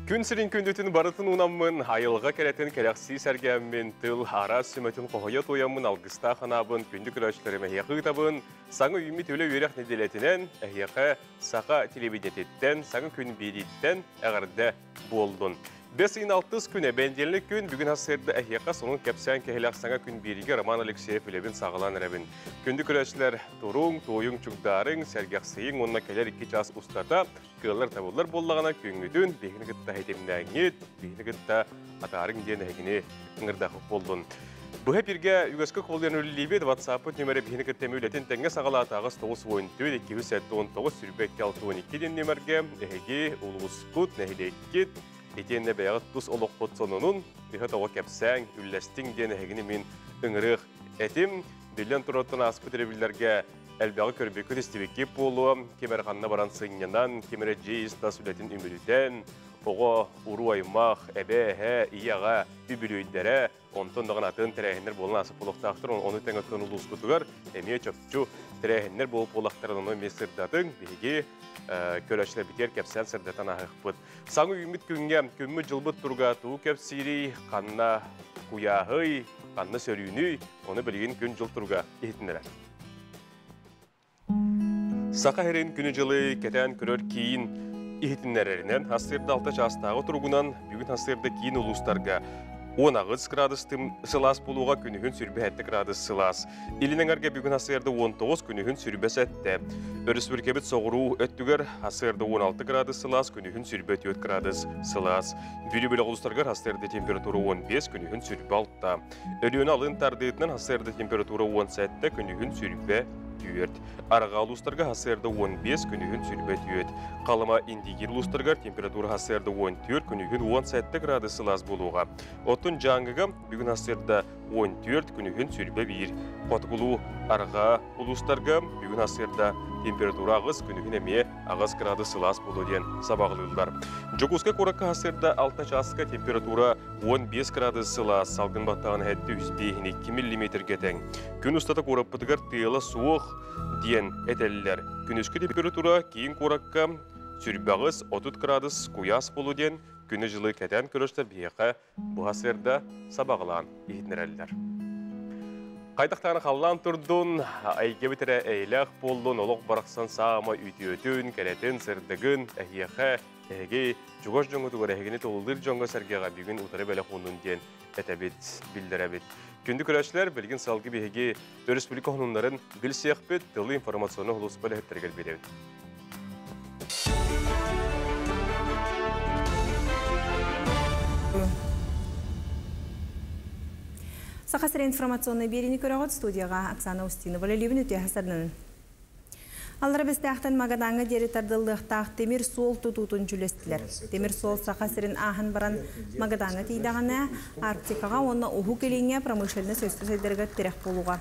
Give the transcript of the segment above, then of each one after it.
Күн сирин күндүтін барытын унаммын, айылға керетін керекси сәргәммен тыл ара сүметін қоғайы тоямын алғыста қанабын, күнді күрәшілеріме яқы табын, саңы үйімі төлі өрек неделетінен, әйеқі сақа телевидениеттен, саңы күн береттен әғірді болдың. 5-6 күн әбәнделі күн бүгін асырды әйеқа соның кәпсән кәхіләқ саңа күн береге Роман Алексеев үлебін сағылан әрәбін. Күнді күрәшілер тұруң, тойың, чүгдарың, сәргәқсейің, онына кәлер 2 час ұстарда кыллар табылар боллағана күнгідін бейіні күтті әйтемінәңет, бейіні күтті атарың ден әгіне ұңырдақы болдың. Бұға бірге үгіскі қолден өлілейбет WhatsApp нөмірі бейіні күттемі өлетін тәңге сағала атағыз 9-12-2-7-19 сүрбәкке 6-12 ден нөмірге әйге ұлғыз құт, нәхілеккет, Етенне бәяғы тұс олық бұт сонының, үйі тоғы кәпсәң, үлләстің дені әгіні мен үңіріқ әтім, дүлен тұраттың аспы тәребілерге әлбәғы көрбекі тестебекке болуы, кемерғанына баран сыңнянан, кемері жейіс тас үлетін үміруден, оғы ұру аймақ, әбе, ияға, үбілүйдері, онтон дағын атын тәрәхінер болын асып болықтақтыр, оны тәңі күн ұлыс күтігер, әме чөпчу тәрәхінер болып болақтарын оны месірдатын, бейге көрәшілер бітер кәпсән сірдетін ағық бұд. Саңы үміт күнге күмі жылбыт тұрға тұу кәпсірей, қанна құяғый, қанна сөрүйіні, оны білген күн жыл тұрға ехетінерер. Сақа әрін күні жылы кәтән көрер кейін ехетінерерінен, хастырды 6 жастағы тұрғынан бүгін хастырды кейін ұлыстарға 10 градустым сылас болуға күнігін сүрбе 7 градус сылас. Илінің әрге бүгін асырды 19 күнігін сүрбе сәтті. Өріс бүркебет соғыру өттігер асырды 16 градус сылас, күнігін сүрбе 4 градус сылас. Бүрі-бөлі ұлыстарғар асырды температура 15, күнігін сүрбе 6. Өріуін алын тардыйтынан асырды температура 17, күнігін сүрбе 4. Араға ұлыстарға асырды 15, күнігін сүрбе 4. Қалыма индигер ұлыстарғар температура асырды 14, күнігін 17 градус сылас болуға. Отын жаңғыға бүгін асырда 14 күнігін сүрбе 1. Қотқылу арға ұлыстарға бүгін асырда температура ағыз күнігін әме ағыз градус сылас болу ден сабағылылар. Жокуска қораққа асырда 6 жасқа температура 15 градус сылас, салғын бақтаған әтті 102 мм кетен. Күн ұстата қорап бұтығар тыйлы суық ден әтелілер. Күн үскі температура кейін қораққа сүрбе ағыз 30 градус қуяс болу ден күні жылы кәтен көріштер бейеқі бұғасырда сабағылан ехетінерелілер. Қайдақтағын қалан тұрдың, әйге бітірі әйләқ болдың, олық барақсан сағыма үті-өтін, кәретін, сырдығын, әйеқі, әйге жүгош жоңғы тұғыр әйгені толылдыр жоңғы сәргеға бүгін ұтары бәлі қонын ден әтәбет, білдірәбет. Күнді күрәшілер білген салғы бейге республика қонынларын білсеқ бет, тылы информационы ұлыс бәлі әттергел беремін. Сақасыр информационный берені көріғыт студияға Оксана Устинова лебін өте хасарнын. Аллары бісті ақтан мағадаңы дері тардылықтақ темір сол тұтутын жүлестілер. Темір сол сақасырын ағын баран мағадаңы тейдағаны Арктикаға оны ұху келеңе промышеліні сөзсіз әдергі терек болуға.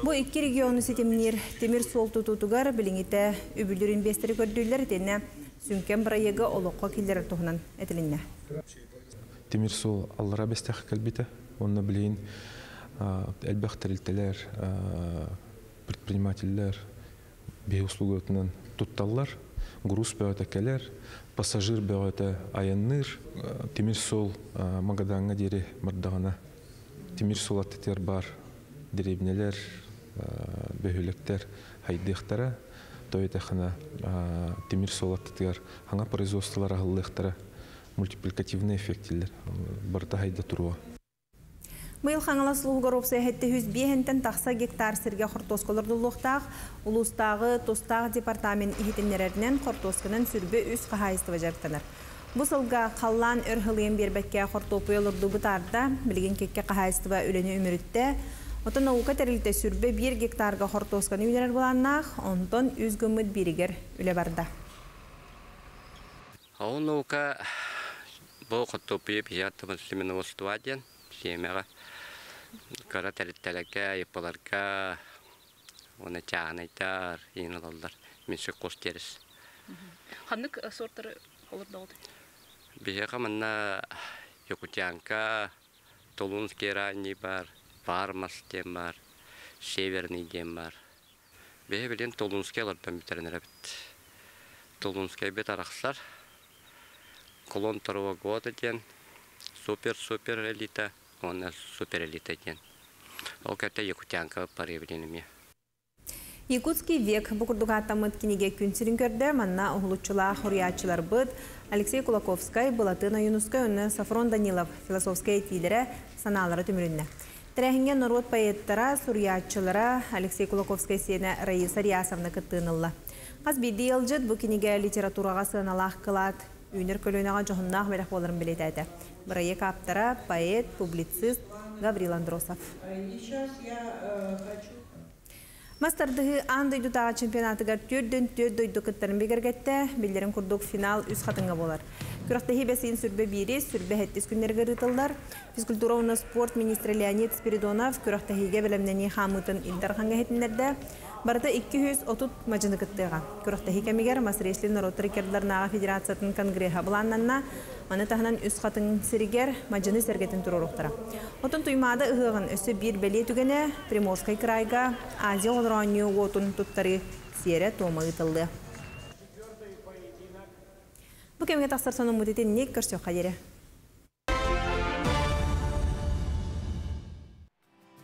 Бұл екі регионы сетемінер темір сол тұтутығар біліңеті үбілдер инвестері көрділер тені сүнкен бірайығы олыққа келдері тұғынан әтілінне. Темір сол аллара бісті ақ кәлбеті, оны білейін әлбәқтірілтелер, предпринимателлер, бей услугатынан тутталлар, груз бәуәтәкәлер, пассажир бәуәтә аянныр, темір сол мағадаңа дері мұрдағына. Темір сол аттетер бар деребінелер, бәуелектер, хайдықтара, тойетәқына темір сол аттетер, аңа производстволар ағылықтара, мультипликативный эффектілер, барда хайда тұруа. Мыйыл қаңала сұлуғыр опсы әхетті 105-тен тақса гектар сірге қортосколырдылықтақ, ұлыстағы тостағы департамент ихетінлерінен қортоскының сүрбі үз қағайыстығы жарықтаныр. Бұл сылға қаллан өрхілген бербәкке қортопы олырды бұтарда, білген кекке қағайыстығы өлені өмірітті, отын ауға тәрілді сүрбі 1 гектарға қортосканы үйлерер боланнақ, онтон үз гүміт берігер үлі барда. Ауын ауға бұл қортопы пияттымыз семені остуаден, семеға Кара тәріттәләкә, епаларға, оны чағын айтар, ең алалар, меншік қос теріс. Қандық сорттары олырда олды? Бейеға мұнна Якутянка, Толунский ранний бар, Пармас дем бар, Северный дем бар. Бейе білен Толунский алардан бітерінер әбіт. Толунский бет арақсар, колон второго года ден, супер элита, он супер элита ден. Ол это якутянка паревленами. Якутский век букурдугаттамыт кинеге күнсерин көрді, манна ұғылучылар, хуриятчылар бұд, Алексей Кулаковскай, Балатына Юнускай, өні Сафрон Данилов, философскай тилері саналары түмірінні. Тәрәхінге Норвот поэттара, суриятчылара Алексей Кулаковскай сені Раиса Риясовна кыттынылла. Қаз бейді елжет бұ кинеге литератураға сыналақ қылат, үйнер көлінеға жоғыннақ бәрек болырын білет әді. Бірайы каптара поэт, публицист Гаврил Андросов. Мастардығы андойду таға чемпионатыға түрден дойду кыттарын бекергетті, білдерін күрдік финал үз қатынға болар. Күрақтағы бәсейін сүрбе бейре, сүрбе әттес күндерге рытылдар. Физкультура уны спорт министрі Леонид Спиридонов күрақтағыға білімнені қамытын илдарғанға хетінлерді. Барыда 230 мажыны кыттыға. Күрақтағы кәмегер Масырешлі народ рекердларынаға федерациятын конгресса бұланнанна, маны тағынан үз қатын сірігер мажыны сәргетін тұрыр ұқтыра. Отын тұймады ұғығын өсі бір бәле түгені Приморскай крайға Азия олыранию отын тұттары сері тома ұтылды. Бұл кемге тақсыр соның мұтетін не көрсек қадері?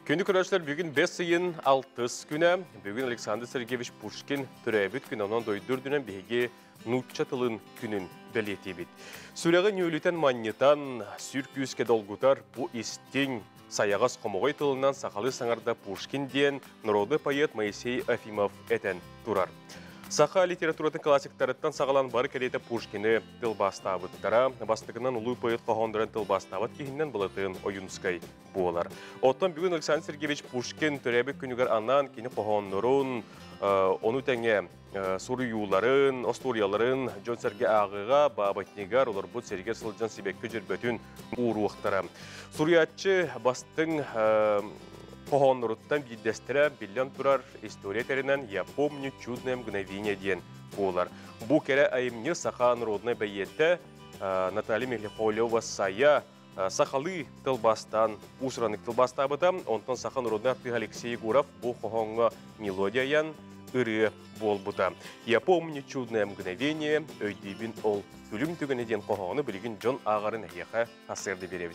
Күнді көрәшілер бүгін 5 сыйын 6 күні, бүгін Александр Сергеевич Пушкин түрәбіт күн онан дойдырдынан бейге нұтча тылын күнін бәлеті бет. Сүрәғы нөйлітен маннетан сүркүйіске долгутар бұ істен саяғас қомығай тылынан сақалы саңарда Пушкин ден народы поэт Моисей Афимов әтен тұрар. Саха литературатын классиктарыттан сағалан бары кәлеті Пушкины тылбастабы тұтара, бастығынан ұлы поэт қоғандырын тылбастабыт кейіннен бұлытын ойынскай болар. Оттан бүгін Александр Сергеевич Пушкин түрәбік күнігер аннан кені қоғандырын, оны тәңе сұры юларын, осторияларын, жон сәрге ағыға, бабатнегар, олар бұд сәргер сылжан себеккі жүрбөтін ұруықтара. Сұриятчы бастың Қоғанлырыттан бейдестірі білен тұрар историятарынан «Я помню чудное мгновение» ден олар. Бұл кәрі айымны Саха народной бәйетті Наталья Мехлихолева сая Сахалы тылбастан, ұшыранык тылбастабыдан, онтан Саха народной арты Алексей Гуров бұл қоғанға мелодияян үрі бол бұта. «Я помню чудное мгновение» өйдейбін ол күлім түгінеден қоғаны білген Джон Ағарын әйеқа асырды беребіт.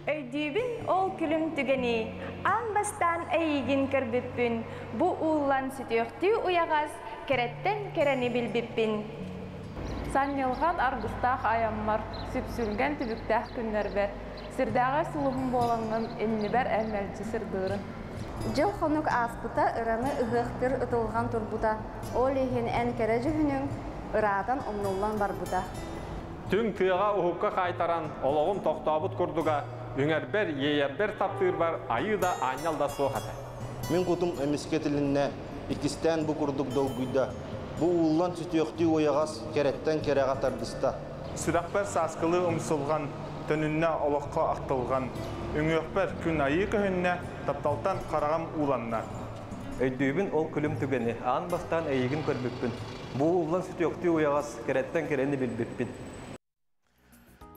Өйдүйбін ол күлім түгені, анбастан әйігін кірбіппін, бұ ұлан сүтіөқті ұяғас, кереттен керені білбіппін. Санелған арғыстақ аяммар, сүпсүлген түбіктәқ күннер бәр, сірдәға сұлығын боланған әнні бәр әмәлчі сірдірін. Жыл қонық аспыта ұраны ұғықтыр ұтылған тұрбыта, ол еген ән кәрі жүхінің ұрадан омнулан бар бұта. Түн тыға ұхыққа қайтаран олығын тоқтабыт күрдіға, үңербер, ейербер таптыр бар, айы да айнал да соғады. Мен құтым әмескетілінне, икістен бұ күрдік долгүйді. Бұ ұллан сүтіөқті ойағас, кереттен кереға тардыста. Сүрәқпер сасқылы ұмсылған, түнінне олыққа ақтылған. Үңөқпер күн айы көхінне, тапталтан қарағам ұланна. Өйдүйбін ол күлім түгені, аң бастан әйігін көрбіппін. Бұ ұллан сүтіөқті ойағас, кереттен керені білбіппін.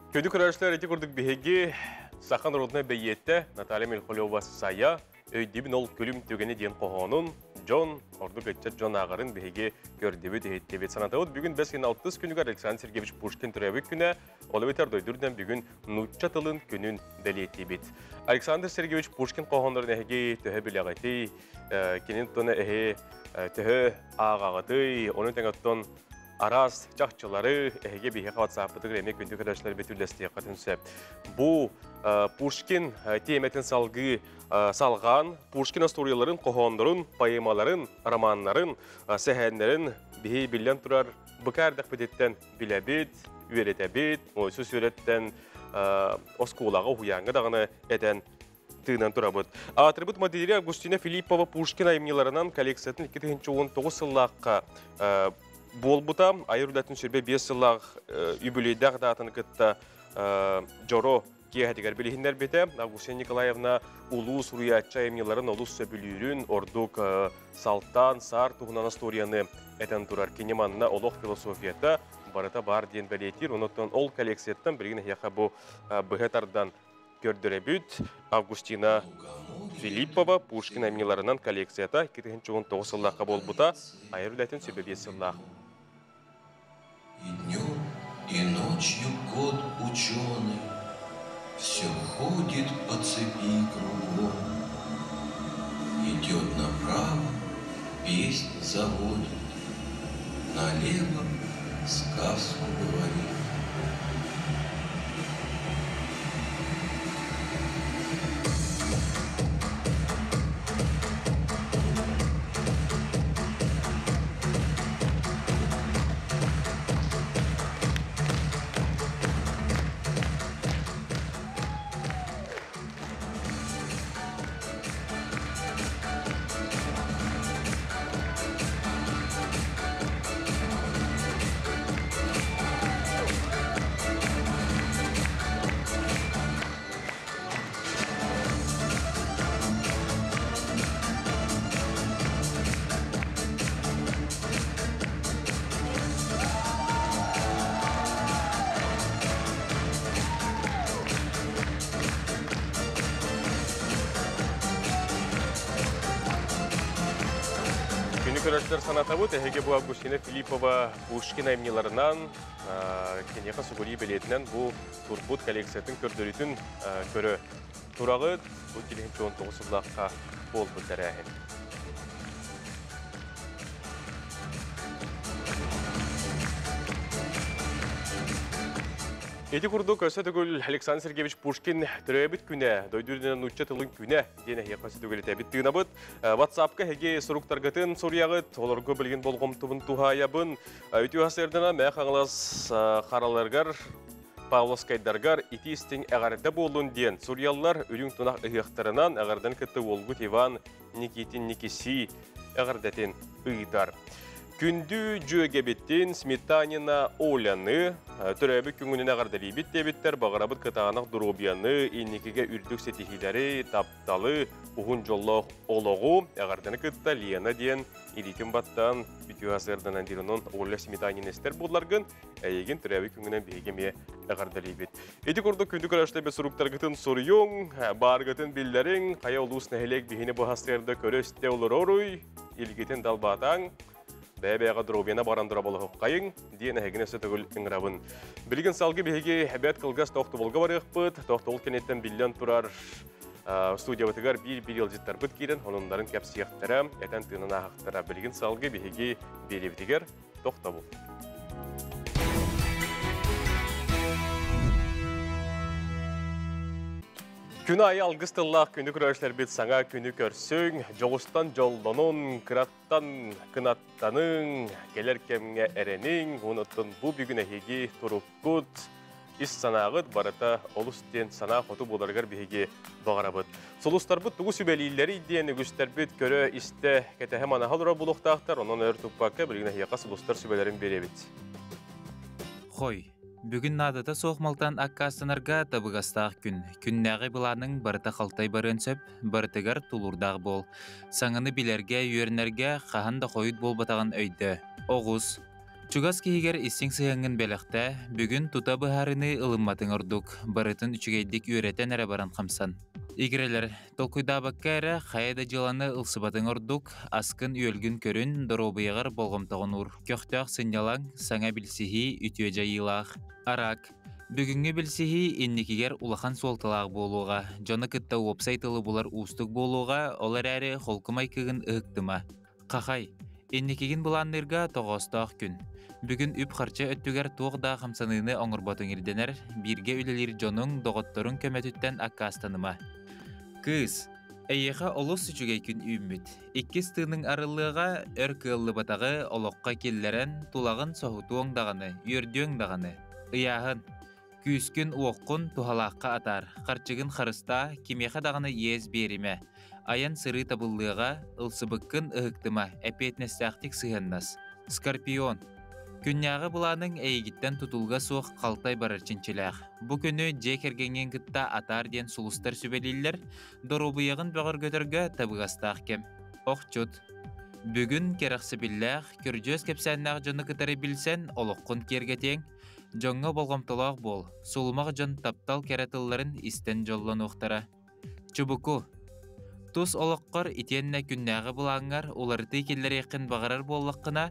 Көді көрәшілер әте күрдік бейге Саха народной бәйетті Наталья Мехлихолева сая өйдейбін ол күлім түгені ден қоғанын Джон, ордық әтчет Джон ағарын бейге көрдебі дейттебет санатауыд. Бүгін 5-6 күнігер Александр Сергеевич Пушкин түрәбік күні олабетер дойдырдан бүгін нұтча тылын күнін дәлеттебет. Александр Сергеевич Пушкин қоғандарын әге түхі біліғеті, кенен тұны әге түхі ағағыты, оның тәңіттен Араз чақчылары әге бейге қават сапыдығыр әмек күнді көдәшілер бетүлесті қатын сөп. Бұл Пушкин теметін салған Пушкин историяларын, қоғандырын, поэмаларын, романларын, сәхәнлерін бейге білен тұрар бұқардық бедеттен біләбет, үйеретәбет, ойсыз үйереттен осколаға ұяңы дағыны әден тыынан тұрабыд. Атрибут модели Августина Филиппова Пушкин айымнеларынан коллекциятын 2019 сыллаққа болбута, айырудатын сүрбе 5 сыллақ үбілейдәқ датыны кітті жоро киәдігер білігіндер беті. Августина Николаевна ұлу сұруятча айымнеларын ұлу сөбілерін, ордук салтан, сар тұғынан историяны әтен тұрар кенеманына олық философията барыта бар ден бәлетір. Оныттан ол коллекцияттан бірген яқа бұл бұғетардан көрдіребіт. Августина Филиппова Пушкин айымнеларынан коллекцията 2019 сыллаққа болбута, айырудатын сүрбе 5 сыллақ. И ночью кот ученый все ходит по цепи кругом. Идет направо, песнь заводит, налево сказку говорит. Көрәшләр санатабы тәһәге бу Августина Филиппова Пушкин әймнеларынан кенеха сугури билетинен бу турбут коллекциятын көрдөрүтүн көрө турагы бу 2019 жыллакка болду тәрәһен. Эти курдук өсө түгіл Александр Сергеевич Пушкин түрәбіт күнә, дойдурден ұтча тылын күнә, дене яқасы түгілі тәбіт түйінабыт. WhatsApp-ка хеге сұруқтарғытын сұрияғыт, оларға білген болғым тұбын туғайабын. Өті ғасырдына мәқ аңылас қараларғар, Павловскайдаргар ити істің әғарда болуын ден. Сұриялар үрің тұнақ ұйықтарынан әғардан күтті олғыт Иван Никитин Никиси әғардатын ұйдар. Күнді жөге беттен Сметанина Оляны, түрәбі күңінін ағардали беттебеттер, бағарабыт қытағанақ дұробияны, енекеге үрдік сетихилері, тапталы, ұғын жоллақ олығы, ағарданы күтті Лена ден, елетін баттан, бүтіу ғасырдан әндерінің Оля Сметанин әстер боларғын, әйеген түрәбі күңінен бейгеме ағардали бет. Эти көрді күнді көрәшті бе сұруқтарғытын сұрыйың, барғытын білдерің, қая олыс нәхелек бейіне бұғастырды көресте олыр оруй, елгетін далбатаң, бәбәға дробена барандыра болы қайың, дейін әгіне сөтігіл үңірабын. Білген салғы бейге әбәт қылғас тоқты болға бар еқпіт, тоқты ол кенеттен биллион тұрар студия өтігер бір елжеттер бұт кейден, онындарын кәп сияқтыра, әтен тыңын ағықтыра. Білген салғы бейге беребітігер тоқта бұл. Күні айы алғыстыллақ күні көрәшілер бет саңа күні көрсің, жоғыстан жолдонын, қыраттан қынаттаның, келер кемге әренің, оныттың бұ бүгін әйге тұрыққыт, іс санағыт барыта олыстен сана қоту боларғар бейге бағарабыт. Солыстар бұт тұғы сүбәлейлері идеяны күстер бет көрі істі кәтәхі манағалыра бұлықтақтар, онын өр тұппаққа білген әйеқа солыстар сүбәлерін беребет. Қой. Бүгін надыта соқмалтан аққастанарға табығастақ күн. Күннәғі бұланың барыта қалтай барын сөп, барытығар тулурдағы бол. Саңыны білерге, үйерінерге қаһанда қойыт бол батаған өйді. Оғыз. Чугас кейгер исің сығыңын бәліқті, бүгін тута бұхарыны ылымматын ұрдық, барытын үчігейдік үйретен әрі баран қамсан. Игрелер, толкуйда баққа әрі қайда жыланы ылсыбатын ұрдық, аскын үйелгін көрін дұробыйығыр болғымтағын ұр. Көқтіғ сынялаң саңа білсіхи үтіе жайылақ. Арак. Бүгінгі білсіхи инникігер улахан солталақ болуға, жоны күтті опсайтылы болар ұстық болуға, олар әрі қолқымай кігін ұқтыма. Қақай. Инникігін бұланырға тоғыстақ күн. Бүгін үп қарча өттігер тоғда қамсаныны оңырботың ерденер, бірге үлелер жоның доғыттырын көмәтіттен аққастаныма. Кыз, әйеға олыс үчігей күн үйміт. Иккіз тыының арылыға өр кыллы батағы олыққа келлерен тулағын соғыту оңдағаны, үйерді оңдағаны. Ыяғын, күйіскін уоққын тухалаққа атар, қарчығын қарыста кемеға дағаны ез беріме. Аян сыры табыллыға ылсыбыққын ұғықтыма, әпетнестәқтік сығыннас. Скорпион. Күнняғы бұланың әйгіттен тұтылға соқ қалтай барар чинчиләқ. Бұ күні жекергенген күтта атар ден сұлыстар сүбелейлер, дорубыяғын бағыр көтіргі табығастақ кем. Оқчут. Бүгін керақсы білләқ, көржөз кепсәннәқ жоны күтірі білсен, олыққын кергетең. Жоңға болғамтылақ бол, сұлымақ жон таптал керетілларын істен жоллан оқтара. Чубуку. Тус олоққор итенне күннәғы бұлаңар оларды келлерейқін бағарар боллаққына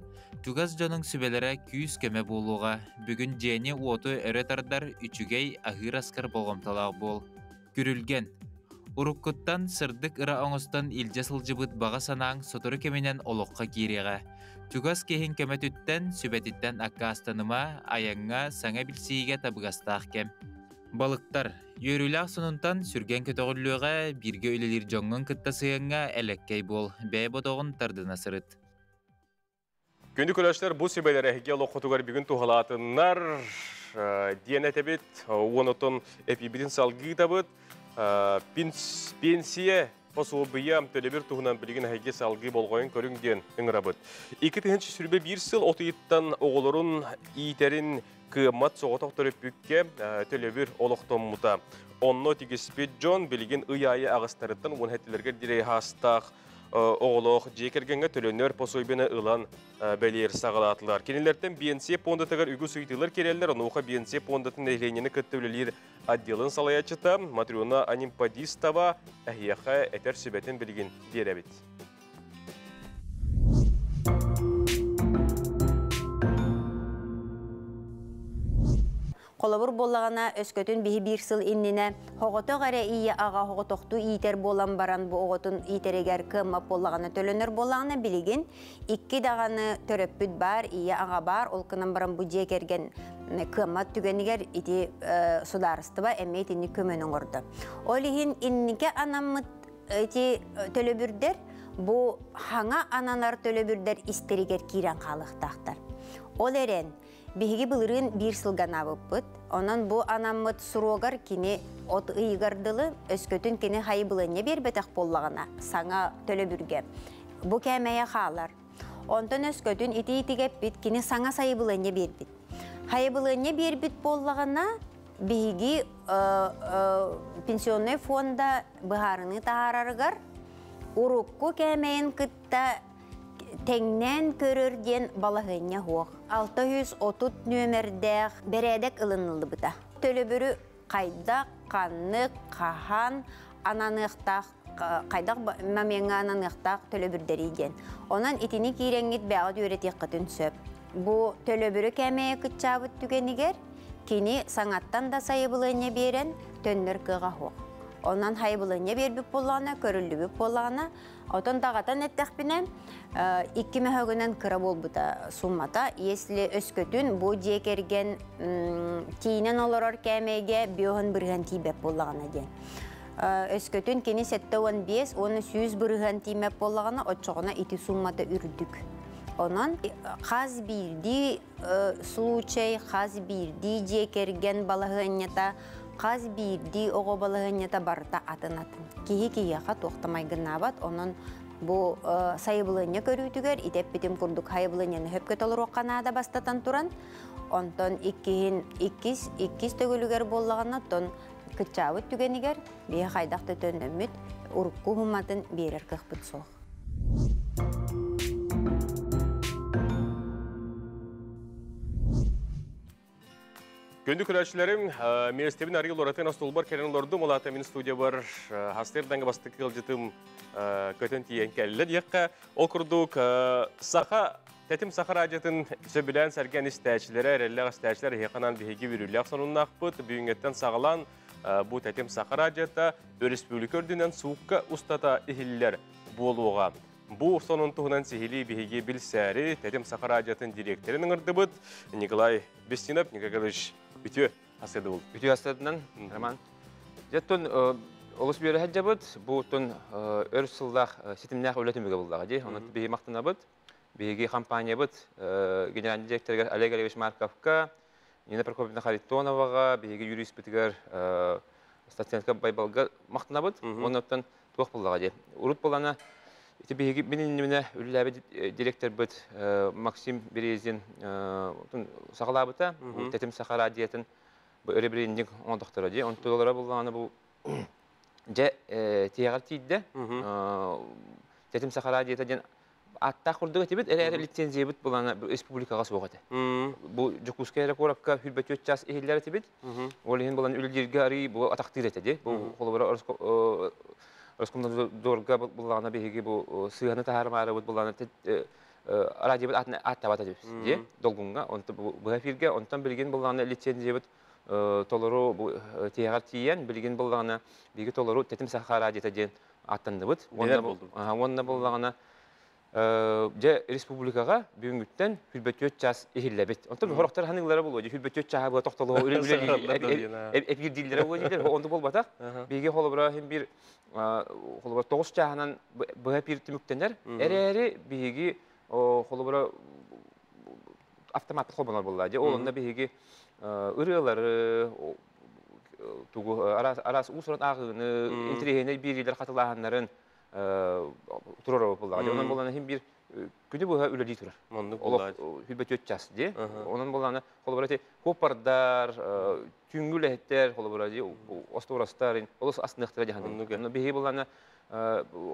түгаз жоның сүбелері күйіз көме болуға бүгін жені оты өретардар үчігей ағыр аскар болғымталақ бол. Күрілген. Уруккуттан сырдық ыра оңыстан илже сылжыбыт баға санаң сотыры кеменен олоққа киреға. Түгаз кехін көме түттен сүбетіттен аққа астаныма аяңға саңа білсейге табығастақ кем. Балықтар, йөрүләк сонунтан сүрген көтөгүллүгө бирге үлелер жоңгон кыттасыгынга элеккей бол, бәй бодогун тардына сырыт. Күнді көрәштер бұл себелері әйге лоқытуғар бүгін туғалатынлар диен әтебет, онытын эпибидин салғы табыт, пенсия пособия төлебір туғынан білген әйге салғы болғайын көріңден үңірабыт. 2-ші сүрбе бір сыл отыйыттан оғылырын итерін кымат соғытақ төрөппүкке төлөбір олықтан мұта. Онно тегеспет жон білген ұяйы ағыстарыттан он әттілерге дирей хастақ оғылық жекергенге төлөнер посойбені ұлан бәлер сағалатылар. Кенелерден BNC пондатығар үгі сұйтылар керелер, онуға BNC пондатын әйленені күттөвлелер отделын салаячыта, Матриона Анимпадистава әйеқа әтер сөбетін білген деребет. Қолабыр болағана өскөтін бігі бір сыл инніне хоғыты ғаре ие аға хоғытоқты иетер болан баран бұл оғытын иетерегер кымап болағана төлөнер болағына білеген 2 дағаны төрөппүт бар, ие аға бар, ол кынан баран бұл жекерген кымат түгенігер ити сударысты ба әмейт инні көмөнің орды. Ол ехін инніке анамыт ити төлөбүрдер, бұл хаңа ананар төлөбүрдер истерегер кирен қалықтақтар. Ол әрен Биһиги былырын бир сылган абыппыт. Онан бу анаммыт сурогар кини от ыйгардылы өскөтүн кини хайы былыне бербетек боллагана саңа төлөбүрге. Бу кәмәйе халар. Онтон өскөтүн ити-итигеп бит кини саңа сайы былыне бербит. Хайы былыне бербит боллагана биһиги пенсионный фонда быһарыны таараргар урукку кәмәйен кытта теңнен көрөрден балағыня хоқ. 630 нөмердәқ бәрәдәк ылынылды бұта. Төлөбүрі қайдақ, қанық, қахан, ананықтақ, қайдақ мәменгі ананықтақ төлөбүрдері ген. Онан итini кейреңгет бәғыд өретек қытын сөп. Бұ төлөбүрі кәмәйе күтчабыт түгенігер, кені саңаттан да сайыбылыне берен төннір кыға хоқ. Ondan haybılığına berbip bolağına, körüllübip bolağına. Oton dağatan ettekbine 2 mehögünen kıra bol buda summata. Esli öskötün bu jekergen tiyinen olurur kemege biyoğun bırıgan tibep bolağına gen. Öskötün keni 7-15, onu 100 bırıgan tibep bolağına, oçoğuna iti summata ürdük. Ondan қаз birdi случай, қаз birdi jekergen balağınyata, қаз birdi oğo balağınyata barıta atın-atın. Kihi-kihiyaqa toqtamay gınnabat, onun bu sayıbılığına körütüger, itep bitim kurduk hayıbılığına höpköt olur oqqanada bastatan turan. Ondan ikkiz tөгөлүгер bollağına ton kıtçavıt tügeniger, biye qaydaqta tönömüt, urukku hummatın berer kıqpıt soğ. Gündü küraşçılarım, Merestebin arıyıl oratın astolbar keren olurdu. Molata min studiya var. Hastırdan bastık kılcıtım kötün tiyen kelliler. Yakka okurduk saha, tetim saha racatın söbülen sergen istəyçilere, erellik istəyçilere yakanan bihegi virülyak sonunun akpıt. Büyüngetten sağılan bu tetim saha racata Respublik ördünen suukka ustata ihiller boluğa. Bu sonun tuğunan sihili bihegi bilsəri tetim saha racatın direktorinin ırdıbıt. Nikolay Bestinov, Nikolaevich Ütü hastırdı oldu. Ütü hastırdıdan, Roman. Jеттон олыс бері хәджабыд, бұл тон өр сылдақ сетімнәқ өлетімігі болдығы. Оны бейі мақтынабыд, бейгі компания бұд, генеральный директоргер Олег Олегович Марковка, Нина Прокопьевна Харитоноваға, бейгі юрист бітігер Статьянка Байбалға мақтынабыд, оны тон тоқ болдығы. Урут болана, бейгі менің үліләбі директор бұд Максим Березин сағылабыта, тәтім сақара диетін өрі бір ендік оңдықтыры де. Оны толары болғаны бұл жа тияғар тейді. Тәтім сақара диеті ден аттақ құрдығы тебет, әрі лицензия бұд болғаны республикаға соғады. Бұл жүкускайра қораққа хүлбәт 4 жас ehillere tebet. Олеген болан үлдерге арый бұл атақтыр етеді. Бұл қолыбыра Роскомнадзорга буллана беги бу сыганы таармары буллана радио аттабата деп долгунга онта бу эфирге онтан билген буллана лицензия бит толору бу тиягар тиен билген буллана биги толору тетим сахара радио ден аттанды бит онда буллана же республикага бүгүнгүттен хүлбөтөт час эхиллебит. Онтон хорохтар ханылары болду. Хүлбөтөт чаабы токтолоо эпир дилдер болдулар. Онда болбатак. Биге холобра хем бир холобра 9 чаанан бу эпир түмүктенер. Эреери биги холобра автомат холбонор болду. Же онда биги ырылары тугу арас усурат агыны интерегене бирилер катылаганнарын турар болду. Онан болан хем бир күнү буга үлөди турар. Олох хүлбөтөт час ди. Онан болан холобрати копардар, түңгүлеттер холобрати осторастарын, олос астындыктар жаһанны. Аны беги болан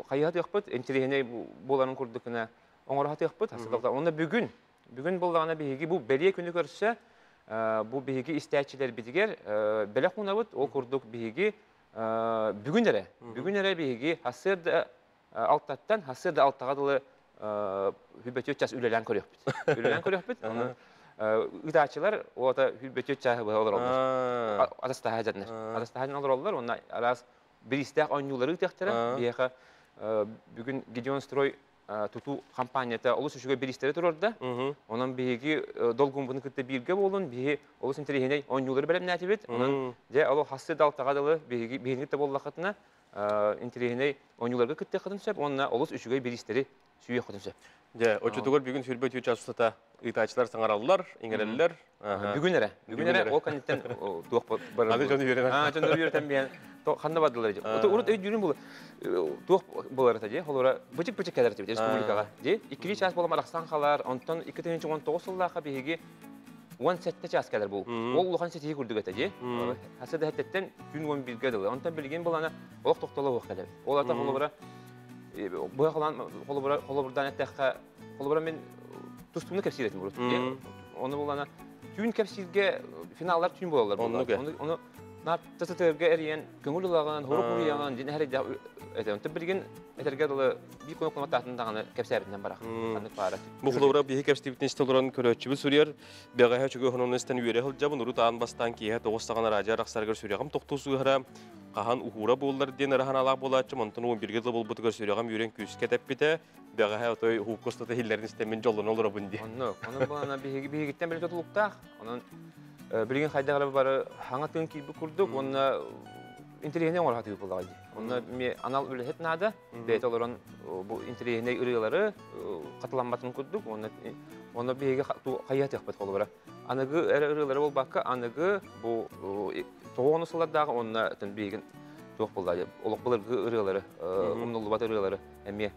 кайят якпыт, интерегене боланын курдукына оңорат якпыт. Асылда онда бүгүн болгана беги бу беле күнү көрсө, бу беги истәчилер бидигер беле кунабыт, о курдук беги бүгүнере биги хасырда алтаттан хасырда алтагадылы хүлбөтөт час үлелен көрөпбүт. Үлелен көрөпбүт. Ыдачылар ота хүлбөтөт чагы болорlar. Атастахажан олорlar. Онда арас биристак оңнулары тектер. Бияка бүгүн Гедеон строй туту компанияда олус үшүгө биристери турарда. Онан биги долгун буну кытта бирге болун, биги олус интерегене оңнулары белем натибет. Онан же алу хасырда алтагадылы биги биринде боллакатына интерегене оңнуларга кытта кытынсап, онна олус үшүгө биристери сүйе кытынсап. Же, очутугор бүгүн хүлбөтөт часыта ытачылар саңараллар, иңереллер. Бүгүнере ол канеттен туак бар. Аны жону үйренен. Жону үйрөтен биян. Ханна бадылар. Урут өй жүрүн бул. Туак болар та же. Холора бычык-бычык кадер деп республикага. Же 2 час болом Араксан калар, онтон 2019 жылдагы биги 17 час кадер бул. Ол улган сетиги күрдүк эте же. Хасада хаттен күн 11 дылы. Онтон билген булана олок токтолоо кадер. Ол ата холора бу калан холобурдан эттекка холобура мен тустумну кепсиретим бурут. Оны булана түн кепсирге финаллар түн болалар. Оны Наптасытерге эриен көңүл улаган, хору куяган, жинәре дә әйтәм. Билген әтәргә дулы бик көңүл кыматтатын даганы кепсәрдән барак. Ханны пара. Бу хлора бихи кепстибитен столоран көрөчүбү сүрер. Бегә чөгө хононстан үере хыл жабын урутан бастан кие 9-таган радио рахсаргыр сүрегем токтусу гыра. Кахан ухура боллар ден раханалак болачы, монтон 11 гыл болбут гөр сүрегем юрен күс кетеп бите. Бегә той хукустата хиллерин стемен жолун олора бунди. Оны булана бихигиттен бер тотулуктак. Анан билген хайдагы бары хаңатын килби курдук, онна интерегене оңор хатып булган. Онна ме анал үлет нада, бетолорон бу интерегене ырылары катыланматын курдук, онна биге каят якпат колбара. Аныгы ырылары болбакка, аныгы бу тоонусулардагы онна билген ток булды. Олок булыргы ырылары, умнулу бат ырылары эме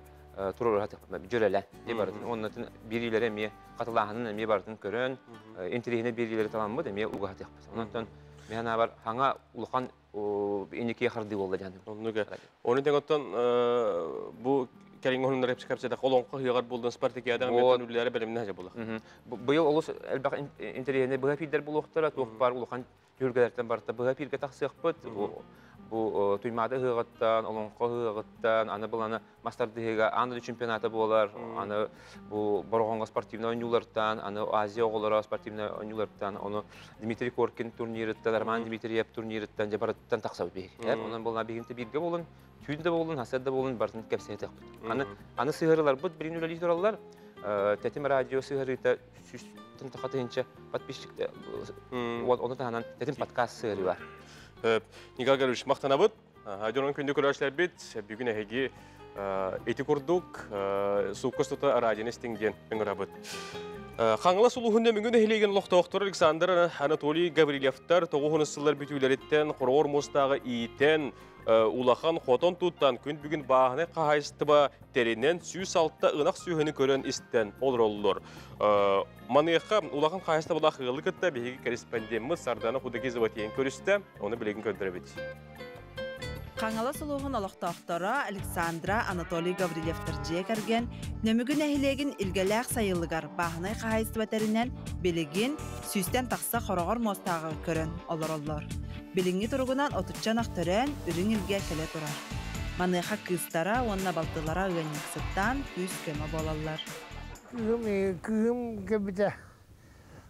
турар хатып жөреле деп барды. Оннатын бирилере ме катылаганын ме бардын көрөн, интерегене бирилери таламбы деп ме уга хатып. Оннан мен бар хаңа улган инеке харды болду жаным. Оны деготтон бу керин онундар хепчикапчада колонко хыягар болдун Спартакиадагы метонүлләре белемне хәҗә була. Быел олус элбак интерегене бу фидер булуктара ток бар улган жүргәләрдән барда бу фиргә тахсыйкпыт. Бу туймады хыгаттан, олонко хыгаттан, аны буланы мастардыга аны чемпионаты болар, аны бу боргонга спортивный оңнулардан, аны Азия оголора спортивный оңнулардан, аны Дмитрий Коркин турнирыттан, Арман Дмитриев турнирыттан жабараттан таксап бек. Онан булна бегинте бирге болун, түндө болун, хасада болун бартын кепсете. Аны сыгырылар бут бирин үлели тураллар. Тетим радио сыгырыта сүстен такатынча подписчиктер. Вот оны танан тетим подкаст сыгыры бар. Николай Георгиевич мактанабыт. Айдонун күндө көрөчлөр бит. Бүгүн эги эти курдук суккостута радионы стиңден өңөрабыт. Хаңла сулухунда мүгүн эхилеген лохтоктор Александр Анатолий Гаврилевтар тогуунуссылар бүтүүлереттен хорор мостагы иитен улахан хотон туттан күн бүгүн баахны кахайстыба теринен сүй салтта ынак сүйөнү көрөн истен олроллор. Маныйка улахан кахайста була хылыкытта биги корреспондентimiz Сардана Худагизова тиен көрүстө, оны билеген көндүрөбүт. Қаңала сұлуғын олықтақтара Александра Анатолий Гаврилевтер жекерген, нөмігін әхілеген илгеләқ сайылығар бағынай қағайсы бәтәрінен білеген сүйстен тақса қорағыр мостағы көрін олар. Біліңі тұрғынан отытчан ақтырын үрін илге келе тұрар. Маныха кыстара, онна балтылара ыгынныксыттан күз көмө болалар. Кыым кебите.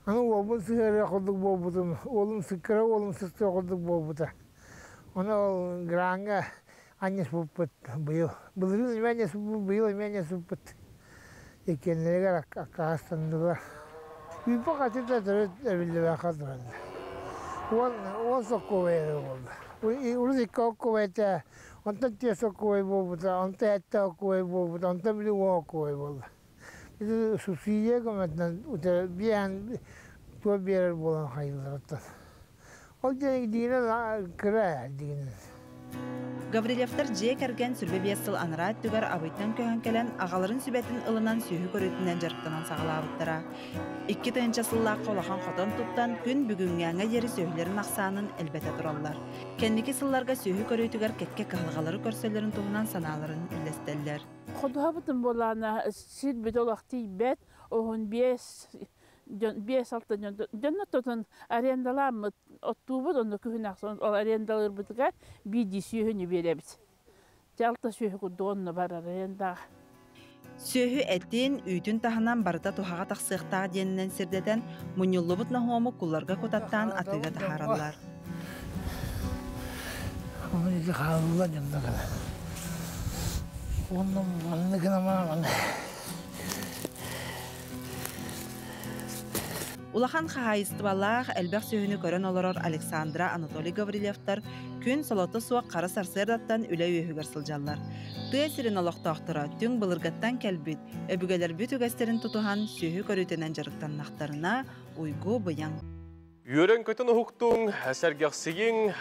Аны обын сыгыры кылдык болбутум. Олым сыкыра, олым сысты кылдык болбута. Оны гранга аннес болбут быйыл. Былырын менес быйыл менес болбут. Экенлерге акастандылар. Үйпа катыта тұрып әбілді бақадырады. Он соққовайды болды. Урыз екі оққовайды, онтан тез оққовай болбыда, онтан әтті оққовай болбыда, онтан білі оққовай болды. Біз субсидия көмәтінен биян туа берер болан қайылдар оттан. Ол денег дейінен кіра дейінен. Гаврилевтер же кәрген сүрбе бесіл анырат түгер абыйтан көһөн келен ағаларын сүбетін ылынан сүйі көрітінен жарықтанан сағалабыттыра. 2 тыынча сыллаққа олахан қотон тұттан күн бүгінгәңе дері сөйлерін ақсанын әлбәті тұралар. Кәндекі сылларға сүйі көрітігер кетке қағылғалары көрселерін туғынан саналарын үлестелер. Құдыға бұтын болана сүйт бүт олақты бәт, оғын 5-6 жонна тотын арендаламы оттубут, онда күхін ақсан ол арендалыр бұтыға биді сүйіні беребіз. Жалта сүйі күдді онны бар арендаға. Сүйі әттен үйтін тахынан барыта тухаға тақсықтағы денінен сірдеден мұнюлы бұтна хуамы құлларға көтаттан атыға тахаралар. Оны еді қалыла жонда қана. Оның манны кіна мағаны. Улахан қағайыстыбалақ әлбәқ сүйіні көрін оларар Александра Анатолий Гаврилевтар күн солоты суақ қары сарсырдаттан үлі өйігер сылжалар. Түйе сирен олықтақтыра түң бұлырғаттан кәлбіт, өбігелер бүт үгәстерін тұтуған сүйі көрітінен жарықтан нақтарына ұйғы бұян. Үйерен көтін ұхықтың сәргеқсігін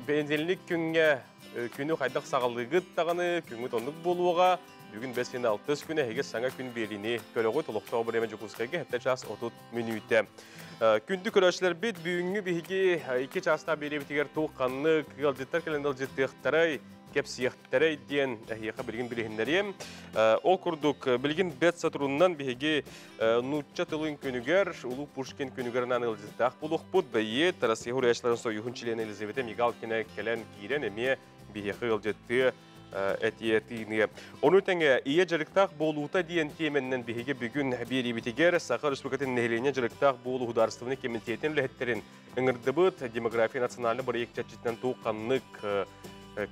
бәйінзелінік күні қайдақ сағалығыт тағаны күңі тондық болуға бүгін 5-6 күні әйге саңа күн беріне көліғой толықтау біремен жүкізгеге әтті час 30 минуті. Күнді көрәшілер бет бүгінгі бейге 2 часта бере бітігер туғқанны қығалжеттер кәлендал жеттіқтарай кепсияқтарай ден әйеға білген білігіндерем. Ол күрдік білген бет сатыруннан бейге нұтча тылын күнігер, ұлы Пушкин күнігерінен ылжеттақ бұлық бұд бәйе тарасы ғұрайшыларын сойығын чилен Елизавета Мигалкина кәлен кейрен әме бейге ылжетті әтиетіне. Оны тәңе ие жарықтақ болуыта дейін теменнен бейге бүгін бері бітігер Сақа Республикатын нәйлене жарықтақ болу ұдарыстығыны комитетін ләхеттерін үңірдібіт демография национальны бір екчатчетінен туғанлық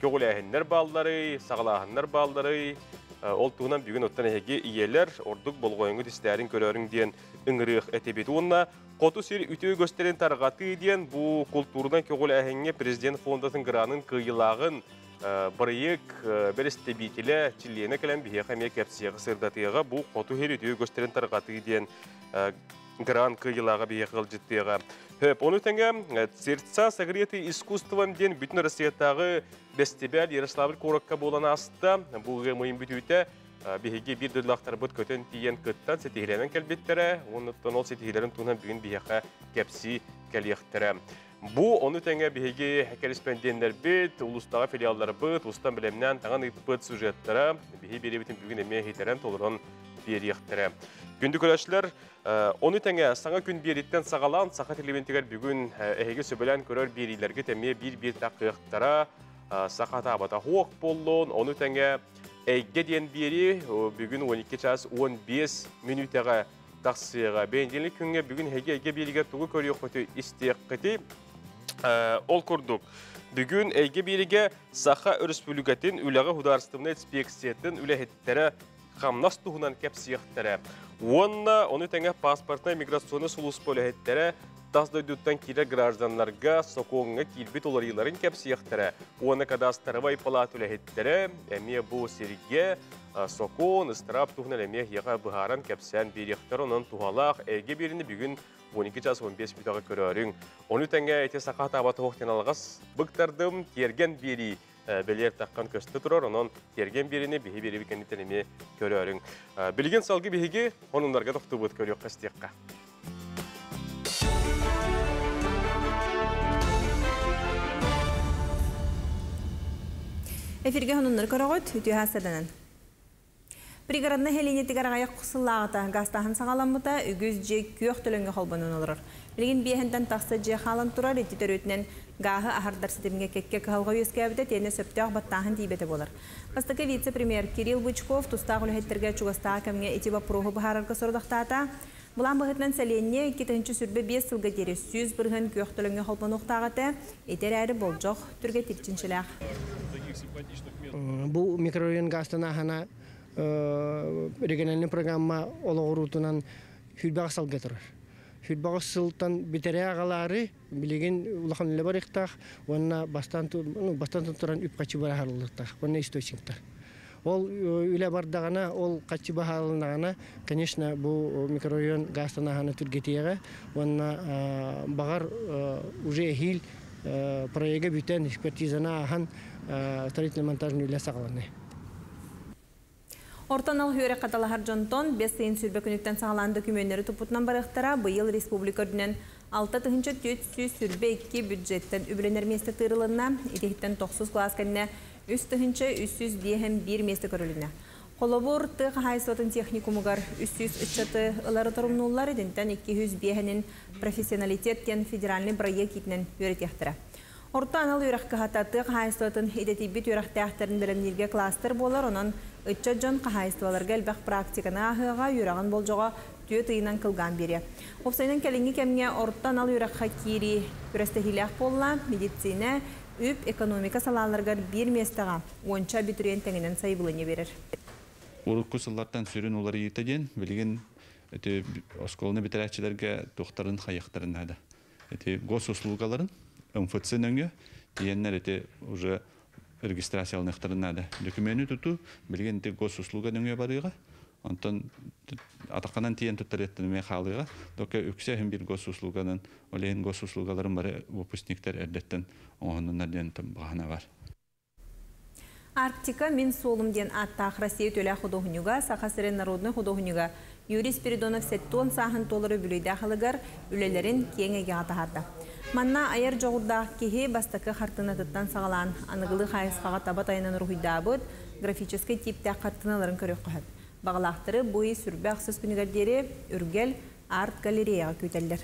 көгілі әхінлер баллары, сағалағынлар баллары, ол туғынан бүгін оттан әйге иелер ордық болғойыңы дистәрін көрерін дейін үңіріқ әтебеті. Онына қоту сер үтеу көстерін тарғаты дейін бұл культурдан көгілі әхінге президент фондатын гранын қиылағын Барыйык берестебителі чиллене кәлем бейе қамия кәпсияғы сырдатыға бұл қоту хер үтеу көстерін тарғаты дейін гран кыйылаға бейе қылжыттыға. Оны тәңі сердца сагреты искусством ден бүтін Россиятағы бестебәл Ярославль Коракка болан асты. Бұғы мұйын бүтуіті бейге бір дұрлақтар бұд көтін тиен күттан сетігілерін кәлбеттері, оныттан ол сетігілерін туынан бүгін бейеға кәпсі кәлияқтыры. Бұл оны тәңі бейге корреспонденттер бет, ұлыстағы филиалдар бет, ұстан білемнен таңан бет сюжеттері, бейге бере бетін бүгін әме хейтерін толырын берияқтыры. Күнді көрәшілер, оны тәңі саңа күн береттен сағалан, сақа телевентігер бүгін әйге сөбілен көрер берилерге тәме бір тақиықтара, сақа табата хоқ болуын, оны тәңі әйге ден бері бүгін 12 час 15 минутаға тақсыға. Бәйінденлік күнге бүгін әйге берігер тұғы көрек көті істеққеті ол күрдік. Бүгін әйге беріге Сақа Республикатын үліғі хударыстымны инспекциятын үләхеттері қамнас тұғынан кәпсияқтары. Оны тәңе паспортна миграционы сұлыс бөліхеттері тасдойдуттан кері гражданларға соқуыңға келбет оларыларын кәпсияқтары. Оны кадастырывай палат үләхеттері әме бұл серге соқуын, ыстырап тұғынан әме еға бұғаран кәпсиян беректер онын тұғалақ әйге беріні бүгін 12 час 15 минутаға көрерің. Оны тәңе әйте Сақа табаты оқтен алғас бұқтардым терген бері белер таққан көсті тұрар, онын терген беріне бейі бері бекендетен әме көрерің. Білген салғы бейге оныңларға тоқты бұд көрек қастеққа. Эфирге оныңлар көріғыт, үтіе хасаданан. Пригаранна хеленетигар аяқ құсыллағыта гастахын сағаламыта үгіз же күйөк төліңге қолбанын олырыр. Білген бейхінден тақсы же қалын тұрар етітер өтінен гағы ахардар сетімге кекке қылға өскәбіді тені сөптеғ баттағын дейбеті болыр. Бастықы вице-премьер Кирилл Бычков тұстағы үлхеттерге чуғастағы кәмге етіба пұрығы бұхарарғы сұрдықтата. Бұлан бұғытнан сәленне 2-ші сүрбе 5 сылға дері 100 бірғын күйөк төліңге қолбан ұқтағыты етер әрі болжоқ түрге текчіншіләқ. Бұл микрорайон гастанахана региональный программа олоғырутынан хүлбағы салға тұрар. Хүлбағы сылтан битере ағалары білеген ұлақанылы бар иқтақ, онына бастан тұран үп қачы бар ағалылықтақ, онына источниктар. Ол үлі бардағана, ол қачы бар ағалынағана, конечно, бұл микрорайон гастанахана түргетеға, онына бағар уже хил проега бүтен экспертизана ахан строительно-монтажный үлі сағаланы. Ортанал хүйері қаталахар жонтон 5 сайын сүрбе күніктен сағалан документері тұпытынан барықтара бұйыл республика үрдінен 6-400 сүрбе 2 бюджеттен үбіленер месті тырылына, етехіттен 9 класс кәніне 3-301 месті көріліне. Қолабыр тұқ хайсуатын техникумығар 300 ұлары тұрымнулар едінтен 200 профессионалитет кен федеральный проект етінен өретектірі. Орта анал үйраққа хататық хайстуатын едетибит үйрақтақтарын білімнерге кластер болар, онын үтчі жон қағайстуаларға әлбәқ практиканы ағыға үйрағын болжыға түйет ұйынан қылған бері. Опсайынан кәліңгі кәмге орта анал үйраққа кири күрестігіләқ болла, медицина, үп экономика салаларғар бір местіға онша бітірен тәңінен сайбылыне берір. Урукку сыллартан сүрін олар етеден, білген осколыны бітірәтчілерге тоқтарын қаяқтарын ады. Госуслугаларын МФЦ нөңе диеннер уже регистрациялық надо. Документы туту билген госуслуга нөңе барыга. Онтон атаканан тиен туттареттен ме халыга. Дока үксе hem bir госуслуганын, олен госуслугаларын бары выпускниктер эрдеттен онуннан багана бар. Арктика мен солымден аттақ Россия төлі художнюга, Сахасырен народный художнюга Юрий Спиридонов сеттон сахын толыры бүлейді қылығар үлелерін кеңеге атағарды. Манна айыр жоғырдақ кеге бастықы қартына тұттан сағалан анығылы қайысқаға табат айынан рухидабыд графический типті қартыналарын көрек қағад. Бағалақтыры бойы сүрбе ақсыз күнігердері үргел арт-галереяға көтелдер.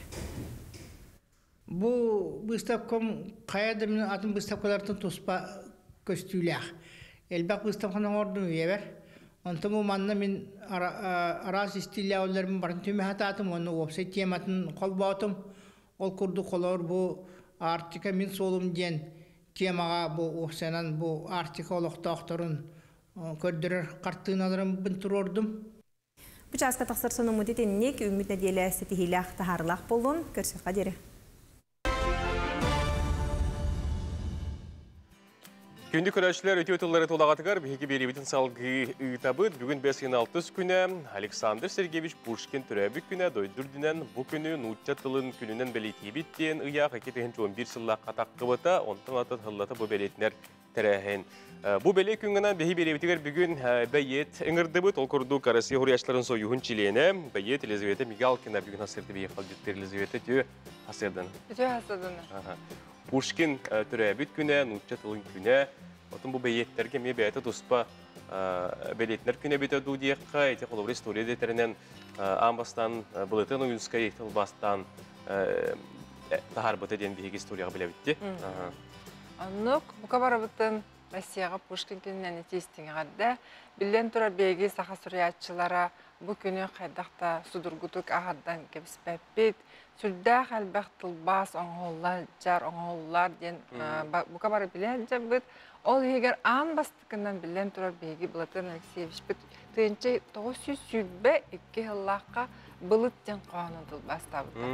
Бұл выставкам қаяды мен атын выставкалардың тұспа көстүләқ. Элбақ выставканың ордың өйебер. Онтым бұл манна мен арас истилі ауларым барын төме хататым, оны опсай тематын қол баутым. Ол күрді қолар бұл Арктика мен солым ден темаға бұл опсайнан бұл Арктика олықтақтырын көрдірір қарттығыналарым бұнтыр ордым. Бұчасқа тақсыр соның мұдетеннек үміт нәделі сетихилақ тахарлақ болуын көрсек қадері. Күнді көрәшілер өте өтілері толағатығар бейгі беребетін салғы ұйтабыд бүгін 5-6 күні Александр Сергеевич Пушкин түрәбік күні дойдүрдінен бұл күні нұтча тылын күнінен бәлетебеттен ұяқ 2-11 сыллақ қатаққыбыта, онтын атын ғыллаты бұл бәлетінер тәрәхін. Бұл бәле күнгінен бейгі беребетігер бүгін бәйет үңірдібіт, ол күрді Россия ғұрияшыларын сойуын чилені, бәйет Елизавета Мигалкина бүгін асырды бейі қалдеттер Елизавета түйі асырдың. Пушкин түрәбіт күні, нұтча тылын күні, отын бұл бәйеттерге ме бәйеті тұспа бәлетінер күні беті дұдияққа, әйте қолыбыр история детерінен амбастан, бұлытын ұйынскай тылбастан тахар бұты ден бейгі историяға біле бітті. Анық, бұқа бара бұтын Россияға Пушкин күнінен етестіңі ғадда, білден тұрар бейгі сақа сүриятчылара бұл күні қайдақта судыргутук ағаддан кепіспәппет, сүрдәқ әлбәқ тылбас оңғоллар, жар оңғоллар ден бұқа бара білен жабыт. Ол егер аң бастықынан білен тұрар бейгі Бұлатын Алексеевич бүт түйінші 900 сүрбе 2 ғыллаққа бұлыт ден қоғаны тылбаста бұта.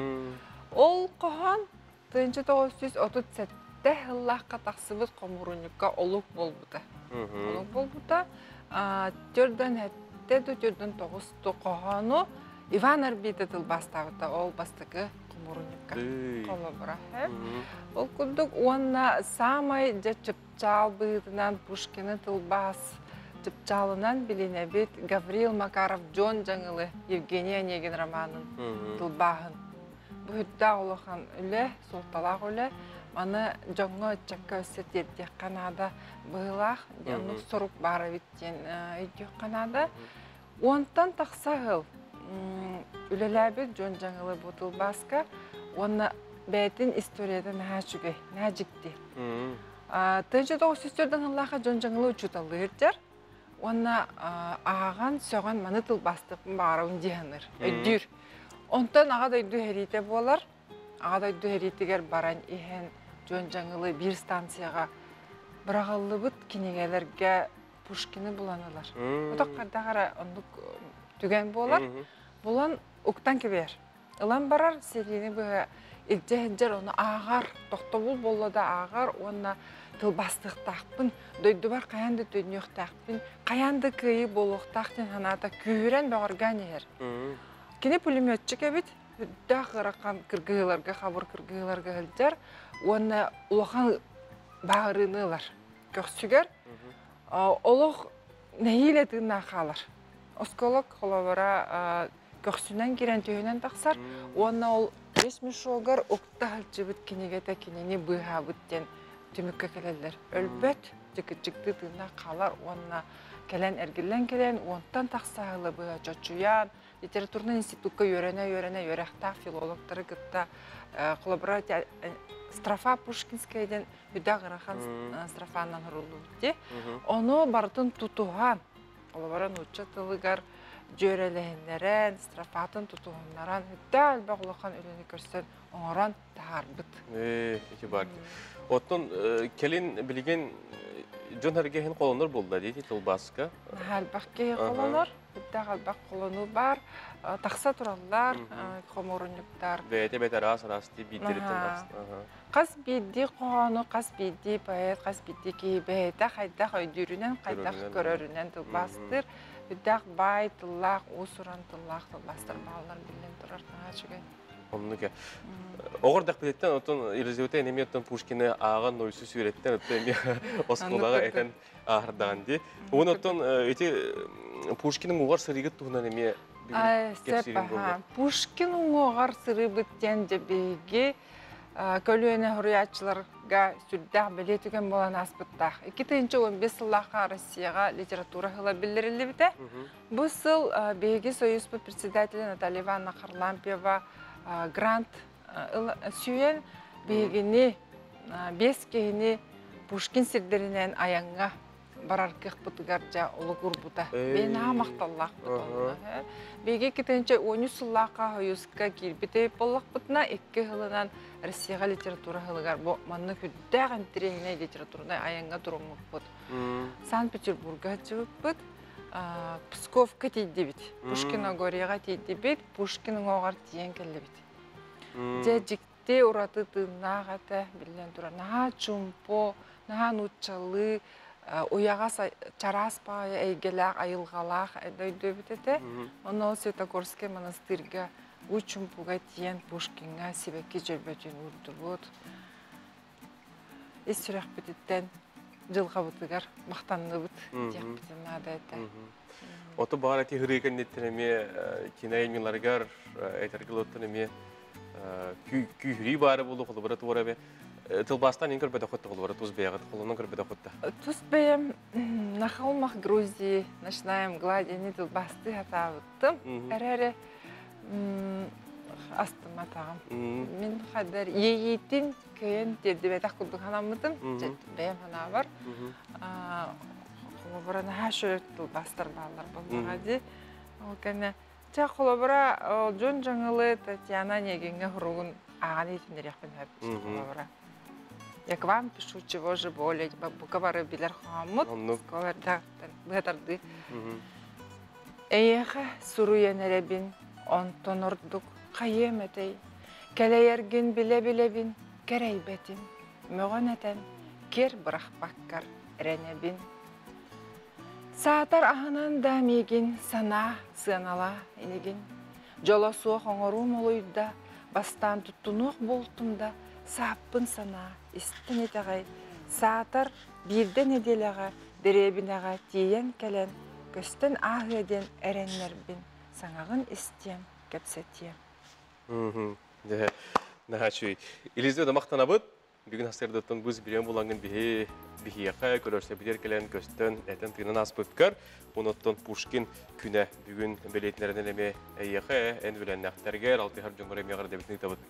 Ол қоған түйінші 937 ғыллаққа тақсыбыт қомырыныққа олық бол бұта. Олық бол бұта. Түрден әттеді, түрден 900 қоғаны Иван Арбиді тылбаста бұта. Ол бастықы қомырыныққа қолы бұра. Ол күрдік онына самай чыпчал бұйдынан Пушкины тылбас чыпчалынан біліне бет Гавриил Макаров Джон жаңылы Евгения Онегин романын тылбағын. Бұйытта олыған үлі, солталақ үлі, аны жоңғы чакка өсет ердек қанада бұйлақ, денук сорук бары биттен үйдек қанада. Онтан тақсағыл, үлеләбі жон жаңылы бұтыл басқа, оны бәйтін историяда наға жүге, наға жікті. 1900-ден Аллаға жон жаңылы ұчуталы үрдер, оны ағаған сөған маны тыл бастықпын бағарауын дейінір, өйдір. Онтан ағадай дүхерейте болар, ағадай дүхерейтегер баран ехен жон жаңылы бір станцияға бірағалы бұд кенегелерге Пушкины бұланылар. Бұдақ қардағара ондық түген болар. Бұлан ұқтан кебер. Илан барар сериені бұға илже-хеджер оны ағар, тоқтобыл болуда ағар, оны тылбастықтақпын, дөйді бар қаянды төнеқтақпын, қаянды күйі болуқтақтен ханата күйірен бағырған ер. Кені пулеметчі кебет, үдді қыраққан кіргілерге, қабыр кіргілерге хілдер, оны ұлақан бағырынылар. Көксігер, олық нәйілетігін қалар. Осколок қолабара көксінен керен түйінен тақсар, оны ол ресми шоғыр ұқта ғылчы бұт кенегеті кенені бұйға бұттен түмікке келелер. Өлбет жікті тығына қалар, оны келен әргілен келен, онтан тақсағылы бұйға жочуян, литературный институтқа өрәқтақ филологтары күтті қолабара Страфа Пушкинскайден үдә ғырахан страфаннан ұрылу бітті. Оны бардың тұтуған, олабаран ұтчы тылығар жөрелейінлерін, страфатын тұтуғанларан, үдә әлбә құлақан өлені көрсен, оңыран тағар бұт. Eki bardı. Ottun kelin bilgen John Hergehen қолыныр болды дейді тылбасқа. Әлбәқ кей қолыныр, үдә әлбәқ қолыну бар, тақса тұралар, қомырынықтар. Бәйті рас-расты бейдері тылбасты. Қас бейді қоғаны, қас бейді поэт, қас бейді кей бәйті қайдақ өйдерінен, қайдақ көрерінен тылбастыр. Үдәқ бай тыллақ, осыран тыллақ тылбастыр балалар білен тұрартыға жүген. Omnuke. Oğurdak biletten otun Elizabeth'e enemiyattan Pushkin'e ağan noysu süretten otun oskolağa eten ağırdan di. Onun otun eti Pushkin'in uğar sırıgıt tuğunan emiye gepsirin buldu. Pushkin'in uğar sırıgıtten cebegi kölüğüne hürriyatçılarga sürdağ biletügen bolan aspıttağ. 2015 yıllığa Rossiyaga literatura hıla bildirildi bide. Bu yıl begi Soyuz председателя Наталья Ивановна Харлампьева Грант сүйен бейгіні, бескейіні Пушкин сірдерінен аяңға барар кеқ бұтығар жа ұлы ғұрбыта. Бейін мақталлақ бұтығына. Бейге кетенше 13 сыллаққа хойызға келбіте боллақ бұтына 2 ғылынан Россияға литература ғылығар. Бұл манны күддәғін тірегіне литературына аяңға тұрыңық бұт. Санкт-Петербургға жауып бұт. Псковка тейді бит. Пушкина Горияға тейді бит. Пушкинің оғар тиен кәлі бит. Же жікте ұраты тыңнағаты білген тұра. Наға чумпо, наға нұтчалы, ұяға чараспай, әйгеләқ, айылғалақ әйді бит әті. Оны ол Светогорский монастырға ұчумпуға тиен Пушкинға себекке жүрбәтен ұрды бұд. Ес сүрәқ бітеттен жылға бұтығар мақтанны бұд. Дек бітен нада әті. Otu bağır eti hırıkan nettineme, kinayın minlargar, etergil ottaneme, kühri bağırı bulu kolu bıratı var abi. Tılbastan in körbede kuttu kolu bıratı uzbeyağı, kolunun körbede kuttu. Tuzbeyem, nahılmaq Грузии, начинаем гладить, не тылбасты хатавыттым. Әрәрі астыма тағым. Мен қадар ейетін көйен дердебетақ күлдің ханамыдым, бәйім хана бар. Қолабыра наға шөреттіл бастар балалар болмаға де. Ол кәне, жа қолабыра жон жаңылы Татьяна негенге ғыруғын аған етіндер яқпен әбді қолабыра. Я к вам пишу, чего же болеть, бұқабары білер қамыд, сколардақтан бұғатарды. Әйеға сұру енеребін, онтон ұрдық, қайем әтей, кәлейерген біле-білебін, кәрейбетін, мөғын әтен, кер бұрақ баққар, әренебін. Саатар ағынан да меген сана сыанала енеген. Жола суық оңыру молойда, бастан тұттынуық болтымда, саппын сана, істін етағай. Саатар бірден еделіға, деребінеға тиен кәлен, көстін ағыден әренлербін, саңағын істем, кәпсетем. Наға чүй. Елізде мақтана бұд, Бүгін астырдыттан бұз білен болаңын бихияқа көрөрсе білер келен көстен әтен тыйнан аспыпкар. Оноттан Пушкин күні бүгін білетінерінен әме әйеқі ән өләннәқтәргер, алтығар жоңғыр әмеғыр дәбітінің табыт.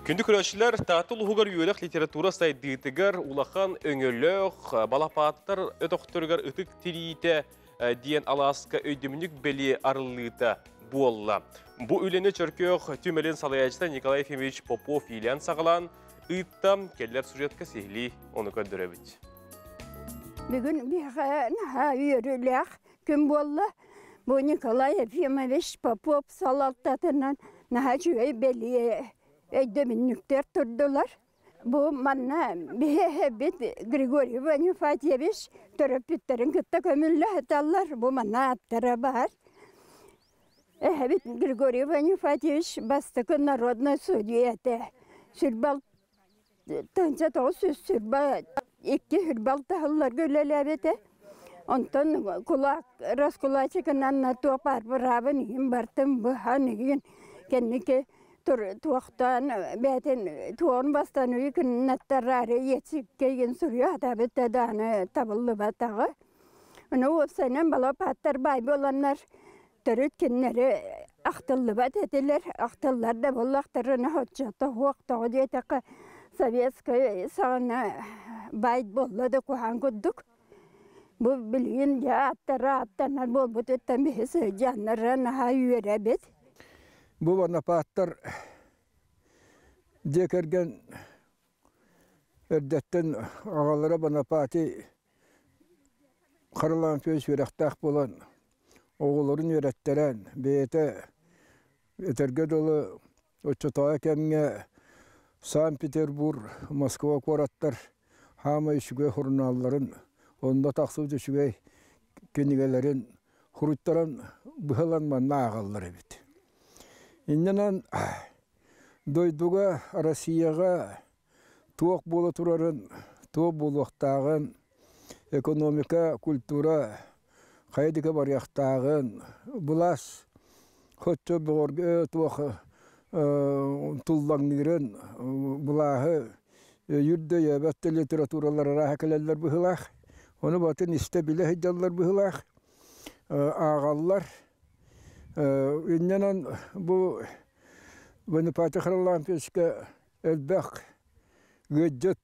Күнді көрәшілер татыл ұғығар үйелік литература сайдығытығар улахан өңілік, балапаттар өтіқтіргар үтік тирейті диен Аласка өйдімінік бәлі арылыйты болла. Бұ үлені чөркеуқ түмелен салаячта Николай Ефимович Попов илен сағылан ұйттам келлер сюжетка сехли оны көндірі бүт. Бүгін біға үйірілік күн болла. Бұ Николай Ефимович Попов салалтатынан наға жүйей бәлі өйдімініктер тұрдылар. Бұл манна бет Григорий Ванюфатьевич төрөпүттерин кытта көмүллө хаталлар. Бұл манна аттара бар. Бет Григорий Ванюфатьевич бастыкы народной судьяты. Сүрбал таңча тоғы сүрбал икки сүрбал тағылар көлелі беті. Онтон раскулачыкынан туапар бұрабын егін бартым бұхан егін кеннеке туақтан бәтін туғын бастан үйкін наттарары етсік кейген сүрі атабыт даны табылы батағы. Оны опсайнан бала паттар бай боланlar түріт кеннері ақтылы бат етілер. Ақтылар да бұл ақтырыны хотчаты хуақтағы детеқі советская сағына байт болады қуған күддік. Бұл білген аттары аттанар бол бұт өттен бейсі жанларын ға үйері бет. Бұл банапаттар декерген өрдеттен ағалары банапаты қарылан көз өректақ болан оғыларын өреттерен бейті өтерге долы өтчетаға кәмге Санкт-Петербург, Москва қораттар хама үшіге хұрыналарын онда тақсыз үшіге кенігелерін құруттаран бұғыланманна ағалары бет. Инненен дойдуға Россияға туақ болы тұрарын, туақ болуқтағын, экономика, культура, қайдығы барияқтағын, бұлас, хотчы бұғырғы туақ тұллаңнырын, бұлағы юрді ебәтті литературалары әкелелер бұғылақ, оны батын істе біле хеджалар бұғылақ, ағалар. Инненен бұл Бонапарте қаралан пешке әлбәқ гөджет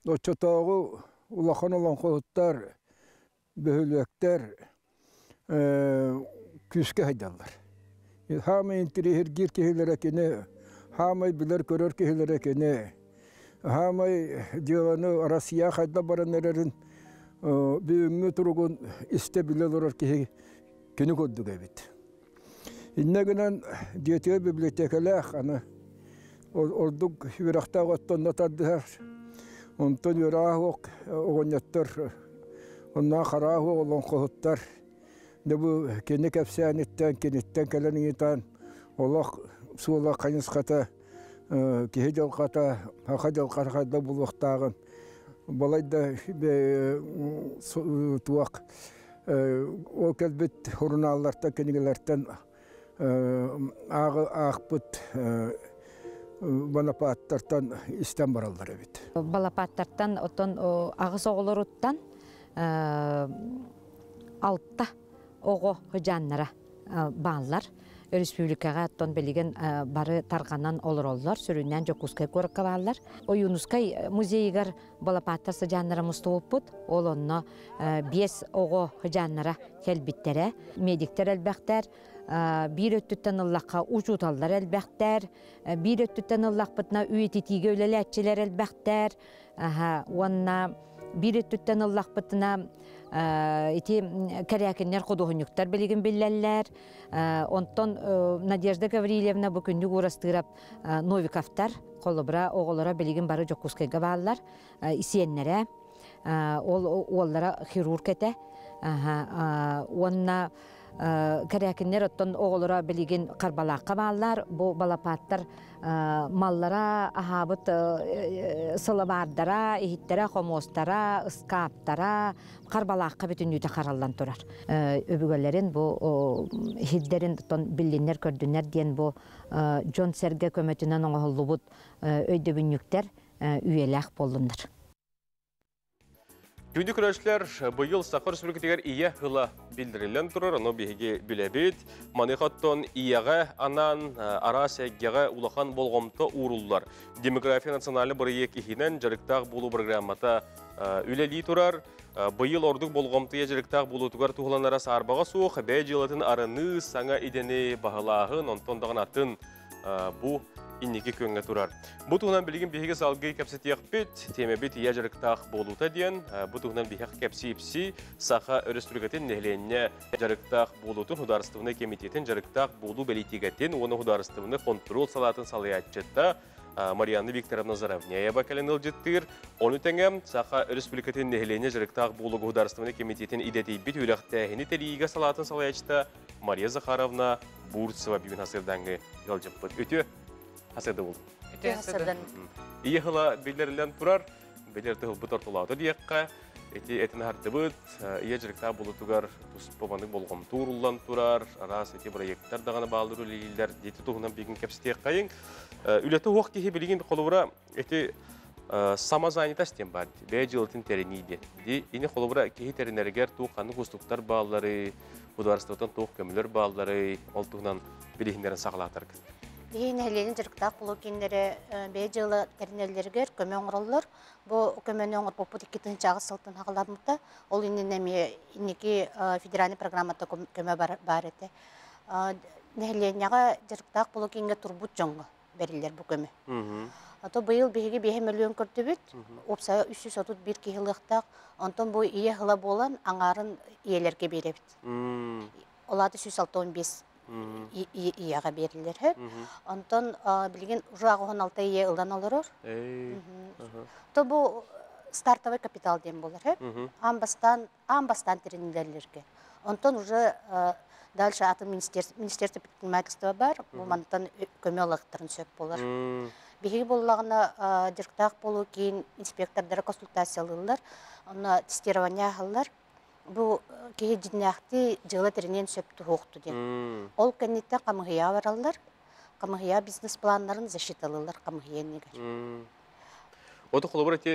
отчатағы улахан olan қоғыттар, бөхілектер күске хайдалар. Хамай интерехер гир кехелер әкене, хамай білер көрер кехелер әкене, хамай диғаны Россия хайда баранерерін бүйіңі тұрғын істе білер орар кені көддігі бет. Иннегінен диетеге библиотекалах аны ордук вирахтағы оттонна тардыхар. Онтон юрағық оғынеттер, онна қарағы олын қоғыттар. Бұл кені кәпсәнеттен, кенеттен кәлінігітен, олақ суылақ қайынс қата, кеге жол қата, хақа жол қарқада бұл оқтағын. Балайда туақ ол кәлбет хұрыналардан, кенігелерден ақпыт балапаттардан істен баралар әбет. Балапаттардан ағыз оғылыруттан алтта оғы жаннара бағылар. Республикаға аттон белеген бары тарғанан олар, сүрінен жокускай көрікке бағылар. Ойунускай музейгар балапаттарсы жаннара мұстуып бұд. Ол онына 5 оғы жаннара келбіттері, медиктер әлбәқтер, bir öttütten Allah'a uçutallar elbəkter, bir öttütten Allah bıtına üyetitiği öyleletçiler elbəkter, onunla bir öttütten Allah bıtına kərəkinler qoduğunluklar belirgin bilirler. Ondan Nadezhda Gavrilevna bu gündük uğrastırıp Novikovlar, kolubra oğullara belirgin barı Jokuskayga bağlılar, isiyenlere, onlara xirurg ete, onunla Kərəkinlər ottan oğullara bilgin qarbalaqqa bağlar, bu balapatlar mallara, ahabıt sılavardara, ihittere, homostara, ıskaptara, qarbalaqqa bütün yüte qarallan turar. Öbügələrin bu hidderin bilinler kördünler diyen bu John Serge kömetinden oğullu bud öydöbünlükler üyelek bolunlar. Күнді күрәшілер бұйыл Сақыр Республикатегер ие хыла білдірілен тұрыр, оны бейге білебет. Манихаттон иеға анан арас әгеға улахан болғымты уруллар. Демография националы бірек ихинен жарықтақ болу программата үлелі тұрар. Бұйыл ордық болғымты жарықтақ болу тұғар туғылан арасы арбаға суық, бәй жылатын арыны саңа идені бағылағын, онтондағын атын бұ иннеке көнгө турар. Бу тугунан билигин биһиге салгы кепсетиек бит, темебит ия жарыктаах болута диен, бу тугунан биһек кепсипси саха өрөстүргөтүн нехленне жарыктаах болутун хударыстыгына комитетин жарыктаах болу белитигетин, оны хударыстыгына контрол салатын салыяччытта Марьяна Викторовна Заравняя бакаленыл жыттыр. Оны теңем саха республикатын нехленне жарыктаах болу хударыстыгына комитетин идетейбит үлэхтээхини телииге салатын салыячта Мария Захаровна Бурцева бүгүн асырдаңы ялжыппыт. Өтө Hasırda oldu. İyi hıla belirlen turar, belirti hıl butar tolağıda diyekka, etin hardı bıt, iyi jirikta bulutugar, babanık bolğum turullan turar, aras eti proyektler dağına bağlıdır öleyler, deti tuğunan bilgin kepsitiyek kayın. Ületi hoq kehi bilgin kolubura eti samazanitas tem var, bey jıltın tereniydi. Yine kolubura kehi tereneriger tuğanı kustuklar bağları, budarıstatan tuğ kömüler bağları, oltuğunan bilginlerin sağlatar. Бейін әлінің жүріктақ бұл өкендері бей жылы әрінелергер көмен ғырылыр. Бұл көмен өңір бұпыт 2-ті жағы сылтын ағыламықты. Ол иннеки федеральный программата көме бар еті. Нәхленеға жүріктақ бұл өкенге тұрбұт жоңғы берілер бұл көме. Ато бұйыл бейге 5 миллион көрді бүт. Опсая 331 кейіліқтақ. Онтон бұл ие ғыла болан аңарын иелерге бере бүт. Олады 365 ияға берілер. Онтон білген жағы 16 ие ұлдан олырыр. То бұл стартовый капитал дем болыр. Амбастан терендерлерге. Онтон уже дальше атын министерство предпринимательства бар. Бұл мантан көме олықтырын сөп болыр. Беге болағына директақ болу кейін инспектордары консультациялылар. Оны тестирование ғылар. Бұл кейі жинақты жылы терінен сөпті хоқты ден. Ол кәнетті қамығыя баралар, қамығыя бизнес планларын защиталылар қамығия негер. Оты қолы әте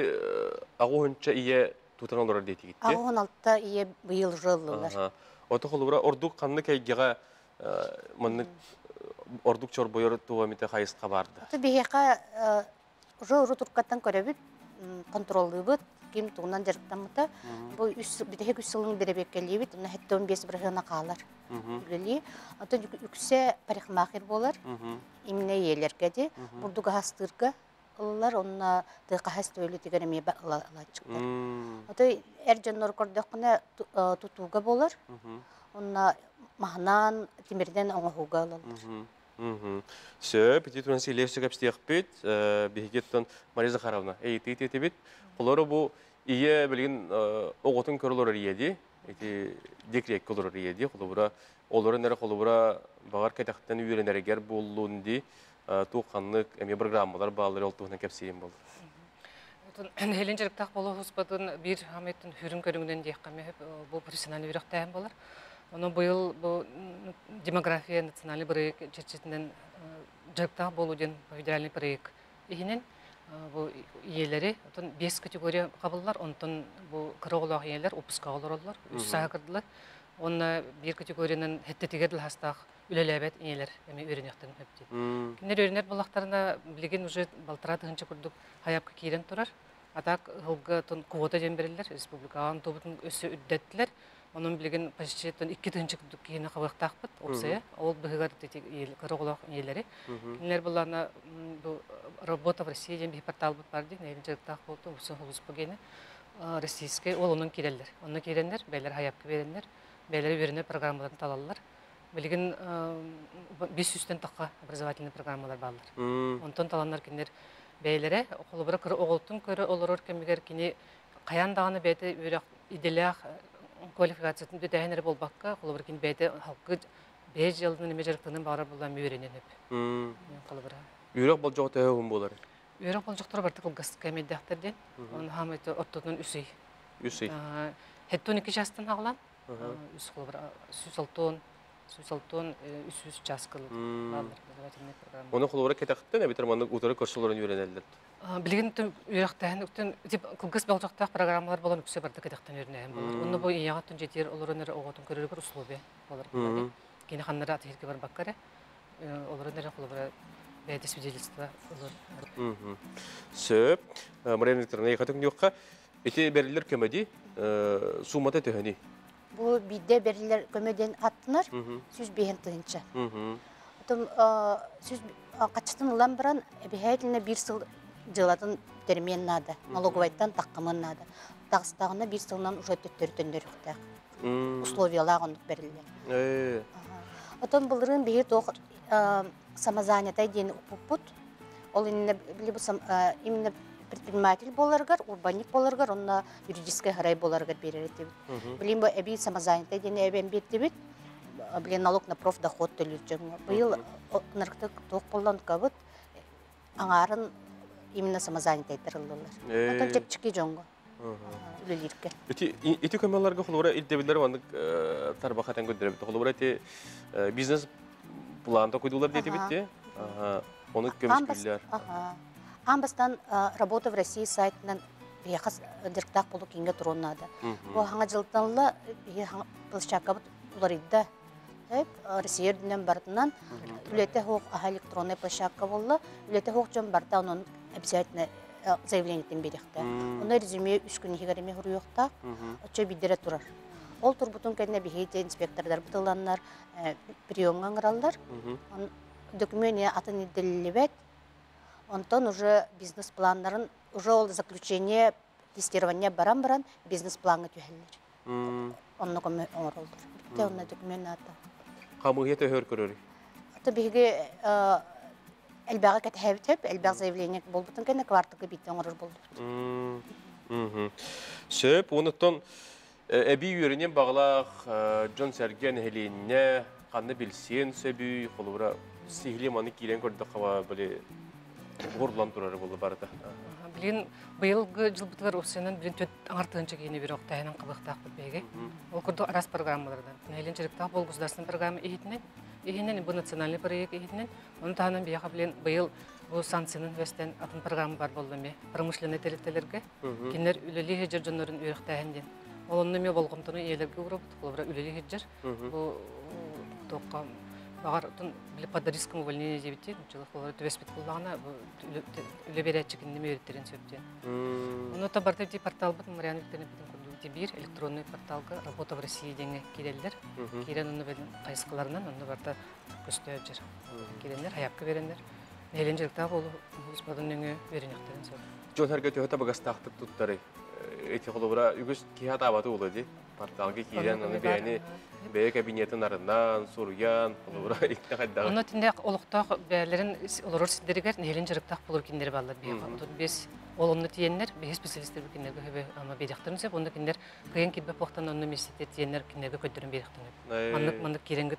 ағуынша ие тұтан олар дейті кетті? Ағуын ие бұйыл жылылар. Оты қолы ордық қанны кәйгеға ордық чор бойыр туғаметі қайысқа барды? Оты бейеқа жұры тұрқаттан көребіт, контролы бұд, кем туғынан жарықтамыта. Бұл бітеге үсілінің беребеккелі бит, оны хетті 15 бірғына қалар. Ото үксе парикмахер болар, иміне елерге де, бұрдығы хастырға олар, онына тұйқа хасты өлі тегер әме бақыла чықтар. Ото әр жаннор көрдіқіне тұтуға болар, онына мағынан, темірден оңығуға олалар. Сөп, бітет тұран сейлевсі көпстеқ бет, бігеттен Мария Захаровна, әйті бет, қолары бұл ие білген оғытын көрілер еді, декрек көрілер еді, оларын әрі қолыбыра бағар кәтіқтен үйерен әрігер болуынды туққанлық әме программалар бағалары олтуғынан кәпсейін болды. Хелен жарықтақ болу ғұспадың бір хаметтің хүрін көріңден дейққаме бұл профессиональный үйрақтайын болар. Оны бұйыл демография национальный проект черчетінен жарықтақ болуден федеральный проект егінен бұл иелері 5 категория қабылдар, онтын бұл қырығылақ иелер опысқа олар, үш саға кірділер. Оны бір категорияның хеттетігерділ хастақ үлеләбәт иелер әме өрінектен өпті. Кенер өрінер болақтарына білген уже балтыра тұғыншы күрдік хаяпқа кейден тұрар. Атақ ғылғы квота ден берілер, республикаға тобытын өсі үддеттілер. Onun bilgin paşçıdan 2 tınçık dükkanı qabaqtaqpıt opsaya. Ol bıhıgar qırıqlaq iyeleri. Neler bulana bu работа в России ден bir portal бар ди, нәйінчіліктақ болды, ұсын ғылыспы гені. Российский, ол оның керелер. Оны керенler, бәйлер хаяпқы беренler, бәйлер веріне программаларын талалар. Білген 500-тен таққа образовательный программалар балар. Онтан таланлар кенер бәйлері, оқылыбыра оғылтын көрі олырыр кемігер кені қаяндағаны бәйті иделяқ квалификациясын дөтәйінері болбаққа, қолы бір кен бәйті халқы 5 жылдың неме жарықтығының бары бұлдан мүйренен өп. Үйрек бұл жоғыта өғын болар? Үйрек бұл жоқтары барды қылғас кәмеддіқтірден. Оның хамайты ортының үсей. Үсей? Хеттон 2 жастың ағылан. Үс қолы бір 300 жас қылы. Оны қолы бұра кетақтен әбетер маңдық ұтары көрсілерін үйренелдер? Билген үйрәктәһен үктен дип кылгыс балжактак программалар болон үксе барды кедектен үрнәһен булар. Онны бу ияга тун жетер олорын оготун көрөргөр условия болар. Кини ханнара тирге бар баккара. Олорын кулубара бәйде свидетельство олор. Сөп, Мария Викторовна, якатын юкка эти берилер көмөди, суммата төһөни. Бу бидде берилер көмөден аттынар, сүз бейін тыынча. Отым сүз качтын улан баран бихәйтлене бир сыл жылатын термен нада, налоговайттан таккымын нада. Дагыстагына бир сылнан уже төттөртөндөр юкта. Условиялар ондук берилер. Отым булырын бир тох самозанятый ден упупут. Ол именно предприниматель боларгар, урбаник боларгар, онна юридическая харай боларгар беререт. Билим бу эби самозанятый ден эбен беттебит. Билин налог на профдоход төлөчөң. Быйыл наркотик ток болдан кабыт аңарын именно самозанятый тырылдылар. Атан чепчики жоңго. Үлелирке. Эти көмөлөргө холора илдебилер вандык тарбахатан көдөрөп холора эти бизнес планда койдулар деди битти. Оны көмөскүлөр. Амбастан работа в России сайтынан бияхас директак болу кинге туроннады. Бу хаңа жылтанла площадка уларыда. Россияден бартынан үлете хок электронный площадка болла. Үлете хок жон барта онун обязательно заявлениетин беректе. Онда резюме 3 күн хигереме хуруякта. Очо бидере турар. Ол турбутун кенне бихейте инспектордар бутыланнар, приемга аңыралдар. Документы атын делилебет. Онтон уже бизнес-планнарын, уже ол заключение тестирования баран-баран бизнес-планга түйелер. Онны көмө оңырылдыр. Битте онна документ ата. Камыгы төхөр көрөр. Ата биге элбага катхабитеп, элбаг заявление болбутун кенне кварталга битте оңырыр болду. Сөп, онуттан эби үйренен бағылақ Джон Серген Хеленне қанды білсен сөбүй, қолуыра сихли маны кейлен көрді қава біле ғорлан тұрары болды барды. Білген бұйылғы жылбытығыр осының білген төт аңартығыншы кейіне бір оқтайынан қыбықтақ бұтбеге. Ол күрді арас программалардан. Хелен жүріктақ бол государственный программа ехінен, бұл национальный проект ехінен. Оны тағынан бияға білген бұйыл бұл санкцияның өстен атын программа бар болды ме. Промышленный телектелерге. Кенер үлелі хеджер жонларын үйріктайынден. Олонны ме болғымтыны иелерге ұрып, қолыбыра үлелі хеджер. Бұл тоққа бағар под риском увольнения дебетте, жылы қолары төбеспет қолағына үлі берәтші кеннеме өреттерін сөптен. Оны та барды де портал бұд, Мариан Викторовна бітін бір электронный порталға работа в России денге келелер. Керен оны бәдің қайсықыларынан, оны барда көсті өджер. Керенлер, аяққа берендер. Нелен жүріктағы болу, ұспадың өңі өрінектерін сөп. Жон әрге төхеті бағастақтық тұттары. Эти қолыбыра үгіз кейат абаты олы де. Порталға керен, оны бәйіні бәйі кабинетін арынан, сұрыян, қолыбыра ектен қайдағы. Оны тіндек олықтақ бәлерін олырыр сіздерігер, нелен жүріктақ болыр кендері балдар бейі. Бес олымны тиенлер, бейі специалистер кендерге хөбе ама бейдіқтірін сөп, онда кендер қиын кетбе поқтан онны местеттер тиенлер кендерге көддірін бейдіқтірін. Мандық керенгіт,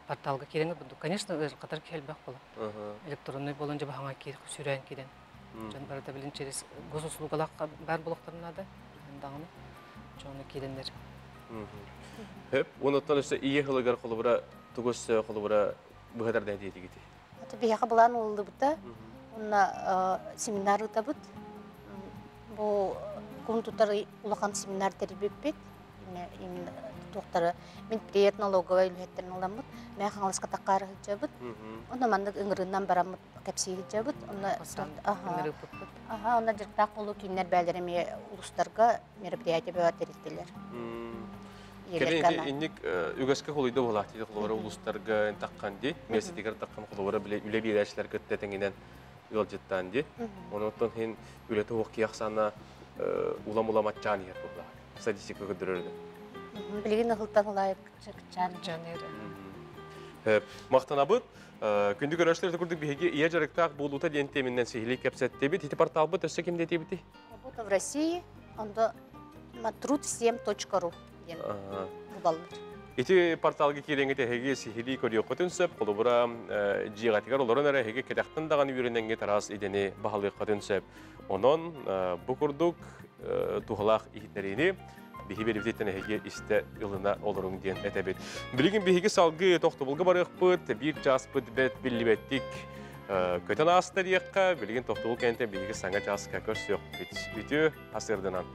порталға керенгіт бұнды. Конечно, қатар келбәқ болы. Электронный болынжа бағаңа сүйрәйін кеден. Жан барыда білін через госуслугалаққа бар болықтарынады. Дағыны, жоны кедендер. Hep, ondan işte iyi hılıgar kolubura, tuğuz kolubura bu kadar da diyeti gitti. Tabii ya kabalan oldu bu da, ona seminarı da bud. Bu konu tutarı ulakan seminer terbiyetti. İmin doktora, min priyat налоговой ücretlerini olamut. Ben hangiska takarı hicabut. Onda mandık ıngırından baramut kapsi hicabut. Ona jirtak olu kinler beliremeye uluslarga merpiyatı bevat erittiler. Kelin indik ügeske koluydu olah dedi kolora uluslarga takkan di. Mesitigar takkan kolora bile üle bir eşler göttetengiden yol cidden di. Ondan hin ülete okuyaqsana ulam atcan yer burada. Statistika götürürdü. Bilgin hıltan olayıp caneri. Maqtanabıt, gündük görüşlerde gördük bir hege iya jarıktaq buluta diyen teminden sihli kapsattebi, titi portalbı tösse kim detebiti? Работа в России, onda trud7.ru diyen ballar. Iti portalga kirengete hege sihli körüyor qotun söp, qolubura jiğatigar olaran ara hege kedaqtan dağın yürünenge taras edeni bahalı qotun söp. Onun bu kurduk tuğlaq ihitlerini bihi belirtene hege iste yılına olurun diyen etebet. Bilgin bihi salgı toxtubulga barıqpıt, bir jaspıt bet billibettik. Көтен астар еққа, білген тоқтығыл кәнтен білгі саңа жасқа көрсі өқ үті асырдынан.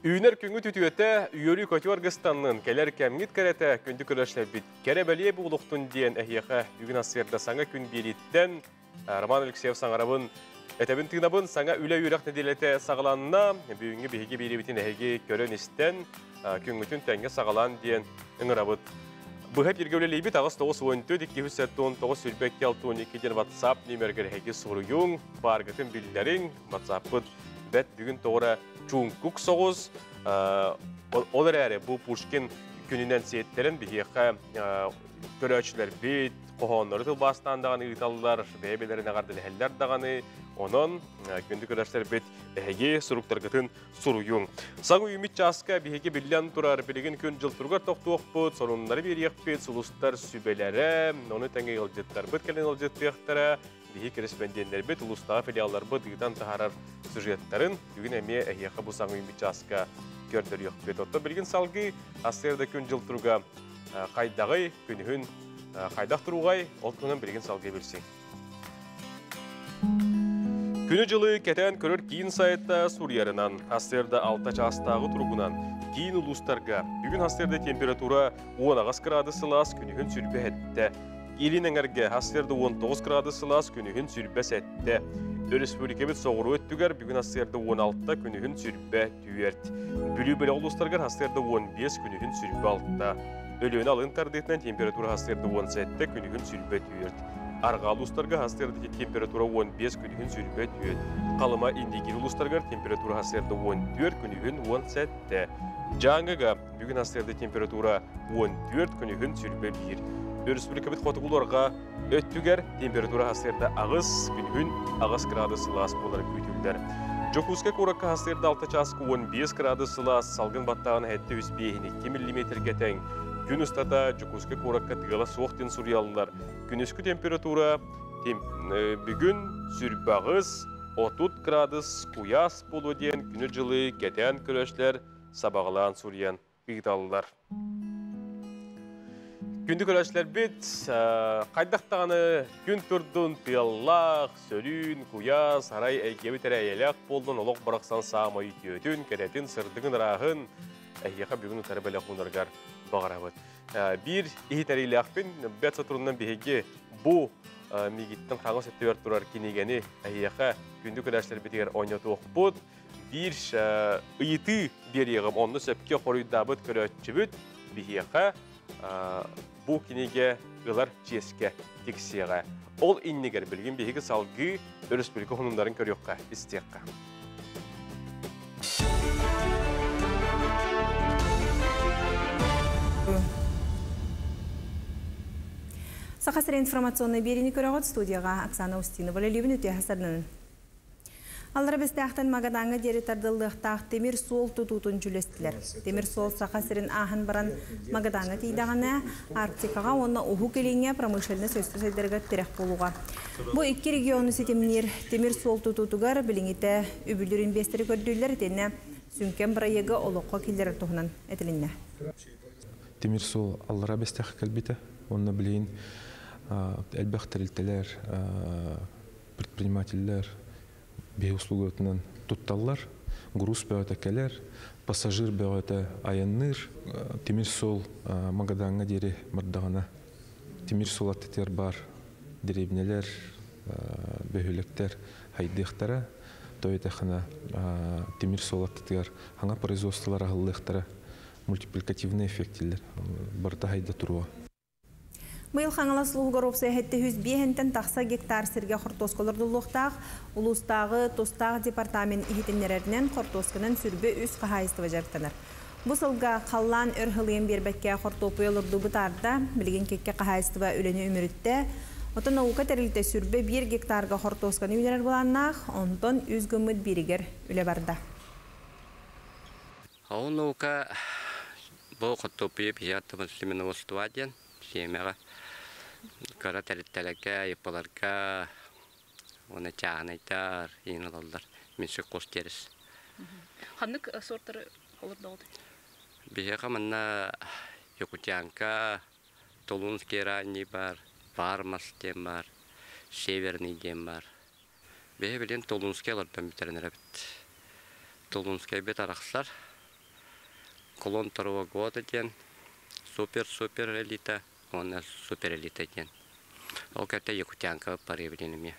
Үйінер күңі түтіөті үйері көті орғыстанның кәлер кәмгіт кәрәті күнді көрәшілер біт. Кәрі бәлие бұғылықтың дейін әйеға үйін асырда саңа күн береттен Роман Алексеев саңарабын әтәбін тыңнабын саңа үлі үйрек неделеті сағыланына бүйінгі бейге беребетін әйге көрін істен күнгітін тәңге сағалан дейін ұңырабыд. Бұхап ергеулі бит ағыз 9-14-2-9 сүрбәкке 6-12-ден WhatsApp нөмергер әйге сұруың, барғытын білдерін WhatsApp-бұд бәт бүгін тоғыра Чуңкук соғыз, олар әрі бұл Пушкин күнінен сеттерін бігеқі көрәчілер бейт, қоғанлары тылбастандағаны ұйталылар, бәйбелеріне ғардылы әллер дағаны, оның күнді көрәчілер бейт әйге сұруқтарғытын сұруың. Саңы үміт жасқа бігеге білген тұрар білген күн жылтырғар тоқтуық бұд, сонынлары берек бейт, сұлыстар сүбелері, оны тәңге елжеттар бұд кәлін елжеттіқтары, Бихи корреспонденттер бет улустағы филиаллар бұд ұйдан тағарар сюжеттарын бүгін әме әйеқі бұл саңы үміт жасқа көрдір еқ бет. Отты білген салғы асырда күн жылтыруға қайдағы күнігін қайдақ тұруғай, ол күнін білген салғы білсің. Күні жылы кәтен көрір кейін сайытта Сурьярынан, асырда 6 жастағы тұрғынан кейін улустарға бүгін асырда температура 10 градус сылас күнігін сүрбе әтті. Елін әңірге асырды 19 градус сылас күнігін сүрбе сәтті. Республикабет соғыру өттігер бүгін асырды 16 күнігін сүрбе түйерт. Бүлі-бүлі олыстарғар асырды 15 күнігін сүрбе алтта. Өліні ал интернетінен температура асырды 17 күнігін сүрбе түйерт. Арғал ұстарға асырды температура 15 күнігін сүрбе түйерт. Қалыма индигер ұлыстарғар температура асырды 14 күнігін 17. Жаңғыға бүгін асырды температура 14 күнігін сүрбе 1. Республикабет қотығыларға өттігер температура асырда ағыз күнігін ағыз градус сылас болар күйтілдер. Жокузка қораққа асырда 6 часқы 15 градус сылас салғын баттағын әтті 2 мм тең. Күн ұстата Жокузка қораққа тығала соқтен сұриялылар. Күніскі температура бүгін сүрбағыз 30 градус қуяс болу ден күні жылы кәтен көрәшлер сабағылан сүриян ұйдалылар. Күнді көрәшілер бет, қайдақтағаны күн тұрдың тыяллақ, сөлін, құя, сарай әйгебі тәрі әйелек болдың, олық барақсан сағымы үйтетін, кәретін, сырдығын рағын, әйеқа бүгін ұтары бәлі құнырғар бағарабыд. Бір ехетәрейліақпен бәт сатырынан бейге бұ мегеттің қаңы сәттевер тұрар кенегені әйеқа күнді көрәшілер бетігер ойнаты оқпыд. Бір ұйыты бер еғім, оны сөпке қорыйдабыд көрәтші бүд, бейеқа бұл кенеге ғылар ческе тексеға. Ол иннегер білген бейгі салғы Республика хонымдарын көріққа, істеққа. Сақасыр информационный берені көріғыт студияға Оксана Устинова лебін өте хасарнын. Аллары бізді ақтан мағадаңы дері тардылдықтақ темір сол тұтутын жүлестілер. Темір сол сақасырын ағын баран мағадаңы тейдағаны Арктикаға оны ұху келеңе промышленні сөзді сөйдергі терек болуға. Бұл екі регионы сетемінер темір сол тұтутығар біліңеті үбілдерін бестері көрділер етені сүнкен бірайығы олыққа келдері тұғынан әтілінне. Темір сол аллара бізді ақ кәлбеті. Оны білейін әлбәқтірілтелер, предпринимательлер, бей услугатынан тутталлар, груз бәғатәкәләр, пассажир бәғаты аянныр, темір сол мағадаңа дері мұрдағына. Темір сол аттетер бар деребінелер, бәхіліктер, хайдықтара, тойетәқына темір сол аттетер аңа производстволар ағылықтара, мультипликативный эффектілер, барда хайда тұруа. Мыйыл қаңала сұлуғығыр опсай әтті 105-тен тақса гектар сірге қортосколырдылықтақ, ұлыстағы тостағы департамент ихетінерерінен қортоскының сүрбе үз қағайыстығы жарықтаныр. Бұл сылға қаллан өрхілген бербәкке қортопы олырды бұтарда, білген кекке қағайыстығы өлені өмірітті, отын оғықа тәрілді сүрбе 1 гектарға қортосканы үйдерер боланнақ, онтон үз гүміт берігер үлі барда. Ауын оғықа бұл қортопы епияттымыз семені остуаден, семеға кара тәріттәләкә, епаларға, оны чағанайтар, ең алалар, мен сөк қос теріс. Қанық сорттары олырда олды? Бихека манна Якутянка, Тулунский ранний бар, Вармас тем бар, Северный тем бар. Бихе билен Тулунский алардан битеренер бит. Тулунский бит араксар. Колон второго года ден. Супер элита, он супер элита ден. Ол кәтә Якутянка паревленеме.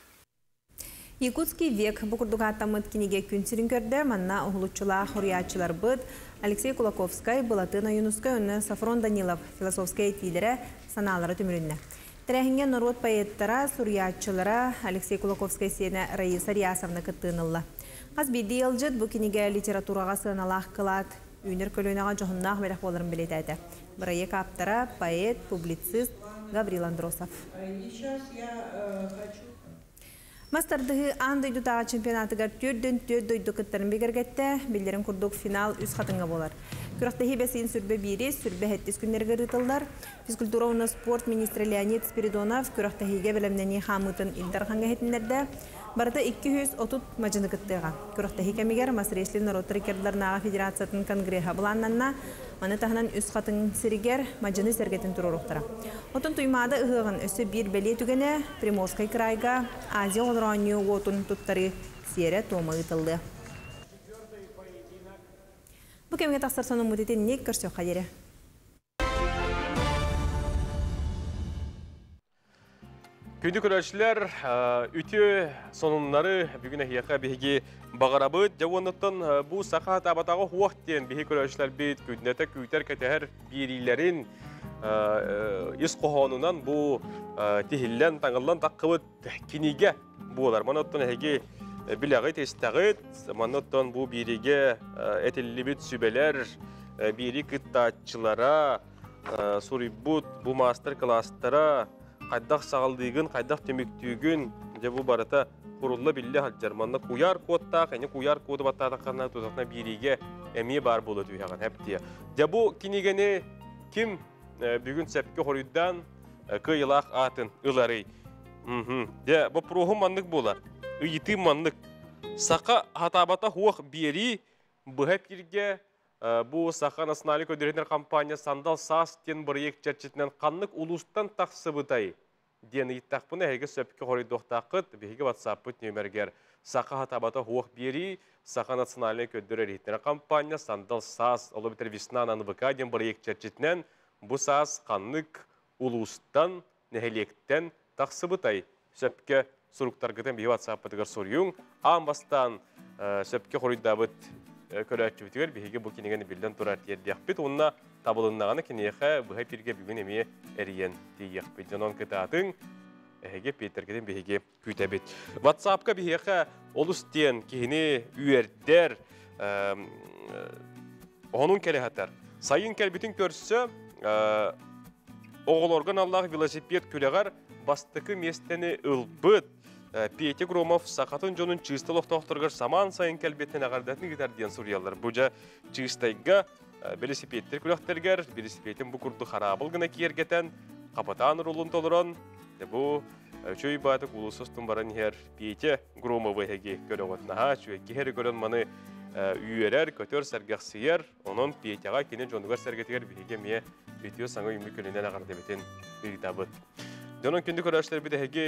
Якутский век букурдугаттамыт кинеге күнсерин көрді, манна оғылучыла хуриятчылар бұд, Алексей Кулаковскай, Балатына Юнускай, оны Сафрон Данилов, философскай тидері саналары түмірінні. Тәрәхінге народ поэттара, суриятчылара Алексей Кулаковскай сені Раиса Риясовна кыттынылы. Аз биді елжет бұ кинеге литератураға сыналақ қылат, үйнер көлінеға жоғыннақ бәрек болырын білетәді. Бірайы каптара поэт, публицист Гаврил Андросов. Мастардығы аңды дұтаға чемпионатыгар түрден дойды күттарын бегергетті, білдерін күрдік финал үз қатынға болар. Күрақтағы бәсейін сүрбе бейрес, сүрбе әттес күндерге рытылдар. Физкультура уна спорт министрі Леонид Спиридонов күрақтағыға білімнені қамытын илдарғанға әтіндерді. Барыта 230 мажыны күттіға. Күрақтағы кәмегер Масыреслі народ рекердларынаға федерациятын конгресса бұланнанна, аны тағынан үз қатын сірігер мажыны сәргетін тұру рұқтыра. Отын тұймады ұғығын өсі бір бәле түгені Приморскай крайға Азия олыранию отын тұттары сері тома ұтылды. Бұл кемге тақсыр соның мұдетін не көрсек қадері? Күнді көрәшілер, үті сонынлары бүгін әйеқа бейге бағарабыд. Жауыныттан бұл сақа табатағы хуақтен бейге көрәшілер бейт күдінеті күйтер кәтәр берейлерін ес қоғанынан бұл тихіллен таңылан таққыбыд кенеге болар. Маноттан әйге біләғі тестағыд, маноттан бұл береге әтілі сүбелер, бері күттатчылара, сұрибуд, бұл мастер-кластара, қайдақ сағалдығын, қайдақ теміктігін, бұл барыта құрылы білі жарманна куяр кодта, қайны куяр коды баттатаққана тұзақна береге әме бар болы түйіған әптия. Бұл кенегені кім бүгін сәпке қорыйдан қиылақ атын ұлары. Бұл проғым маңдық болар, ұйыты маңдық. Сақа хатабата хуақ бері бұғап керге бұл Сақа националы көдерінер компания Сандал Сас тен бірек чәрчетінен қанлық ұлыстан тақсыбытай. Дені иттақпыны әйгі сөпкі қорыйдоқтақыт, бейгі ватсаппыт нөмергер. Сақа хатабата хуақ бері Сақа националы көдерінер компания Сандал Сас, олы бітір веснан аныбыка ден бірек чәрчетінен бұл Сас қанлық ұлыстан нәхелектен тақсыбытай. Сөпкі сұруқтарғыден бейгі ватсаппытығыр сұрйың, амбастан сөпкі қорыйдабыт көрәтчүбітігер бейге бұл кенегені білден тұрар тиердияқпет. Онына табылыннағаны кенеға бұға перге бүгін әме әріен дейяқпет. Жанон кітатын әйге петергеден бейге күйтәбет. Ватсапқа бейге олыстен кені үйердер оның кәлі хатар. Сайын кәлбетін көрсі оғылорған Аллах велосипед күлеғар бастықы местені ұлбыт. Пейте Громов сақатын жонын чистылық тоқтырғыр саман сайын кәлбеттен ағардатын кетерден сұриялар. Бұжа чистайға велосипедтер күліқтергер, велосипедтен бұқұрды қарабылғына кергетен, қапатан рулын толыран. Бұл чөй баты құлысыстың баран ер Пейте Громовы әге көріғатынаға, чөй кері көрін маны үйерер, көтер сәргәқсiyер, оның Пейтеға кені жондығар сәргетігер біреге ме өтеу саңы үймі көлінен ағардабетін үйдабыт. Донон күнді көрәшілер біді әге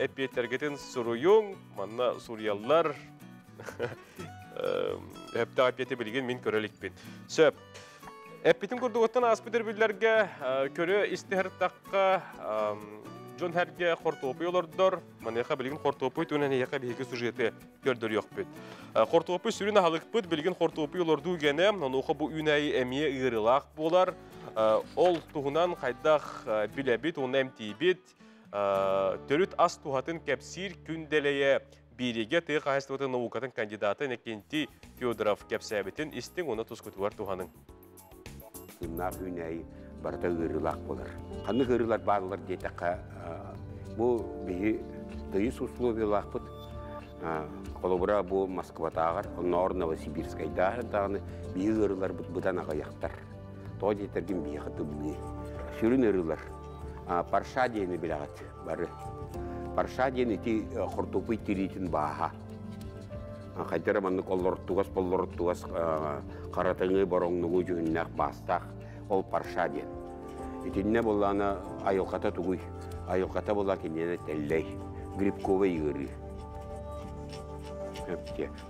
әппеттергетін сұруйың, манна сұриялар әпті әппеті білген мен көрелікпен. Сөп, әппетін көрді оттан аспетер білдерге көрі істіғірттаққа жон әрге қортопы олырдыр. Манеға білген қортопы түнен еқа бейгі сюжеті көрдір yok бет. Қортопы сүрін ағалық бұд білген қортопы олырду гені, онуға бұл үнәйі әмие ұйырылақ болар. Ол туғынан қайдақ біләбет, оны әмтейбет, түріт ас туғатын кәпсір күнделее береге тұйық ағыстығытын наукатын кандидаты Некенти Федоров кәпсәбетін істің оны тұз күтуар туғаның. Үнақ үнәйі барда ғырылақ болар. Қаны ғырылар бағылар дейтіққа бұл дүйіс условиялақ бұд. Қолыбыра бұл Москватағар, Нор Новосибирскайдағы дағыны бейі ғырылар бұдан ағаяқтар. То детерген бейхаты бұлы. Сүрін ұрылар. Парша дейіні білағат бары. Парша дейіні ти құртупы тиретін баға. Қайтара маннык боллорттугас қаратыңы бороңнугу жүннәк бастақ ол парша ден. Итинне болланы айылқата тугуй. Айылқата болла кенене теллей. Грибковый игыры.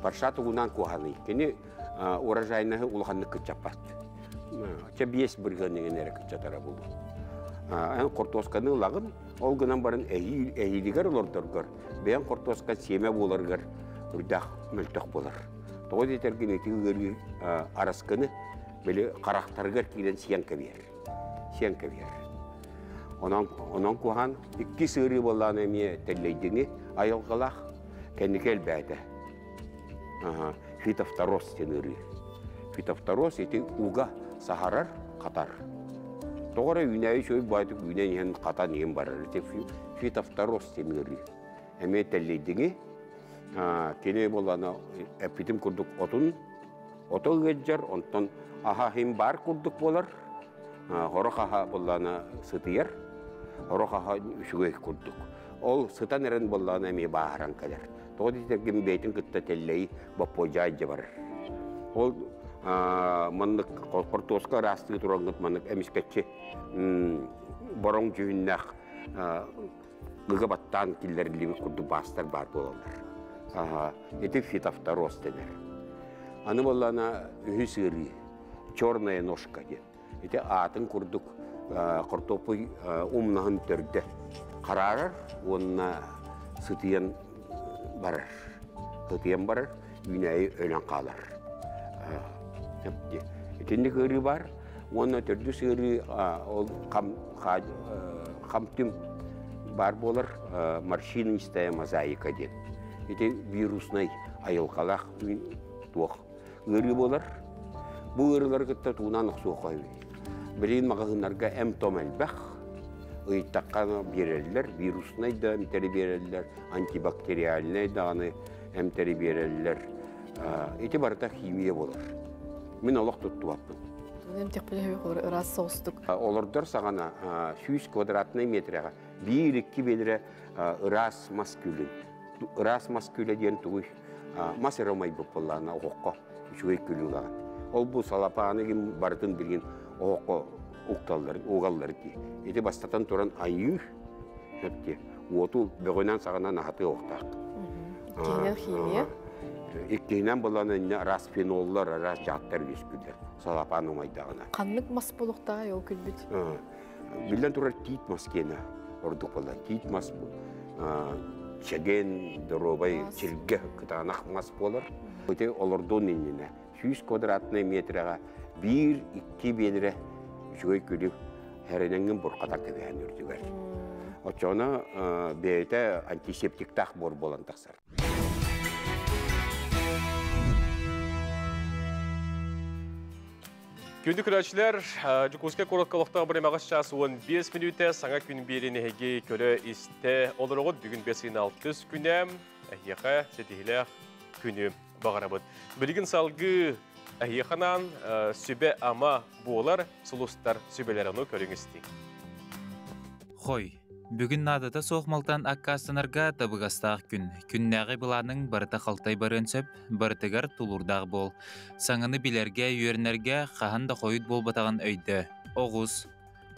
Парша тугунан куханы. Кені урожайнағы улғанны күтчаппат. Чебиес біргенеген әрі күтчатара болу. Ән қортосканы лағын, ол гынан барын әйілігер олордыргар. Бәйін қортоска семе боларгар, үрдақ мүлтіқ болар. Тоғы детерген етігігері арасканы, бәлі қарақтаргар кейден сиянка бер. Онан кухан, ikki сыры болан әме тәллейдіңі айылғалақ кәнікел бәді. Фитофтороз тенірі. Фитофтороз еті уға сахарар қатар. Тоғыра үйнәйі шөй байтық үйнәйін қатан ең барар. Фитофтороз тенірі. Әме тәллейдіңі кене боланы әппетім күрдік отын. Отын ғеджар, онтан аха хем бар күрдік болар. Хорық аха боланы сытыяр. Хорық аха үшіге күрдік. Ол сытан әрін боланы әме бағаран кәдер. Тоғы детерген бәйтін күтті тәллейі баппойжай жабар. Ол маннык қортосқа растығы тұраңғыт маннык әміскәтші бұрын жүйіннәқ ғығы баттан келдерілігі күрді бастар бар болалар. Еті фитофтороз дедер. Аны болана үхі сыры, черная ножка дед. Еті атын күрдік қортопы умнағын түрді. Қарарар, онына сытыян барар. Сытыян барар, үйнәйі өлен қалар. Етінде көрі бар, оны түрді сыры қамтым бар болар, маршинистая мозаика дед. Еті вирусный айылқалақ туақ өрі болар. Бұл өрілер күтті туынан ұқсу қойы. Білейін мағығынарға әм том әлбәқ, ұйттаққаны берелілер, вирусный да әмтері берелілер, антибактериальный дағаны әмтері берелілер. Еті барда химия болар. Мен олық тұтту аппын. Олардар сағана 100 квадратный метріға 1-2 белірі ырас маскүлін. Ырас маскүлі ден тұғый мас эромай бұппылағына оққа үшіғай күлілаған. Ол бұл салапағаны кем бардың білген оққа оғаллары де. Еті бастатан тұран айы оту бөгінен сағана нағаты оқтақ. Кейінен химия? Кейінен боланы рас феноллар, рас жаттар өскілдер. Салапағаны оңайдағына. Қанлық мас болуқта ел күлбіт? Білден тұрар тит мас кені ордық болы. Тит мас чеген, дұробай, чірге күтанақ мас болыр. Өте олырдың еніне 100 квадратный метріға 1-2 белірі жүгей күліп әріненген бұрқата көвән үрдігер. Отчаны бәйті антисептиктақ бор болан тақсар. Күнді күрәтшілер, жүкізге қорыққалықтағы бір мағаш час 15 минуты саңа күн беріне әге көрі істі олырығыд бүгін 5-6 күнем әйеқа сетігілі күні бағарабыд. Білген салғы әйеқанан сөбе ама болар сұлыстар сөбелеріні көріңізді. Хой, бүгін надыта соқмалтан аққастынарға табығастақ күн. Күннәғі бұланың барыта қалтай барын сөп, барытығар тулурдағы бол. Саңыны білерге, үйернерге қағанда қойыд бол батаған өйді. Оғыз.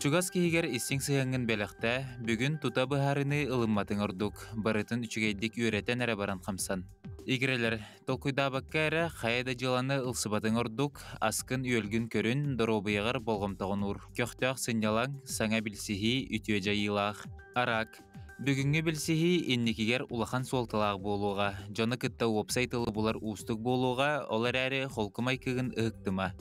Чугас кейгер исің сыяңын бәліқті, бүгін тута бұхарыны ылымматын ұрдық, барытын үчігейдік үйретен әрі баран қамсан. Игрелер, толкуйда баққа әрі қайда жыланы ылсыбатын ұрдық, аскын үйелгін көрін дұробыйығыр болғымтағын ұр. Көқтіғ сынялаң, саңа білсіхи үтіе жайылақ. Арак, бүгінгі білсіхи инникігер улахан солтылақ болуға, жоны күтті опсайтылы болар ұстық болуға, олар әрі қолқымай кігін ұқтыма.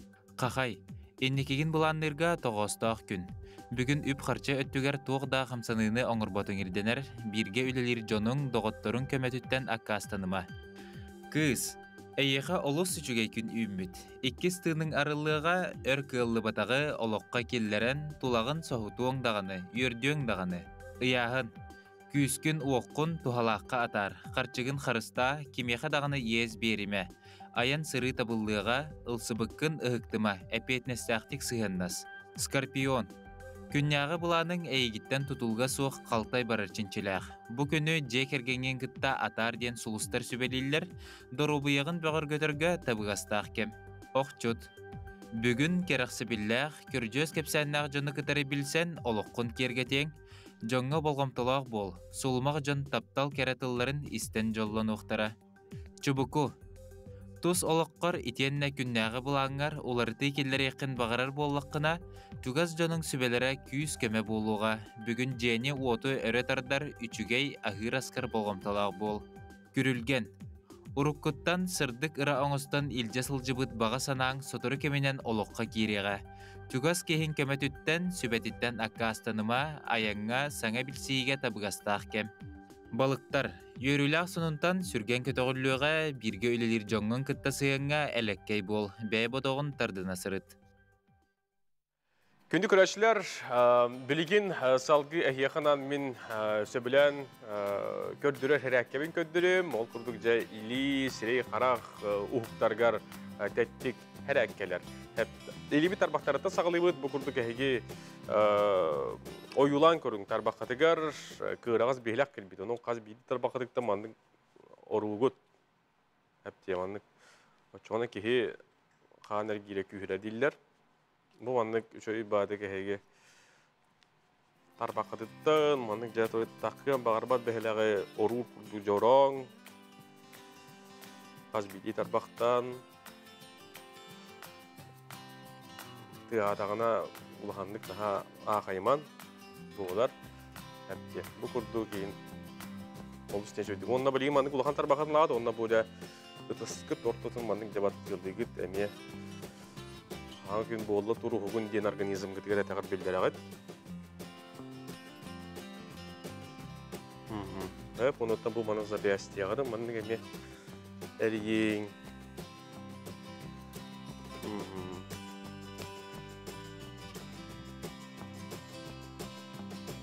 Қақай, инникігін бұланнырға тоғыстақ күн. Бүгін үп қарча өттігер тоғда қамсаныны оңырботың ерденер, бірге үлелер жоның доғыттырын көметіттен аққастаныма. Кыз, әйеға олыс үчігей күн үйміт. Иккес тыының арылыға өр кыллы батағы олыққа келлерен тулағын соғыту оңдағаны, үйерді оңдағаны. Ыяғын, күйіс күн уоққын тухалаққа атар, қарчығын қарыста кемеға дағаны ез беріме. Аян сыры табылыға ылсыбыққын ұғықтыма, әпетнестіқтік сығыннас. Скорпион, Күнняғы бұланың әйгіттен тұтылға суық қалтай барарчынчылақ. Бұ күні жекергенген кытта атар ден сұлыстар сүбелейлер, дорубыйығын бағыр көтіргі табығастақ кем. Оқчут. Бүгін керақсы білләқ, көржөз кепсәннақ жоны кытары білсен, олыққын кергетең, жоңға болғамтылақ бол, сұлымақ жон таптал кератылларын істен жоллан оқтара. Чубуку. Тус олыққар итенне күннәғы бұлаңар, оларды келдер еқін бағарар боллаққына, түгаз жоның сүбелері күйіз көме болуға, бүгін жені уоты өрөтардар үчігей ағыр аскар болғамталақ бол. Күрілген. Уруккуттан сырдык ыра оңыстан илже сылжыбыт баға санаң сотыры кеменен олыққа киреға. Түгаз кехин көметіттен сүбетіттен аққа астаныма, аяңға саңа білсейге табығастақ кем. Балықтар, йөрүләк сонунтан сүрген көтөғүллүгә бирге үлелер жоңгон кытта сыйыңга элеккей бол, бәй бодоғын тардына сырыт. Күнді көрәшілер, білген салғы әйеқанан мен сөбілән көрдірі хәрәккебін көддірім, ол күрдік жай илі, сірей, қарақ, ұхықтарғар тәттік хәрәккелер. Елебі тарбақтарыта сағылыбыд, бұл күрдік әйге ойулан көрің тарбақатығар кырағыз бейләк келбейді. Оның қаз бейді тарбақатықта мандың оруғыд. Әпте мандың очуғана кеге қағанар кейлі күйірі дейілер. Бұл мандың үшөй бады кеге тарбақатықтан, мандың жәті таққан бағарбат бейләғі оруғ күрді жорың. Қаз бейді тарбақтан. Тығадағына ұлғандық daha ағайман бұғылар. Әпте, бұл күрді кейін ол үстен жөйді. Онына білген мандық ұлған тарбақатын лағады, онына бұлда ұтысқыт ортытын мандық жабат жылдығыт әме аңы күн болы тұру ғұғын ден организм күтігер әтіғар белдер ағыд. Оныттан бұл маңызда бәсті ағыды, мандық әме әрейін.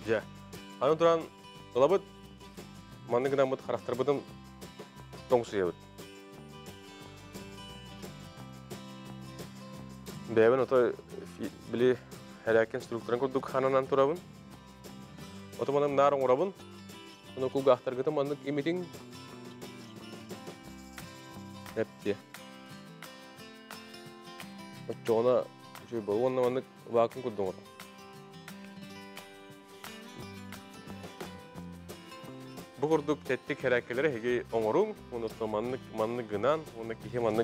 Ja, аны тұран ұлабыд, маңнығынан бұд қарақтар бұдым тоң сұя бұд. Бәйбін отой білі әрәкен структуран көрдік қананан тұрабын. Оты маңның нарың ұрабын. Оны күлгі ақтарғыты маңның еметін әпте. Жоғына жөй бұл, онына маңның вакын көрдің ұрабын. Бұл күрдік тәттік әрәкелері әге оңырың, оны манны гынан, оны кеге манны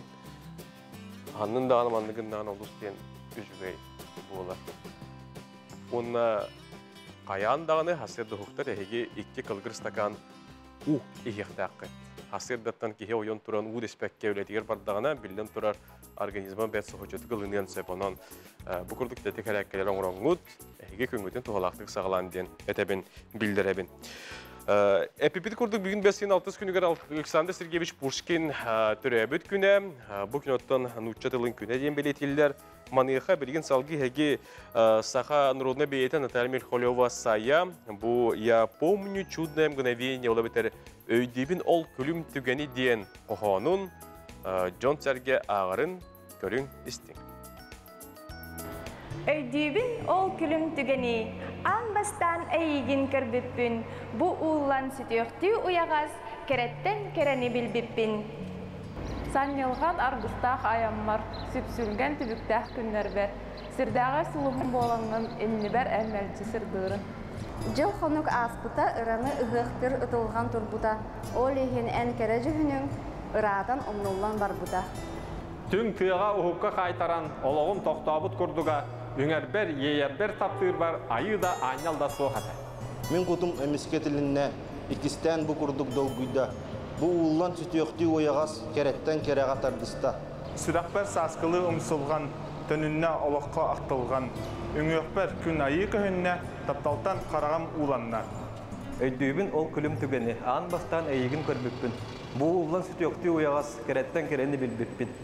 ғанның дағаны манны гынан олыстен үжігей болар. Оны қаян дағаны хасырды хуқтар әге 2 кылгыр стакан у егектақы. Хасырдаттан кеге ойын тұран у деспәкке өлетігер бардағына білден тұрар организман бәт соғычеті қылынен сөп. Онан бұл күрдік тәттік әрәкелері оңырыңғыд, әге көңгөтен туғалақтық сағылан ден әтәбін білдірәбін. Эпипит күрдік бүгін 5-6 күнігер Александр Сергеевич Пушкин түрәбіт күні. Бұл күн нұтчатылың күні ден белетелілер. Маныққа білген салғы әге Саха народна бейеті Наталья Мельхолева Сая. Бұл «Я помню чудное мгновение» олы бітер өйдебін ол күлім түгені ден қоғанын Джон Сәрге ағырын көрің істің. Өйдебін ол күлім түгені Анбастан әйгін кірбіппін, бұ ұллан сүтіөқті ұяғас, кереттен керені білбіппін. Санелған арғыстақ аяммар, сүпсүлген түбіктәқ күннер бәр. Сірдәға сұлымын болаңын әнні бәр әмәлчі сірдірін. Жыл қонық аспыта ұраны ұғықтыр ұтылған тұрбыта. Ол еген ән кәрі жүхінің ұрадан омнулан бар бұта. Түн тыға ұхыққа қайтаран олығын тоқтабыт күрдіға үңербер, ейербер таптыр бар, айы да айнал да соғады. Мен құтым әмескетілінне, икістен бұ күрдік долгүйді. Бұ ұллан сүтіөқті ойағас, кереттен кереға тардыста. Сүрақпер сасқылы ұмсылған, төнінне олыққа ақтылған. Үңөқпер күн айы көхінне, тапталтан қарағам ұланна. Өйдүйбін ол күлім түгені, аң бастан әйігін көрбіппін. Бұ ұллан сүтіөқті ойағас, кереттен керені білбіппін.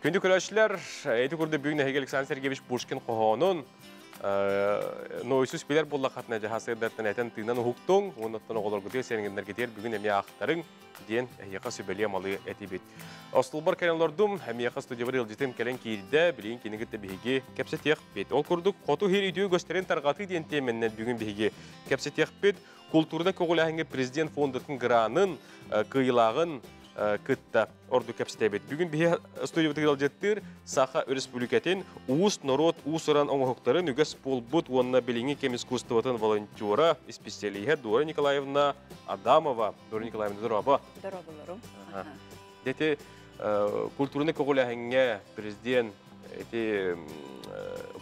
Күнді көрәшілер, әйті күрді бүгін Александр Сергеевич Пушкин қоғанын Нойсус билер болла хатна жахасырдаттан этен тыынан ухуктуң, оннаттан оголор гүтер сенигендер кетер бүгүн эми актарың ден яка сөбеле малы этибит. Остулбар каналлардым хәмияка студиябыр илжитен келен кирде билин кинигетте биһиги кепсетек бит. Ол курдук коту херидүү gösteren таргаты ден теменнен бүгүн биһиги кепсетек бит. Культурда когулахынга президент фондатын гранын кыйлагын кытта орду кепстебет. Бүгүн бие студия битгел жеттир Саха Республикатын уус народ уусуран оңохтарын үгөс болбут онна билинги кем искусствотын волонтера специалиhe Дора Николаевна Адамова. Дора Николаевна здорово. Здорово. Дете культурны когулахынга президент эти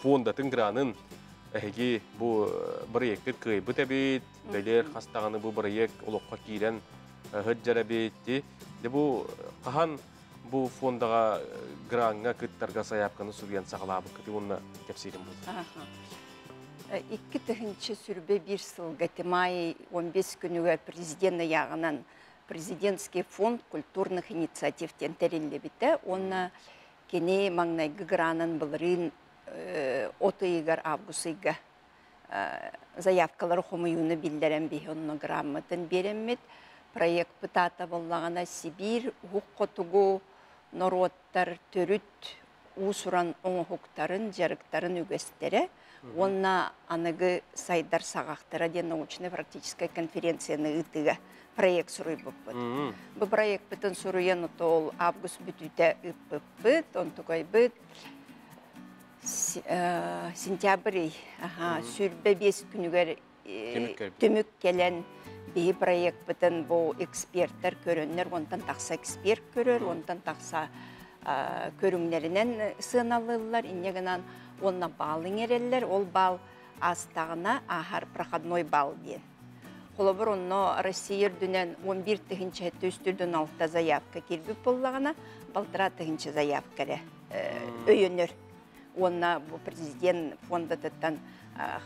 фондатын гранын эги бу проекттер кыйбыт эбит. Дәлер хастаганы бу проект улукка кирен хыджарабетти. Бу кахан бу фондага гранга кыттарга саяпканы сурьян сагалабы кыты онна кепсирин бу. 2-нче сүрбе 1 сылга май 15 күнүгө президент ягынан президентский фонд культурных инициатив тентерилде бите. Онна кене маңнайгы гранын былырын отыйгар августыйга заявкалар хомуюны билдерен бихонно грамотын береммет. Проект пытата боллагана Сибирь хуккотугу народтар төрүт уусуран оңохуктарын жарыктарын үгөстере. Онна аныгы сайдар сагактара ден научный практическая конференцияны ытыга проект суруй буппыт. Бу проект бүтүн суруян ол август бүтүтэ ыппыт, он тугай быт сентябрь сүрбе 5 күнүгөр төмүк келен бии проект бүтін бұл эксперттер көрінер, онтан тақса эксперт көрер, онтан тақса көріңлерінен сыналылар, инегінен онна балың ерелер, ол бал астағына ахар проходной бал ден. Қолыбыр онно Россия дүнен 11 тігінші әтті үстірдің 6 заявка келбіп болағына, балтыра тігінші заявкары өйінер. Онна бұл президент фондатыттан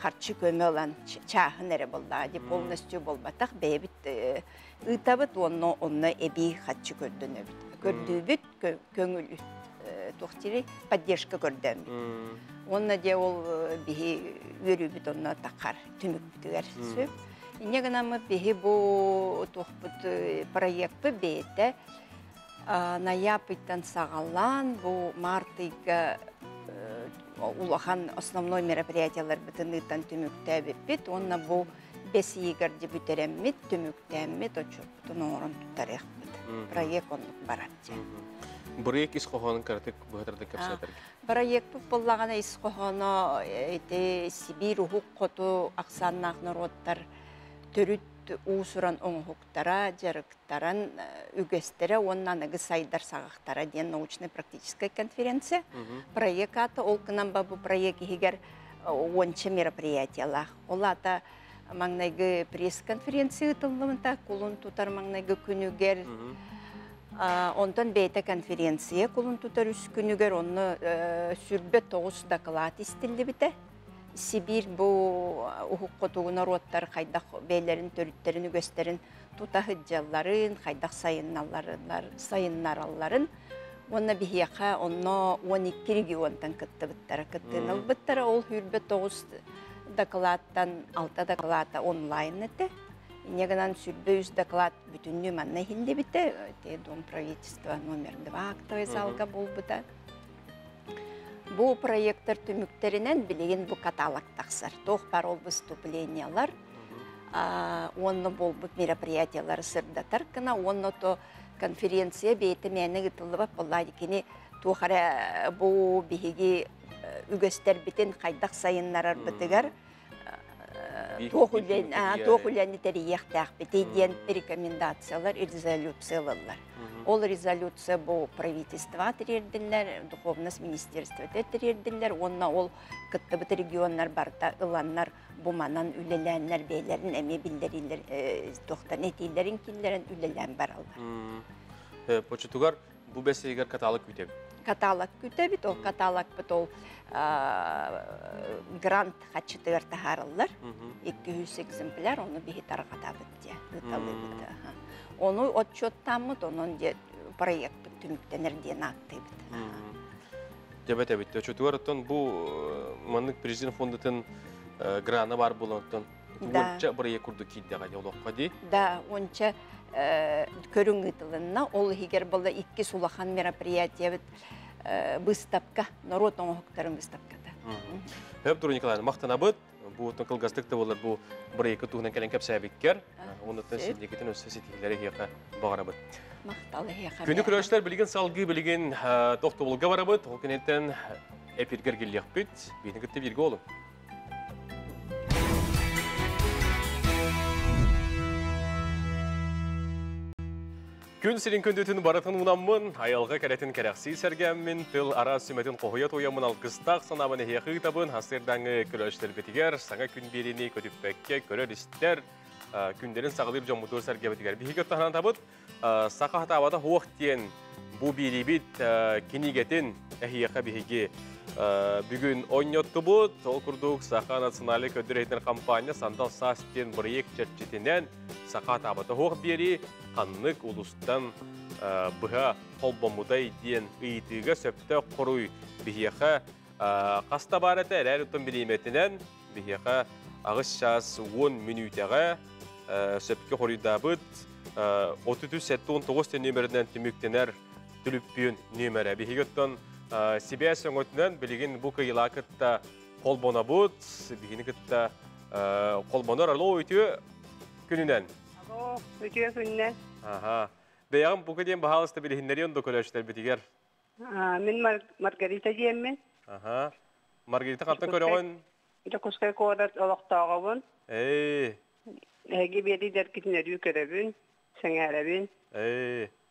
харчы көмі olan чағын әрі болды, де полностью болбатақ бәйбіт ұйтабыт, онны әбей харчы көрді бүт, көңіл тоқтері поддержка көрдім. Онна де ол бейі өрі бүт, онна тақар түмік бүтігер сөп. Инегінамы бейі бұл тоқпыт проекті бейті ноябрьтан сағалан, бұл мартыйға улахан основной мероприятиялар бітіннықтан түміктәбі бит, онна бұл 5 егерде бүтереммет, түміктәммет, очуптың оңырын тұттарық бит. Проект онлық баратты. Проект исқоғанын кәртік бұғытырды кәпсәтір? Проект бұллағана исқоғаны Сибирь ұхуқ қоту ақсаннақ народтар түріт уусуран оңхуктара, жарыктаран үгестері, оннан үгі сайдар сағақтара ден научно-практическая конференция. Проект аты, ол кынан ба бұл проект егер ончы мероприятиялақ. Ол аты маңнайғы пресс-конференция ұтылымында, құлын тұтар маңнайғы күнігер. Онтан бейті конференция құлын тұтар үс күнігер, оны сүрбе 9 доклад істілді біті. Сибирь бұл ұхық қотуғы народтар қайдақ бейлерін, төріттерін, үгестерін, тута хыджаларын, қайдақ сайыннараларын. Онна бихияқа, онна 12 регионтан кітті біттара. Кіттін ұлбыттара ол хүрбе 9 докладтан 6 доклада онлайн еті. Негінан сүрбе 100 доклад бүтінні манна хилді біті. Дом правительства номер 2 актовай салға бұл бұта. Бұл проекттар түміктерінен білеген бұл каталог тақсар. Тоқ бар ол выступлениялар, онны бұл мероприятиялар сырдатар кіна, онны то конференция бейті мәні ғытылы бап болады кені тоқара бұл бейге үгістер бітін қайдақ сайынларар бітігер тоқ үләні тәрияқтақ бітейден рекомендациялар, резолюциялар. Ол резолюция бұл правительства тірерділер, духовность министерства тірерділер, онна ол кіттібіт регионлар барда ұланлар бұманан үлеләнлер бейлерін әме білдерілер, тоқтан әтейлерін келдерін үлелән баралар. Почетугар бұл бәсегер каталог күтебі? Каталог күтебі, ол каталог бұт ол грант қатшытығар тағарылар, 200 экземпляр, оны бейі тарғата бітте, ұталы бітті. Onu отчеттамыд, onun proyektik tümüktenir diyen attı bit. Дебет әбітті. Чөтуарыттан бұл маннык президент фондытын граны бар болуынтын. Онча бірге күрді кейдіға олыққа дей? Да, онча көрің ұтылынна, ол егер бұл 2 сулахан мероприятия бит выставка, народ оңықтарын выставкада. Хөп тұру Николаевна, мақтана бұд, бұл қылғастықты болар бұл бір-екі туғынан кәлін кәп сәбеккер, онытын сендекетін өз сетекелері еқа бағара бұд. Мақталы еқа. Күні күрәштер білген салғы, білген тоқты болға бара бұд, ол кенеттен әпергер келек бұд, бейін күтті берге олым. Күн сирин көндетін баратын ұнамын, айалға кәретін кәрәқси сәргәмін, тыл ара сүметін қоғыят ойамын алқыстақ санабын әйеқі табын, хасырдаңы күрәштер бетігер, саңа күн беріне көтіппәкке көрер істер, күндерін сағылыр жомутур сәргәбетігер. Бейгі өттіғынан табыт, сақа хатабата хоқ тен бұ беребет кенегетін әйеқі бейге бүгін ойнетті бұд, ол күрдік сақа националы көдір әйтінер компания сандал састен бірек чәрчетінен сақа хатабата хоқ бері қаннық ұлыстан бұға қолбамудай ден ұйтыға сөпті құруй бейеқі қаста барыты әрәр ұттын береметінен бейеқі ағыз шас 10 минутаға сөпкі құруйда бұд 33-19 нөмірінен түміктенер түліппен нөмірі бейеқі ұттын Сибия сөңөтінен білген бұл қиыла күтті қолбона бұд, бейгені күтті қолбонар арлы өйті күнінен. Өтіе күнінен. Бәйіғым бұл көден бағалысты білігіндері онды көрәштер бітігер? Мен Маргарита деймін. Маргарита қанттың көріғын? Құсқай қоғырат олықтағауын. Әге бері дәркетінері көрәбін, сәңәрәбін.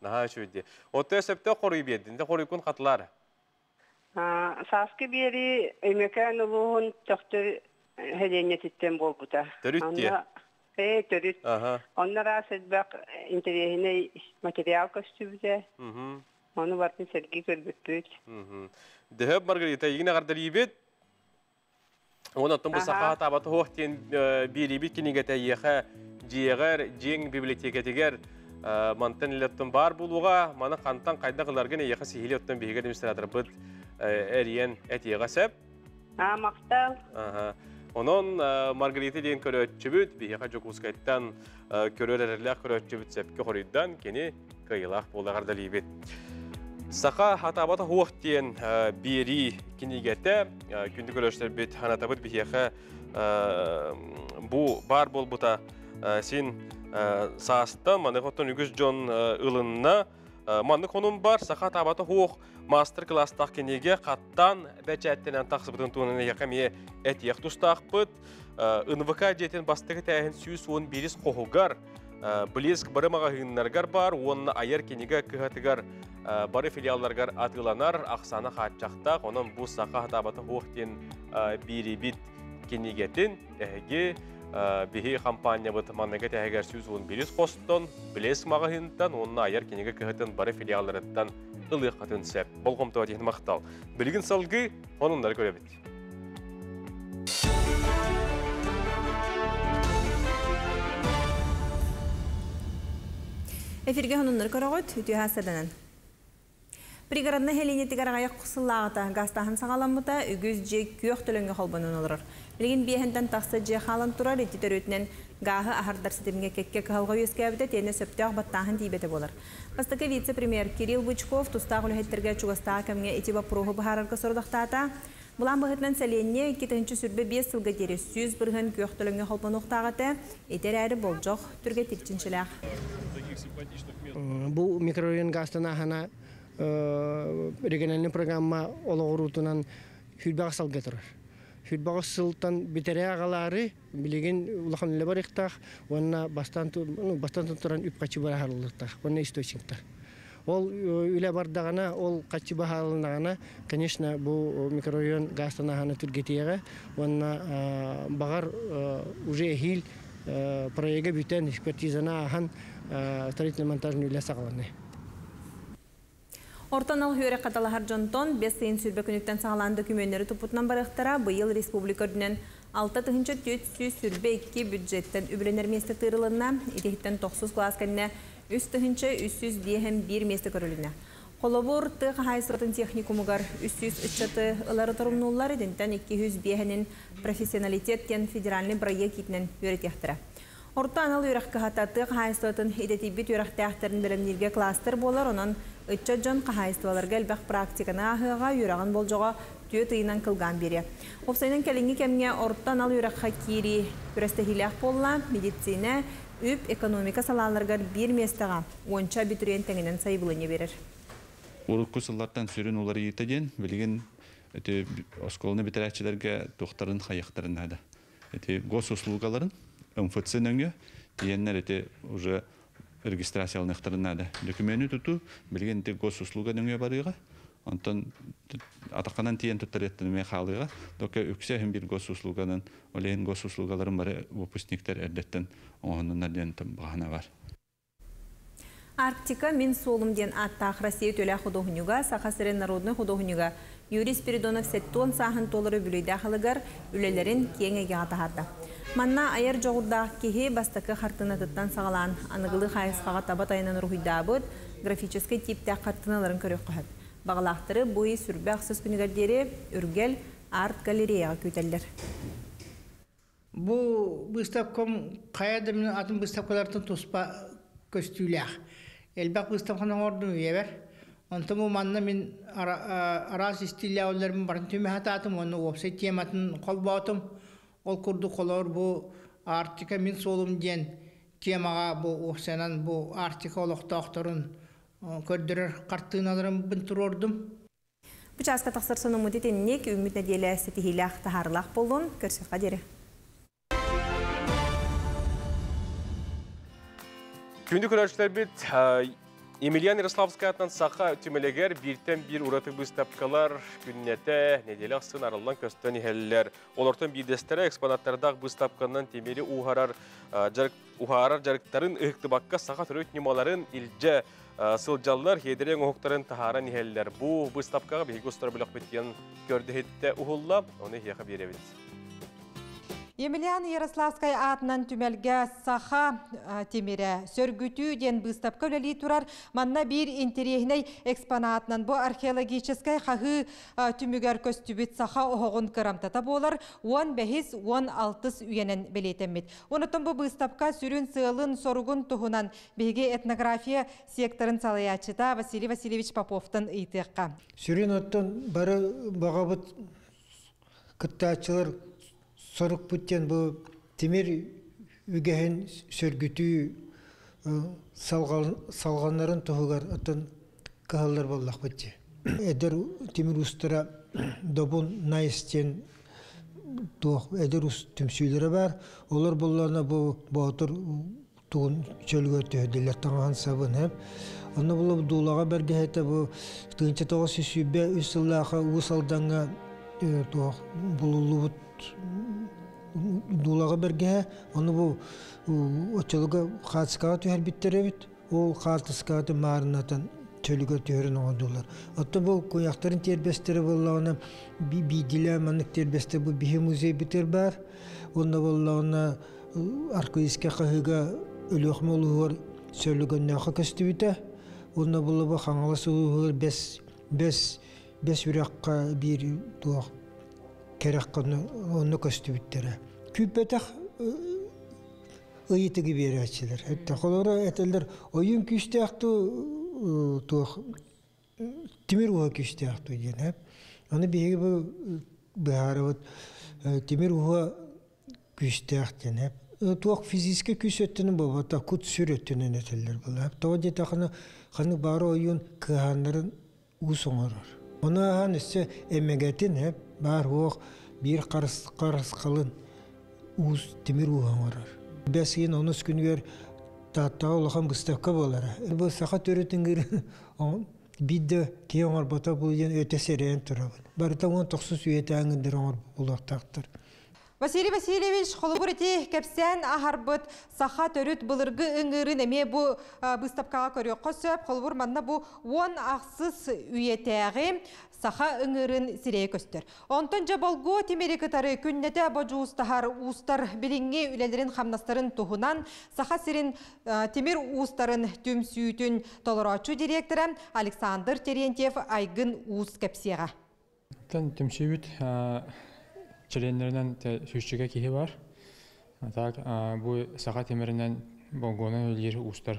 Наға шөйді. Отты өсіпті қорый бердіңді, қорый күн қатылары? Саскы бері өмекән ұлуғын тоқтыр хәленететтен бол бұта. Түрітте? Түріт. Онлара сәдбәк интерегіне материал көстүбіде. Оны бартын сәрге көрбітпіт. Дәхіп, Маргарита, егін ағардар ебет? Онаттың бұл сақа табаты хоқтен бері бет кенегеті еқі жиығыр, жең библиотекетігер мантын илеттің бар болуға, маны қантан қайда қыларғын еқі сейхілі өттің бейгі демістіратыр бұд әріен әтеға сәп? Мақтал. Onun Margarita diyen körötçübüt, beyaka çok uskayttan körörerler körötçübüt sepki horuydan keni kıyılaq bolağarda libet. Saqa hatabata hoq diyen biri kinigete, kündü köröçler bit hanatabıt beyaka bu bar bol buta sin saastan manık otun ügüz jon ılınna manık onun bar saqa hatabata hoq master-класстақ кенеге қаттан бәчәттенен тақсыбытын туынына яқамие әтияқ тұстақ бұд. НВК жетін бастығы тәйін сүйіс 11 қоғығар, білеск бары мағағынларғар бар, онына айыр кенеге кіғатығар бары филиалларғар атыланар, ақсаны қатчақтақ, оның бұл сақа хатабаты хоқтен бері-бит кенегетін әге бейі компания бұд маннығы тәйгер сүйіс 11 қостын, білеск мағағынтан, онына айыр кенеге кіғатын бары филиалларыттан ылық қатын сәп. Бұл қомтуға дейін мақтал. Білген салғы, онынлары көребет. Эфирге онынлары көрігіт, үтіе хасаданан. Пригородны хеленеттігер ағаяқ құсыллағыта ғастағын сағаламыта үгіз же күйіқ төліңге қолбанын олырыр. Білген бейхінден тақсы же қалын тұрар етітер өтінен ғағы ағардар сетімге кекке қылға өскәбіді тені сөптіғ баттағын дейбеті болыр. Бастықы вице-премьер Кирилл Бычков тұстағы үлхеттерге чуғастағы кәмге етіба пұрығы бұхарарға сұрдықтата. Бұлан бұғытнан сәленне 2-ші сүрбе 5 сылға дері 100 бірғын күйіқ төліңге қолбан ұқтағыты етер әрі бол жоқ түрге текчіншіләқ. Бұл микрорайон ғастанағына региональный программа олығырутынан хүлбағы салға тұрар. Хүлбағы сылтан бетере ағалары білеген ұлақан үлі бар иқтақ, онына бастан тұран үп қачы бар ағалылықтақ, онына источниктар. Ол үлі бардағына, ол қачы бар ағалынағына, конечно, бұл микрорайон ғастанағына түргетеға, онына бағар уже хил проеге бүтен экспертизана аған строительно-монтажный үлі сағаланы. Ортан ал хүйері қаталахар жонтон 5 сайын сүрбе күніктен сағаланды күмөнері тұпытынан барықтара бұйыл республика үрдінен 6-4 сүрбе 2 бюджеттен үбіленер месті тырылына, етехіттен 9 класс кәніне 3-301 месті көріліне. Қолобур тыға хайсыратын техникумугар 300 үтчаты ылары тұрымнулар едінтен 200 бейхінің профессионалитет кен федеральный проект етінен өретектірі. Орта анал үйраққа хата тыға хайсыратын едетибет үйрақтақтарын білімнерге кластер болар, онын үтчат жон қахайсываларға әлбәқ практиканы ахыға үйрағын болжыға түйет ұйынан қылған бері. Опсайнын кәлінгі кәмге орта анал үйраққа кири үрәстәхиләқ болла, медицина, үп экономика салаларғар бір местаға онша бүтірен тәңінен сайбылыне берір. Урукку сыллартан сүрін олар етеден, білген осколыны бітірәтчілерге тоқтарын қаяқтарын әді. Госуслугаларын, МФЦ нөңге, дейеннер уже регистрациялынықтарын әді. Документі тұту, білген госуслуга нөңге барыға, онтан атақанан тиен тұттареттініме қалыға, дока үксе hem bir госуслуганын, олейін госуслугаларын бары выпускниктер әрдеттен оғының нәрден бағана бар. Арктика мен солымден аттақ Россия төлі худогынюга, Сақасырен народны худогынюга, Юрий Спиридонов сеттон сағын толыры бүлейді қылығар үлелерін кеңеге атағарды. Манна айыр жоғырдақ кеге бастықы қартына тұттан сағалан анығылы қайысқаға табат айынан рухида бұд, графический типті қартыналарын көрек қығып. Бағалақтыры бойы сүрбе ақсыз күнігердері үргел арт-галереяға көтелдер. Бұл выставкам қаяды мен атын выставкалардың тұспа көстүлях. Элбак выставканың ордын үйебер. Онтымы манна мен арас истилля оларым барын төме хататым, оны опсай тематын қолбаутым. Ол күрді қолар бұл Арктика мен солым ден темаға бұл опсайнан бұл Арктика олықтақтырын көрдірір қарттығыналарым бұнтыр ордым. Бұчасқа тақсыр соның мұдетеннек үміт нәделі сетихилях тахарлақ болуын көрсек қадері. Күнді көрәшілер бет, Емельян Ярославская атынан сақа өтемелегер біртен бір ұраты бұстапқалар күннеті неделі ақсын арылан көстен ехелілер. Олортан бірдестері экспонаттардағы бұстапқаннан темері ұғарар жарықтарын ұқтыбаққа сақа түрі өтнемаларын илже сылжалылар хедерен ұқтарын тахаран ехелілер. Бұл бұстапқаға бейгі ұстар білік беткен көрді хетті ұғылла, оны хеқа беребіз. Емельян Ярославскай атынан түмелге саха темере сөргүтүү ден выставка өлелі турар манна бір интерегіней экспонатынан бұл археологическай қағы түмігер көстүбіт саха оғын кырамтата болар 15-16 үйенен белетеммет. Онытын бұл выставка сүрін сылын соруғын тұхынан беге этнография секторын салаячыта Василий Васильевич Поповтың ыйтыққа. Сүрін оттын бары бағабыт кыттачылар Soruk putten bu temir ügehen sörgütü salganların tohugar atan kahallar bollak putje. Eder temir ustara dobun naisten toh eder tümsüylere var. Olar bollarına bu batır tuğun çölgör töhediler tangan sabın hep. Onu bulup dulağa bergehete bu tığınca toğa süsübe üsüllağa usaldanga toh bululubut Dulağa berge, onu bu çölüge xatıskağı tüher bittirevit, o xatıskağı marınatan çölüge tüherin oğudular. Hatta bu koyakların terbestleri vallahi bidile manık terbeste bu bihi muzey bitir bar, onda vallahi arkeolojik kahıga ölüğme oluyor çölüge naha köstübite, onda vallahi bu hangalası oluyor bes yürekka bir tuğ kerekkanı onu köstübittere. Küpetek ıyıtı gibi yerçiler. Hatta kolora eteller oyun küstektü tuğ timir uha küstektü diyen hep. Onu bir bu baharavat timir uha küstektü hep. Tuğ fiziske küsettiğini baba ta kut sürettiğini eteller bula. Hep tağı diye kanı bari oyun kıhanların usuğarar. Ona han ise emegetin hep bar hoğ bir karıs kalın uz timir uğan varar. Besin onu günler tahta olağan gıstavka bolar. Bu sakat öğretin bir de ki onlar bata buluyan öte seren turabın. Barıta on toksuz üyete angındır onlar bulaktaktır. Василий Васильевич холобур эти кепсен ахарбыт саха төрүт былыргы ыңырын эме бу выставкага көрөк көсөп холобур манна бу 10 аксыз үйетеги саха ыңырын сирей көстөр. Онтон жаболго темерикатары күннете божуустахар устар билинги үлелерин хамнастарын тухунан саха сирин темир устарын түмсүүтүн толорочу директору Александр Терентьев айгын уус кепсига. Түмсүүт Членлеринен сүзчүгө кихи бар. Так, бу саха темиринен болгонун өлер устар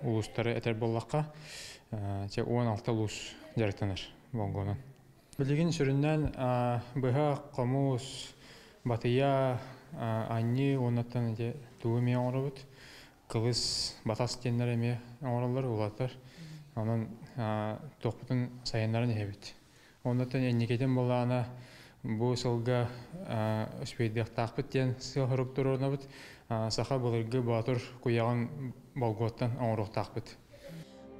улустары этер боллакка 16 улус жарыктаныр болгонун. Билигин сүрүннөн быха комус батыя анни онаттан тууми оңорбут. Кылыс батас теннер эме оңорлор улатыр. Анын токпутун сайыннарын эбит. Онаттан энникетен боллана бу сылга өспейдек тақпыт ден сылғырып тұруына бұд, саха бұлырғы батыр күйяған болғоттан оңыруқ тақпыт.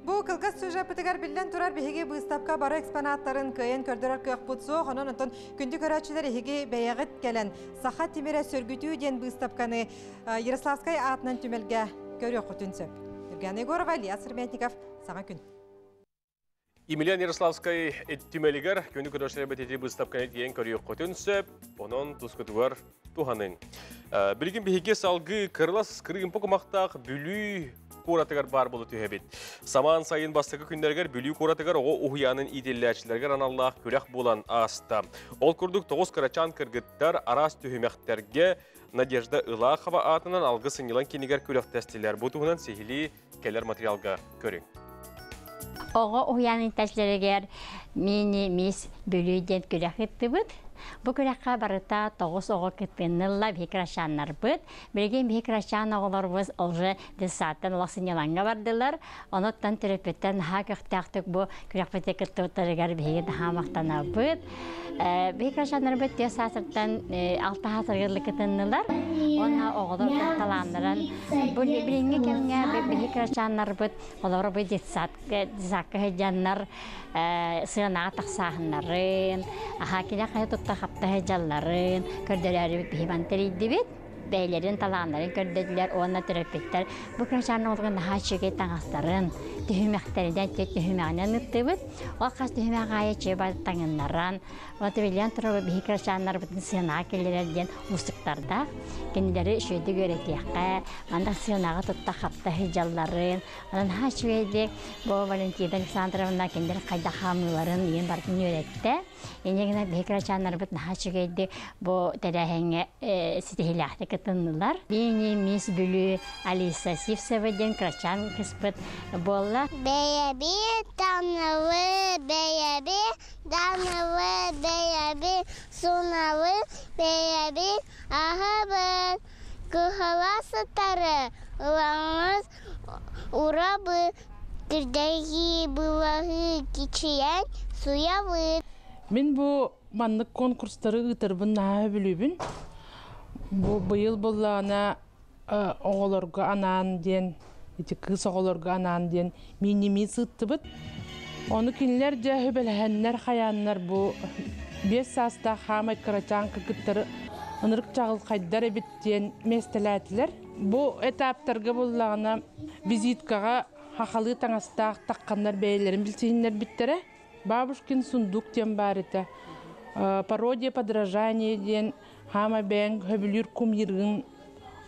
Бу кылгас сюжетпетигер билден турар биһиги выставка бары экспонаттарын кыйын көрдөрөр көк бутсу, онон отон күндү көрөчүлөр иһиги бэйягыт келен саха тимире сөргүтүү ден выставканы Ярославскай атынан түмелге көрөк күтүнсөп. Евгений Егорова, Илья Сырметников, саңа күн. Емельян Ярославскай түмелігер көні көрөшілер бәтеті бұстапқаны дейін көрейік қотынсөп, онын тұскытуар туғанын. Білген бейге салғы кырлас кырығын поқымақтақ бүлі қоратығар бар болы түйебет. Саман сайын бастығы күндергер бүлі қоратығар оғы ұхыянын иделләчілергер аналлақ көләқ болан аста. Ол күрдік 9 қарачан кыргыттар арас түйемектерге Надежда Илахова атынан алғы сыңылан кенегер көләқ тәстелер бұтуғынан сейілі келер материалға көрің. Оғы ұяның тәшілерігер мини-мис бөлүйден күләқ етті бұд. Бұл күләққа барыта 9 оғы күтпенілі бейкрашанлар бұд. Білген бейкрашан оғылар бұз олжы десаттан лақсынеланға бардылар. Оныттан түріпеттен ха көқтәқтік бұл күләқ бәте күтті ұттарығар бейген хамақтана бұд. Бейкрашанлар бұд тез асырттан 6 асырғырлы күтінілер. Онна оғылар таландырын. Білінге кәліңе бейкрашанлар бұд. Олар бұд десаққы хеджанлар сығынаға тақсағынларын. Хакиля қайты қапта хеджалларын, көрділері бейбантер еді бет. Бәйлерін таланларын көрділер, онына түріпеттер. Бұл крашанның олғын наға шөге таңастарын, түхімәқтерден түхімәғінен ұтты бұд. Ол қас түхімәға айече бады таңынларан. Оты білен тұры бей крашанлар бұдың сығынаға келерден ұстықтарда. Кенелері шөйді көретеққа, мандық сығынаға тұтта қапта хеджалларын. Онын ха шөйді бұл Валентина Александровна кенелері қайда қамыларын ең бардың өретті. Енегіне бей крашанлар бұд наға шөйді бұл тәрәхеңе сетехиләқті кытынылар. Бейне мис бүлі Алиса Сивсеваден крашан кіспіт болла. Бәйәбі, танылы, бәйәбі, данылы, бәйәбі, суналы, бәйәбі, ағабы, күхаласытары, ұлаңыз, урабы, күрдәгі бұлағы кичиян, суявы. Мен бұл мандық конкурстары ұтырбын наға білібін. Бұл бұйыл болағына оғыларға анан ден, қыз оғыларға анан ден минимиз ұтты бұд. Оны күнлер жәхі біләхәнлер қаянлар бұл 5 саста қамай қырачан кіргіттері ұнырық жағыл қайдар әбіттен местеләтілер. Бұл этаптарға болағына визиткаға хақалы таңастақ таққандар бәйлерін білсейіндер біттері. Бабушкин сундук тем барыта. Пародия подражания ден хама бәң хөбілер кумиргін.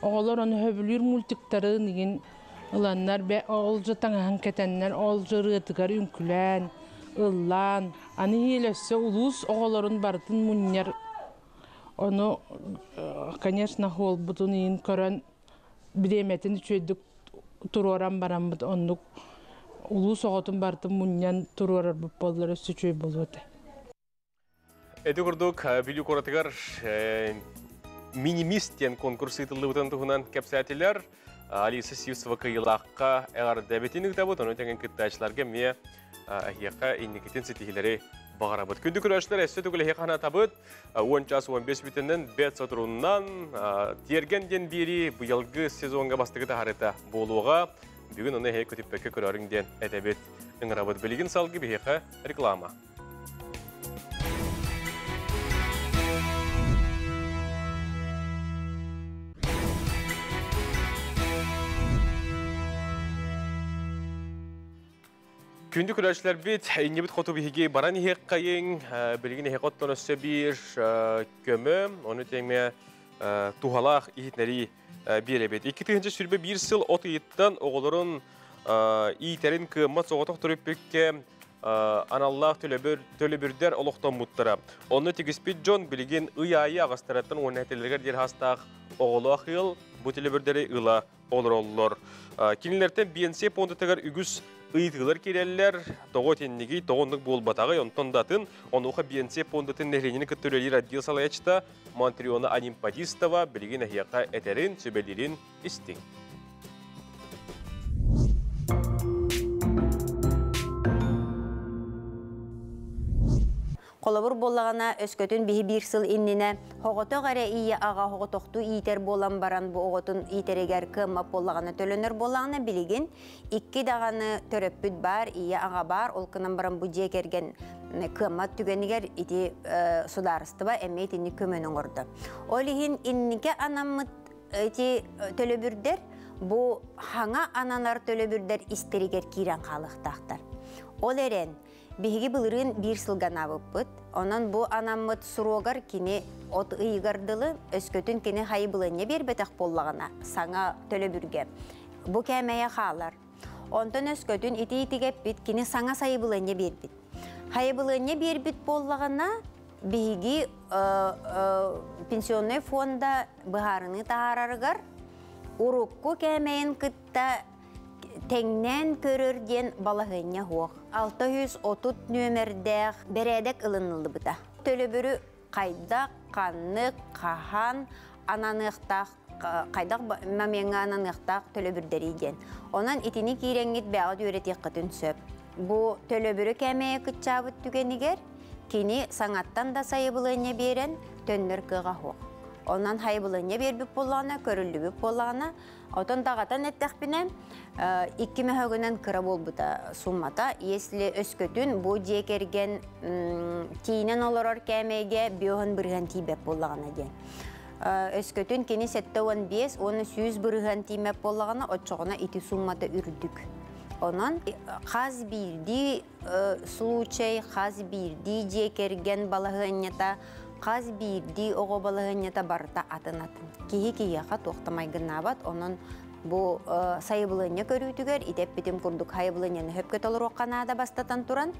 Оғылар оны хөбілер мультиктарын деген ұланлар бә оғылжы таңағын кәтәнлер, оғылжы рытығар үнкілән, ұллан. Аны елесі ұлыс оғыларын бартын мұннер. Оны, конечно, хол бұтын ең көрін біреметін үшөйдік тұроран баран бұд. Оны улус оғытын бартын мұннен тұрорар бұп болдары сүчөй болуды. Эти курдук билүү коратыгар минимистен конкурсы тылды бұтын тұғынан кәпсәтілер. Алиса Сивсова кыйлаққа әғар дәбетінік дәбіт, оны тәңген күттәшілерге ме әйеқа иннекетін сетихілері бағара бұд. Күнді күрәшілер әсі түгілі хеқана табыт, 10 час 15 бүтіннен бәт сатыруннан тергенден бері бұйалғы сезонға бастығы тағарыта болуға бүгін оны хей көтіппәкі көрәріңден әдәбет ұңырабыд. Білігін салғы бейеқа реклама. Күндү күрәшләр бит, инне бит хоту биһиге баран иһек кайын, билгин иһек оттон өссө бир көмө, оны теңме тухалах иһитнәри беребет. 2-нче сүрбе 1 сыл от иттан оголорун итерин кыммат соғотох төрөппекке аналлах төлөбүрдер олохтон муттара. Оны тигиспит жон билгин ыйайы агастараттан оннәтелергер дер хастах оголох ыл бу төлөбүрдери ыла олороллор. Кинилерден BNC пондатыгар үгүс ыйтылар кереллер, тоғы теннеги, тоғындық болбатағы, онтон датын, онуға BNC пондатын нәхленені күттөрелер отдел салаячта Монтриона Анимпадистова білген әхияқа әтерін, сөбелерін істің. Қолабыр болағана өскөтін бігі бір сыл инніне хоғыты ғаре ие аға хоғытоқты итер болан баран бұл оғытын итерегер кымап болағана төлөнер болағына білеген 2 дағаны төрөппүт бар, ие аға бар, ол кынан баран бұл жекерген кымат түгенігер ити сударысты ба, әмей тіні көмөнің орды. Олихин иннике анамыт ити төлөбүрдер, бұл хаңа ананар төлөбүрдер истерегер кирен қалықтақтар. Ол әрен, Биһиги былырын 1 сылган абыппыт, онан бу анаммыт сурогар кини от ыйгардылы, өскөтүн кини хайы былыне бербетек боллагана, саңа төлөбүрге. Бу кәмәйе халар. Онтон өскөтүн ити-итигеп бит, кини саңа сайы былыне бербит. Хайы былыне бербит боллагана, биһиги пенсионный фонда быһарыны таарарыгар, урукку кәмәйін кытта теңнен көрөрден балағыня хоқ. 630 нөмердәк бәрәдәк ылынылды бұта. Төлөбүрі қайдақ, қанық, қахан, ананықтақ, қайдақ мәменгі ананықтақ төлөбүрдері ден. Онан итini кейреңгет бәғыд өретек қытын сөп. Бұ төлөбүрі кәмәйе күтчабыт түгенігер, кені саңаттан да сайыбылыне берен төннір кыға хоқ. Ondan haybılığına berbip bolağına, körüllübip bolağına. Oton dağatan ettekbine 2 mehögünen kıra bol buda summata. Esli öskötün bu jekergen tiyinen olurur kemege biyoğun bırıgan tibep bolağına den. Öskötün keni 7-15, onu 100 bırıgan tibep bolağına, otçoğuna iti summata ürdük. Ondan қаз birdi случай, қаз birdi jekergen balağınyata, қаз birdi oğu balağınyata barıta atın-atın. Kihi-kihiyaqa toqtamay gınnabat, onun bu sayıbılığına körütüger, itep bitim kurduk hayıbılığına höpköt olur oqqanada bastatan turan.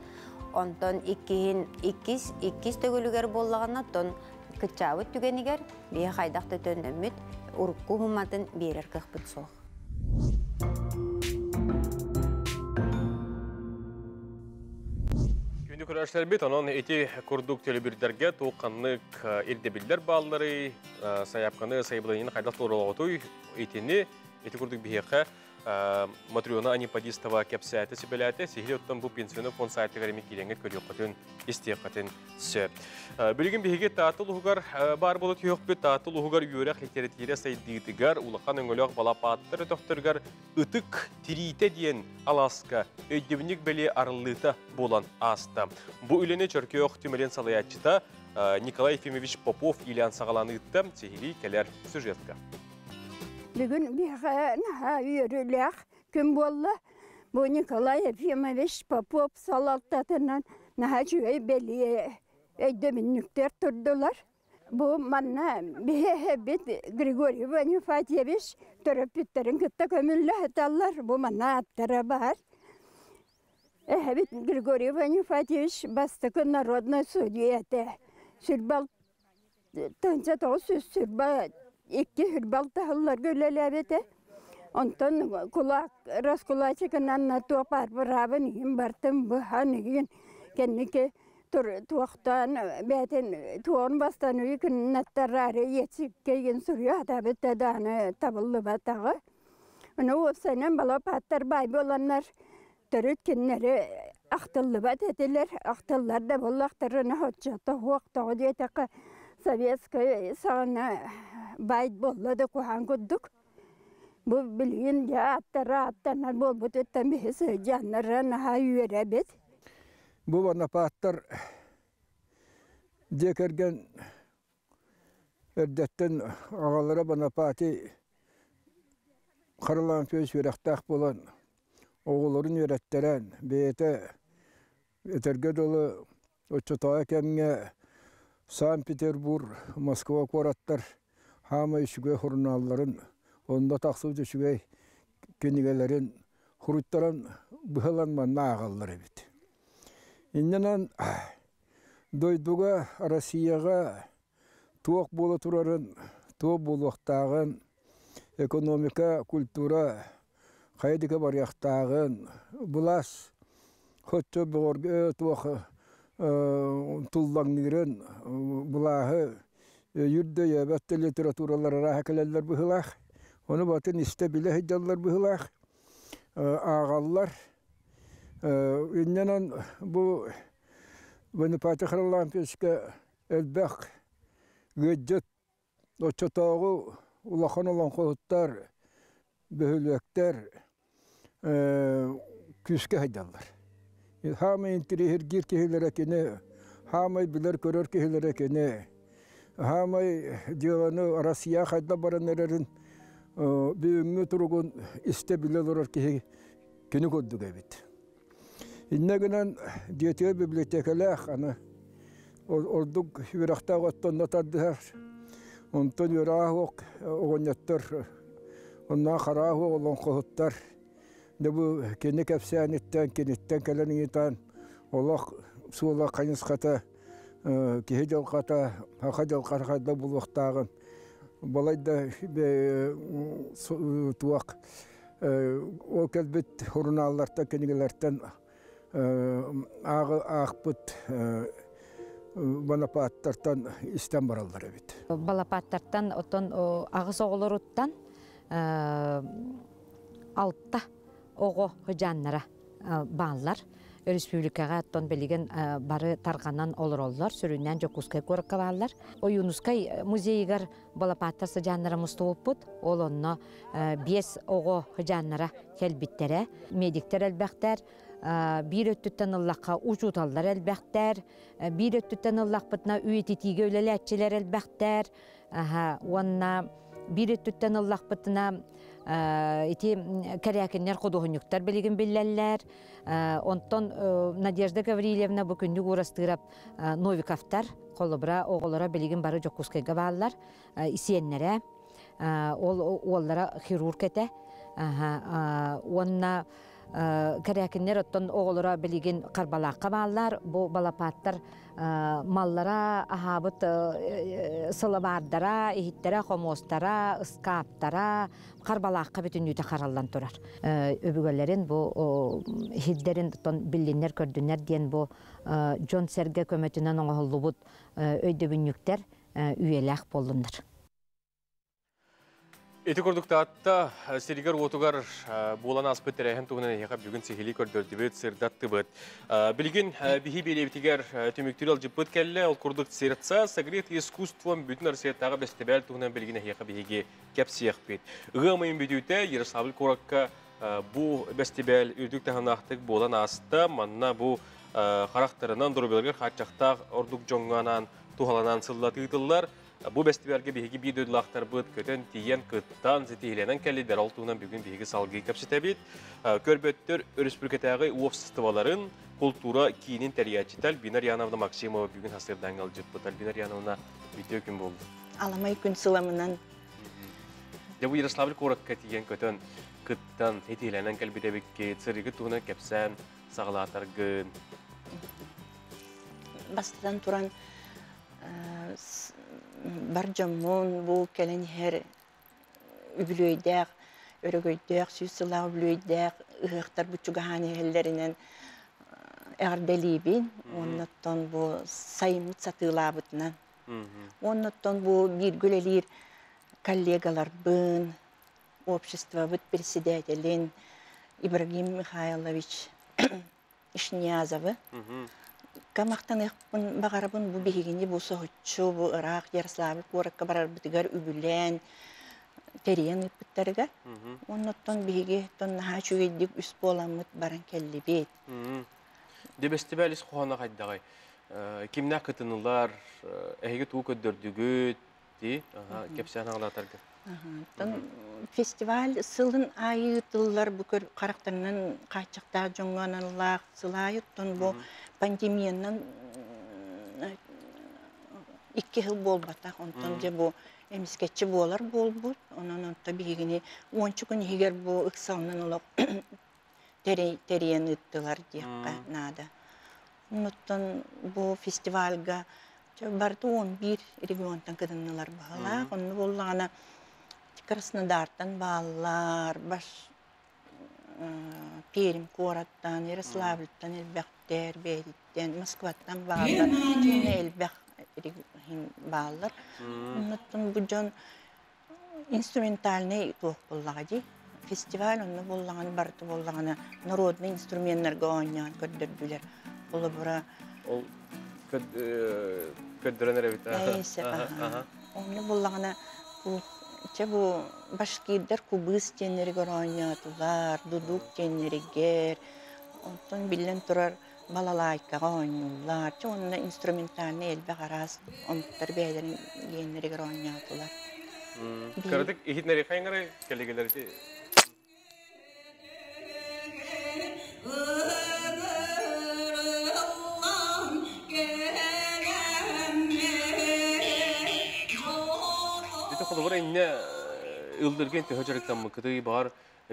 Ondan ikkiz tөгөлүгер bollağına ton kıtçavıt tügeniger, biye qaydaqta tönnömüt, urukku hummatın berer kıqpıt soq. Күрәшләр бит, анан эти курдук телебирдерге тоққанлык ирдебиллер баллары, саяпқаны сайбылыйын қайдақ торалауытой етені, эти курдук бихеқі Матриона Анимпадистова кәпсәті себеләті, сехілі оттан бұл пенсионы фонд сайты ғарымет келеңет көріққатын, истеққатын сөп. Білген бихеге татыл ұғығар бар болы түйіқ бет, татыл ұғығар үйерек литература сайдығытығар, ұлыққан өңіліғ балапаттыр өтіқтіргар, ұтық тирейте дейін Аласка, өйдебінік бәле арылыта болан аста. Бұл үліне чөркеоқ түмелен салаятчыда Николай Ефимович Попов илиян сағаланы үтті, сехілі кәлер сюжетка. Бүгін біға үйіріліғ күн болы. Бұл Николай Ефимович Попов салаттатынан наға жүйей бәлі өйдемінніктер тұрдылар. Бұл манна бігі бет Григорий Ванюфатьевич түріпіттерін күтті көмілі әталар. Бұл манна аттары бар. Бет Григорий Ванюфатьевич бастықы народной судьеті. Сүрбал, таңса тоғы сүрбал, 2 хүрбал тағылар көлеләбеті. Онтан раскулачықынан туапар бұрабын ең бартым бұхан ең кәнеке туақтан бәтін туағын бастан өй күнін аттарары етсік кеген сүрі атабетті даны табылы батағы. Оны опсайнан бала паттар бай боланлар түріт кеннері ақтылы бат әтелер. Ақтылар да бұл ақтарына хотчаты хуақтағы детақы советская сағына байт боллады кухан күддік. Бұл білген аттары аттанар бол бұтыттан бейсі жаннаран үйері бет. Бұл банапаттар декерген өрдеттен ағалары банапаты қарылан көз верақтақ болан oğulların öğrettiren, beyete, eterge dolu, Oçotağa kemge, San Petersburg, Moskova koratlar, hama işüge hurnalların, onda taksıvcı şüge kenigelerin, hurutların bıhalanma ağalları bit. İnnenan doyduga Rossiyaga tuğuk bolu turarın, tuğuk boluqtağın, ekonomika, kultura, kaydika bariyaqtağın, bulas, hotço boğorga tuğuk tullangniren, bulahı, yürde yabette literaturalara rahakaleller bıhılaq, onu batın istabile hicallar bıhılaq, ağallar, İnnenan bu beni patikalarlan peşke elbek gıcıt oçotağı ulaqan olan qoğutlar böhülvekler küske hacallar. Hama intiri hergir kehilere kene, hama bilir körör kehilere kene, hama diyanı Rossiya hayda baranların büyüğünü turugun iste bilir ki kene kodduk evet. İnnegenen diyetiye bibliotekalak ana orduk yürekte ottan natardılar. Ondan yüreğok oğunyattır. Ondan karahı olan kohutlar. Ne bu kendi kepsiyanitten, kenitten kaleniyetan olak suğla kanyız kata, kihecel kata, hakacel kata bulvaktağın. Balayda tuak o kelbet hurunallarta kenigelerden ağıpıt balapattartan istem barallar evet. Balapattartan oton ağız oğuluruttan altta oğu hıcanlara bağlar. Respublikaga atton beligen bары targanan olurollar, süründen jokuskay korakka bağlar. O Yunuskay muzeyigar balapattar sıcanlara mustuput, olonna 5 oğu hıcanlara kelbittere, medikter elbekter, bir öttütten Allah'a ucutallar elbekter, bir öttütten Allah'pıtına üyetitiğe öleletçiler elbekter, onna bir öttütten Allah'pıtına iti karakinler koduhunyuktar beligin billerler. Ondan Nadежда Gavrilevna bu kündük uğrastırap Novikovtar, kolubra oğullara beligin barı jokuskayga bağlar, isiyenlere, oğullara hirurg ete, onna karakinler ottan oğullara beligin karbalaqqa bağlar, bu balapattar mallara, ahabıt sılabardara, ihittere, homostara, ıskaptara, karbalaqqa bütün yüte karallan turar. Öbügelerin bu hidderin bilinler kördünler diyen bu John Serge kömötünen oğullubut öydöbünnükter üyelek bolundur. Эти кордуктаатта серигер отугар болан аспыт терәһен тугынан яка бүгүн сихили көрдөрдүбөт сырдаттыбыт. Билген бихи белебитигер төмөктүр алжыпыт келле ол кордукт сыртса сагрет искусством бүтүн арсеттагы бестебел тугынан билген яка биһиге кепсиякпет. Гымын бүтүтә Ярославль коракка бу бестебел үрдүк таханактык болан аста манна бу характерынан дурбелгер хачакта ордук жоңганан тухаланан сыллатыдылар. Bu festivalga bihi bir dödlaqtar bıt kötön tiyen kıttan zetihlenen kellidер altından bugün bihi salgı kapsıtabit. Körböttür Respublikadağı uof festivalların kultura kiyinin teriyatçıtal Binar Yanovna Maksimova bugün hasırdan alıcıpıtal. Binar Yanovna bitiyor gün oldu. Alamay gün sılamından. Bu Yaroslavl korakka tiyen kötön kıttan zetihlenen kellidebekki tsırgı tuğuna kapsan sağlatar gün. Bastıdan turan barjamon bu kelen her übülöydek, örgöydek, süsüla übülöydek, ıhıqtar buçugahani hellerinden erdelibin. Ondan bu sayımlıt satılabıtından. Ondan bu bir gülelir kollegalar bın, общество bıt председателин İbrahim Mikhailovich İşniyazov'ı. Kamaqtan ekpun bağarabın bu bihigini bu soğutçu, bu Irak, Yaroslavl, Korakka barar bitigar übülen, teriyen ipittarıgar. Ondan bihigi, naha çügeydik üst bolamıt baran kelli bit. De festivalis kuhana kaydağay. Kimna kıtınılar, ehege tuğuk öddürdügüt, di, kepsen ağlatargı. Festival sılın ayı tıllar bu karakterinin kaçakta jongananlar sılayı bu pandemiyanın 2 yıl bol batak ondan bu emisketçi bolar bol onun tabii ki 10 gün higer bu ıksalının olaq teriyen ıttılar diye nada. Ondan bu festivalga barda 11 regiondan kadınlar bağlar. Onu bollağına Krasnodar'dan bağlar, baş Perim, Korat'tan, Yaroslavl'dan, Elbek'ter, Berit'ten, Moskva'dan bağlar. Tüm Elbek bağlar. Ondan bu can instrumentalne toq bollağı. Festival onu bollağını, barda bollağını, narodny instrumentlerge oynayan köddürdüler. Ola bura... Ol köddürenler evet. Onu bollağına bu başkirler kubus tenleri oynadılar, duduk tenleri ger. Ondan bilen turar balalayka oynuyorlar. Onunla instrumentalne elbe aras, onlar beylerin yenleri oynadılar. Karadık ihitleri kayınları kellegeler ki. Olur inne ıldırgen töhöjörükten mıkıdı bar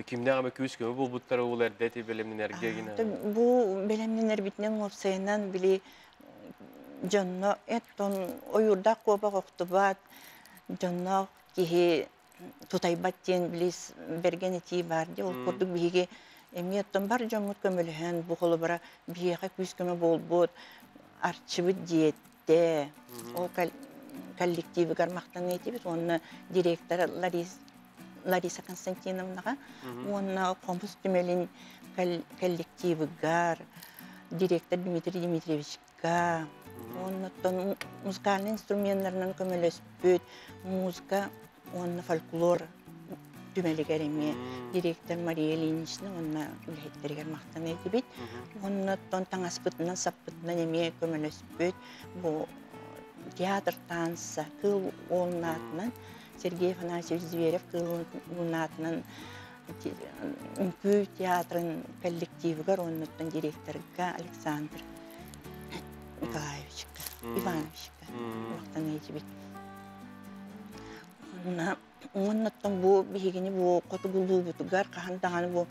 kimne ama küs kömü bu butlar oğlar deti belemnin ergegine. Bu belemnin bitnen opsayanan bili canna etton oyurda kopa koktubat canna ki tutaybat diyen bilis bergen eti vardı ol kurduk bigi emiyetton bar camut kömülhen bu kolu bara biyaga küs kömü bol bot arçıbı diyette o коллективы гармақтан етебіз, оны директор Лариса Константиновнаға, оны қомыз түмелін коллективы гар, директор Дмитрий Дмитриевичқа, оны музыкальный инструментлерінен көмелес бөт, музыка, оны фольклор түмелі кәреме, директор Мария Ильинична, оны үлхеттері гармақтан етебіз, оны таңаспытынан, саппытынан еме көмелес бөт, бұл театр танца, кыл олнатынан, Сергей Афанасьевич Зверев кыл олнатынан үмпүү театрын коллективігер, оннаттан директорга Александр Николаевичка, Ивановичка, уақтан етебет. Оннаттан бұл бігені бұл қоты бұлу бұтығар, қағандағаны бұл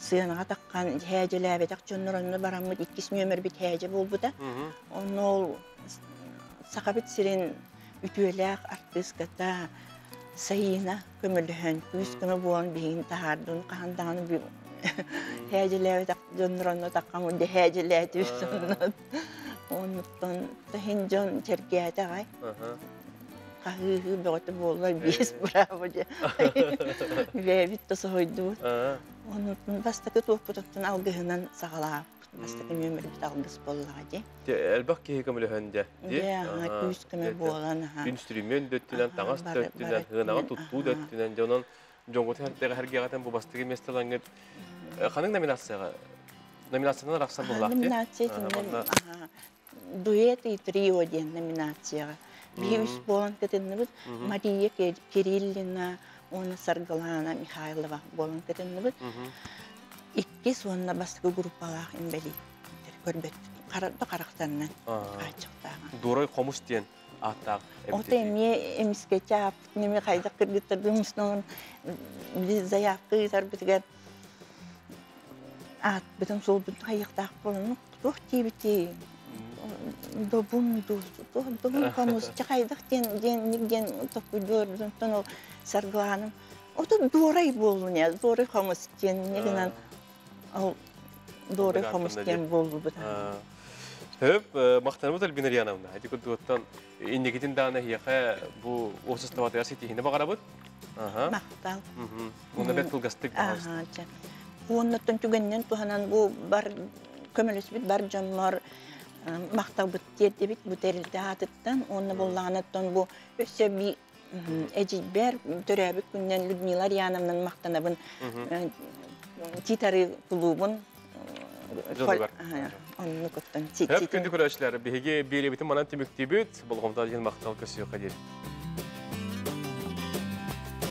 сыянаға таққан хәжелі бетақ жонлар онны барамыд, иккес нөмір бет хәже бол бұда. Оны ол сақабет сирен ütüelek artistkata sayına kömülühön, küs kömü buğan bihin tahardun, kahandağını bir həcələvi döndürünü taqqamı de həcələvi tüsünün. Ondan tahin can çerkiyatı ağay. Kahıhı bağıtı boğular biz bravo de. Ve bitti soğuydu. Ondan bastaki tohputatın algıhından sağlaq. Bastaki nömür bit algıs bollağı. Elbaq ki kömülühön de. Küs kömü boğulan. Instrument döttünen, tağas döttünen, hınağa tuttuğu döttünen. Jonan Jongot hergiyatın bu bastaki mestelangı. Kanın nominasyonu? Nominasyondan raqsan boğulaq. Nominasiya duet и trio diyen nominasiya. Bir üst boğulan ketenimiz Maria Kirillina, ona Sargalana Mikhailova boğulan ketenimiz. İki sonra bastaki grupalaq embeli. Körbet. Karakterden açıqtağın. Doğru komuş diyen ataq. O temiye emiske çap, nemi kayda kırgıtırdığımızdan biz zayıf kıyılar bitken at bütün sol bütün hayıqtaq bolunu çok tibiti. Dobun komuş çaydıq den topuyduğundan o sargılanım. O da doğru bolunya, doğru komuş den negen doğru komuş den bolu bu. Hep maqtanımız Elbinur yanımda. Hadi kutuattan innegitin dağına hiyaqa bu osuz tavataya sitihine baqarabıt. Maqtal. Onda bet pulgastık. Ondan tügenden tuhanan bu bar kömülüs bit bar jammar maqtal bit debit bu terilde atıttan onu bollağınattan bu össe bir eciber törəbi gündən Ludmila yanımdan maqtanabın gitarı klubun onu kuttan. Hep gündük öğrenciler, bihege bir bitim manan tümüktübüt, bulğumda diyen maqtal kösüyor qadir.